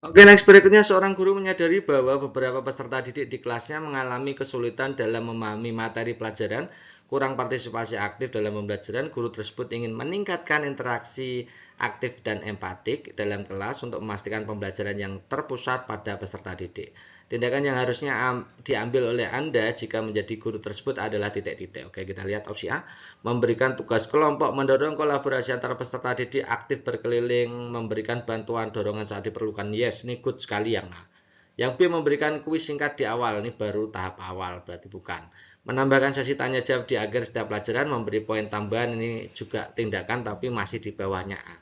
S1: Oke, next berikutnya seorang guru menyadari bahwa beberapa peserta didik di kelasnya mengalami kesulitan dalam memahami materi pelajaran, kurang partisipasi aktif dalam pembelajaran. Guru tersebut ingin meningkatkan interaksi aktif dan empatik dalam kelas untuk memastikan pembelajaran yang terpusat pada peserta didik. Tindakan yang harusnya diambil oleh Anda jika menjadi guru tersebut adalah titik-titik. Oke, kita lihat opsi A. Memberikan tugas kelompok, mendorong kolaborasi antara peserta didik, aktif berkeliling, memberikan bantuan dorongan saat diperlukan. Yes, ini good sekali yang A. Yang B, memberikan kuis singkat di awal. Ini baru tahap awal, berarti bukan. Menambahkan sesi tanya jawab di akhir setiap pelajaran, memberi poin tambahan. Ini juga tindakan tapi masih di bawahnya A.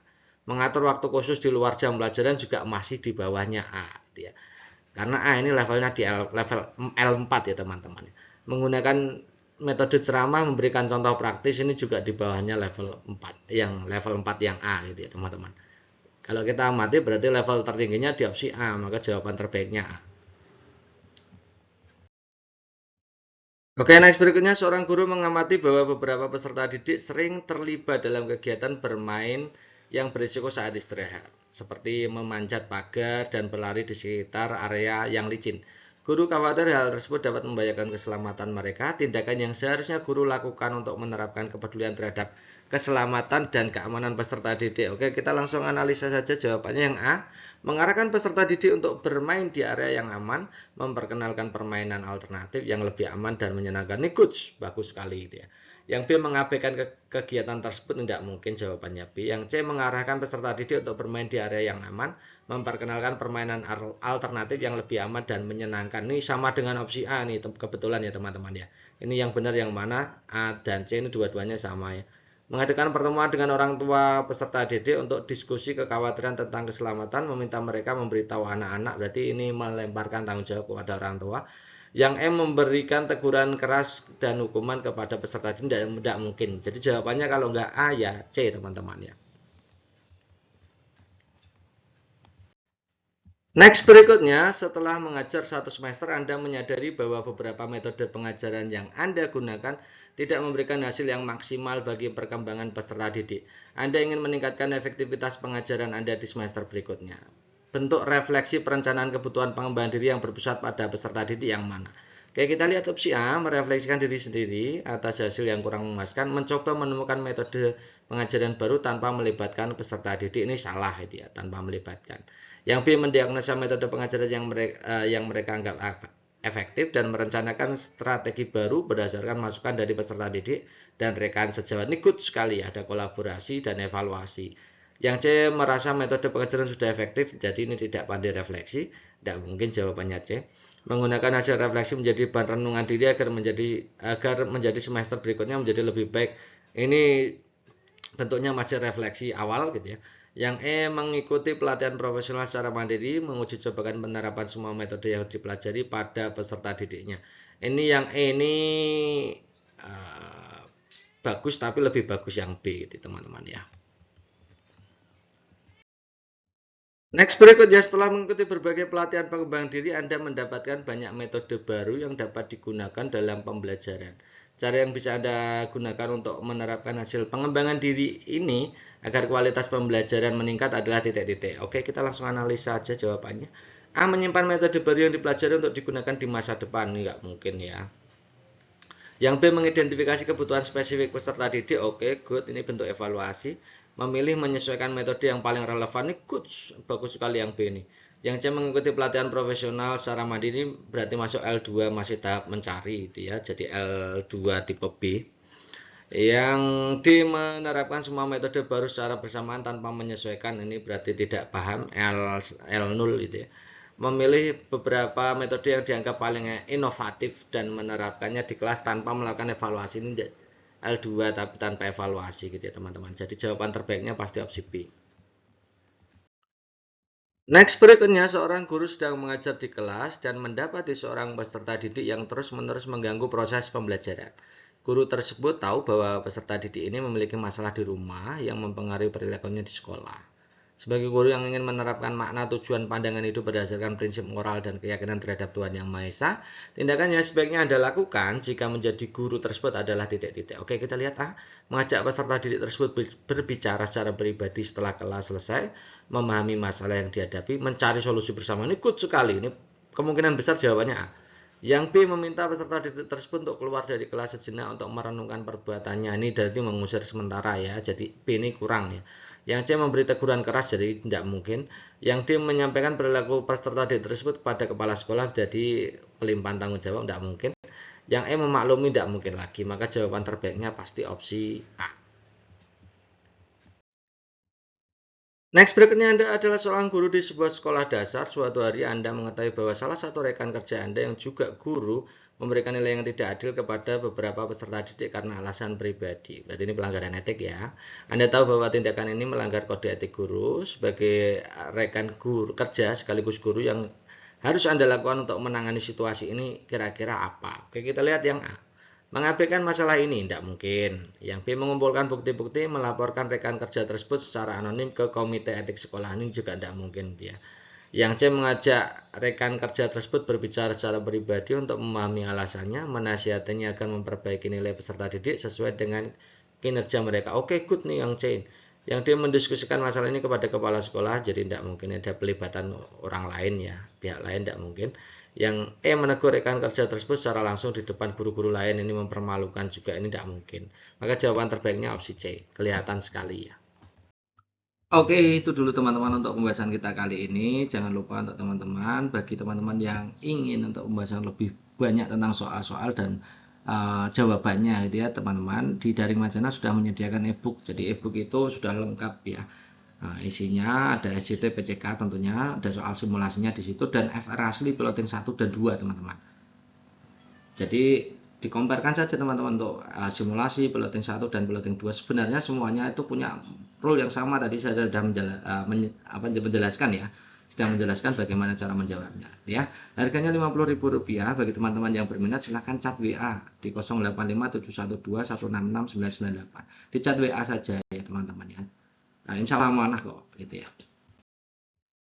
S1: Mengatur waktu khusus di luar jam pelajaran juga masih di bawahnya A. Ya. Karena A ini levelnya di level L4 ya teman-teman. Menggunakan metode ceramah memberikan contoh praktis ini juga di bawahnya level 4 yang level 4 yang A gitu ya teman-teman. Kalau kita amati berarti level tertingginya di opsi A, maka jawaban terbaiknya A. Oke, next berikutnya seorang guru mengamati bahwa beberapa peserta didik sering terlibat dalam kegiatan bermain yang berisiko saat istirahat, seperti memanjat pagar dan berlari di sekitar area yang licin. Guru khawatir hal tersebut dapat membahayakan keselamatan mereka. Tindakan yang seharusnya guru lakukan untuk menerapkan kepedulian terhadap keselamatan dan keamanan peserta didik. Oke, kita langsung analisa saja jawabannya yang A. Mengarahkan peserta didik untuk bermain di area yang aman, memperkenalkan permainan alternatif yang lebih aman dan menyenangkan. Ini good, bagus sekali gitu ya. Yang B, mengabaikan kegiatan tersebut, tidak mungkin jawabannya B. Yang C, mengarahkan peserta didik untuk bermain di area yang aman, memperkenalkan permainan alternatif yang lebih aman dan menyenangkan. Ini sama dengan opsi A nih, kebetulan ya teman-teman ya. Ini yang benar yang mana? A dan C ini dua-duanya sama ya. Mengadakan pertemuan dengan orang tua peserta didik untuk diskusi kekhawatiran tentang keselamatan, meminta mereka memberitahu anak-anak, berarti ini melemparkan tanggung jawab kepada orang tua. Yang M, memberikan teguran keras dan hukuman kepada peserta didik, tidak mungkin. Jadi jawabannya kalau nggak A ya C teman-teman ya. Next berikutnya, setelah mengajar satu semester, Anda menyadari bahwa beberapa metode pengajaran yang Anda gunakan tidak memberikan hasil yang maksimal bagi perkembangan peserta didik. Anda ingin meningkatkan efektivitas pengajaran Anda di semester berikutnya. Bentuk refleksi perencanaan kebutuhan pengembangan diri yang berpusat pada peserta didik yang mana? Oke, kita lihat opsi A, merefleksikan diri sendiri atas hasil yang kurang memuaskan, mencoba menemukan metode pengajaran baru tanpa melibatkan peserta didik. Ini salah itu ya, tanpa melibatkan. Yang B, mendiagnosa metode pengajaran yang mereka anggap efektif dan merencanakan strategi baru berdasarkan masukan dari peserta didik dan rekan sejawat. Ini good sekali, ada kolaborasi dan evaluasi. Yang C, merasa metode pengajaran sudah efektif, jadi ini tidak pandai refleksi. Tidak mungkin jawabannya C. Menggunakan hasil refleksi menjadi bahan renungan diri agar menjadi semester berikutnya menjadi lebih baik. Ini bentuknya masih refleksi awal gitu ya. Yang E, mengikuti pelatihan profesional secara mandiri, menguji cobakan penerapan semua metode yang dipelajari pada peserta didiknya. Ini yang E ini uh, bagus, tapi lebih bagus yang B gitu teman-teman ya. Next berikutnya, setelah mengikuti berbagai pelatihan pengembangan diri, Anda mendapatkan banyak metode baru yang dapat digunakan dalam pembelajaran. Cara yang bisa Anda gunakan untuk menerapkan hasil pengembangan diri ini agar kualitas pembelajaran meningkat adalah titik-titik. Oke, kita langsung analisa saja jawabannya. A, menyimpan metode baru yang dipelajari untuk digunakan di masa depan. Ini nggak mungkin ya. Yang B, mengidentifikasi kebutuhan spesifik peserta didik. Oke, good. Ini bentuk evaluasi. Memilih menyesuaikan metode yang paling relevan. Ini good. Bagus sekali yang B ini. Yang C, mengikuti pelatihan profesional secara mandiri, berarti masuk L2, masih tahap mencari itu ya. Jadi L2 tipe B. Yang D, menerapkan semua metode baru secara bersamaan tanpa menyesuaikan. Ini berarti tidak paham, L0 itu ya. Memilih beberapa metode yang dianggap paling inovatif dan menerapkannya di kelas tanpa melakukan evaluasi. Ini L2 tapi tanpa evaluasi gitu ya teman-teman. Jadi jawaban terbaiknya pasti opsi B. Next berikutnya, seorang guru sedang mengajar di kelas dan mendapati seorang peserta didik yang terus-menerus mengganggu proses pembelajaran. Guru tersebut tahu bahwa peserta didik ini memiliki masalah di rumah yang mempengaruhi perilakunya di sekolah. Sebagai guru yang ingin menerapkan makna tujuan pandangan hidup berdasarkan prinsip moral dan keyakinan terhadap Tuhan Yang Maha Esa, tindakan yang sebaiknya Anda lakukan jika menjadi guru tersebut adalah titik-titik. Oke, kita lihat A. Mengajak peserta didik tersebut berbicara secara pribadi setelah kelas selesai, memahami masalah yang dihadapi, mencari solusi bersama. Ini good sekali. Ini kemungkinan besar jawabannya A. Yang B, meminta peserta didik tersebut untuk keluar dari kelas sejenak untuk merenungkan perbuatannya. Ini berarti mengusir sementara ya. Jadi B ini kurang ya. Yang C, memberi teguran keras, jadi tidak mungkin. Yang D, menyampaikan perilaku peserta didik tersebut kepada kepala sekolah, jadi pelimpahan tanggung jawab, tidak mungkin. Yang E, memaklumi, tidak mungkin lagi. Maka jawaban terbaiknya pasti opsi A. Next, berikutnya Anda adalah seorang guru di sebuah sekolah dasar. Suatu hari Anda mengetahui bahwa salah satu rekan kerja Anda yang juga guru memberikan nilai yang tidak adil kepada beberapa peserta didik karena alasan pribadi. Berarti ini pelanggaran etik ya. Anda tahu bahwa tindakan ini melanggar kode etik guru. Sebagai rekan guru kerja sekaligus guru, yang harus Anda lakukan untuk menangani situasi ini kira-kira apa? Oke, kita lihat yang A. Mengabaikan masalah ini tidak mungkin. Yang B, mengumpulkan bukti-bukti, melaporkan rekan kerja tersebut secara anonim ke komite etik sekolah, ini juga tidak mungkin dia. Yang C, mengajak rekan kerja tersebut berbicara secara pribadi untuk memahami alasannya, menasihatinya agar memperbaiki nilai peserta didik sesuai dengan kinerja mereka. Oke, good nih yang C. Yang D, mendiskusikan masalah ini kepada kepala sekolah, jadi tidak mungkin ada pelibatan orang lain ya, pihak lain tidak mungkin. Yang E, menegur rekan kerja tersebut secara langsung di depan guru-guru lain, ini mempermalukan juga, ini tidak mungkin. Maka jawaban terbaiknya opsi C, kelihatan sekali ya. Oke, itu dulu teman-teman untuk pembahasan kita kali ini. Jangan lupa untuk teman-teman, bagi teman-teman yang ingin untuk pembahasan lebih banyak tentang soal-soal dan jawabannya gitu ya teman-teman, di Daring Majana sudah menyediakan e-book. Jadi e-book itu sudah lengkap ya. Nah, isinya ada SJT PCK tentunya, ada soal simulasinya di situ, dan FR asli piloting 1 dan 2 teman-teman. Jadi dikomparkan saja teman-teman untuk simulasi piloting 1 dan piloting 2. Sebenarnya semuanya itu punya rule yang sama, tadi saya sudah menjelaskan ya. Sudah menjelaskan bagaimana cara menjawabnya ya. Harganya Rp50.000. Bagi teman-teman yang berminat silahkan chat WA di 085712166998. Di chat WA saja ya teman-teman ya. Nah, insya Allah amanah kok gitu ya.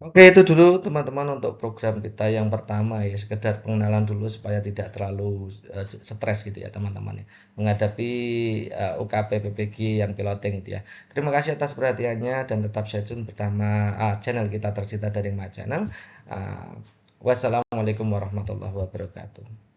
S2: Oke, itu dulu teman-teman untuk program kita yang pertama ya, sekedar pengenalan dulu supaya tidak terlalu stres gitu ya teman-teman ya, menghadapi UKP PPG yang piloting gitu ya. Terima kasih atas perhatiannya dan tetap stay tune bersama channel kita tercinta dari My Channel. Wassalamualaikum warahmatullahi wabarakatuh.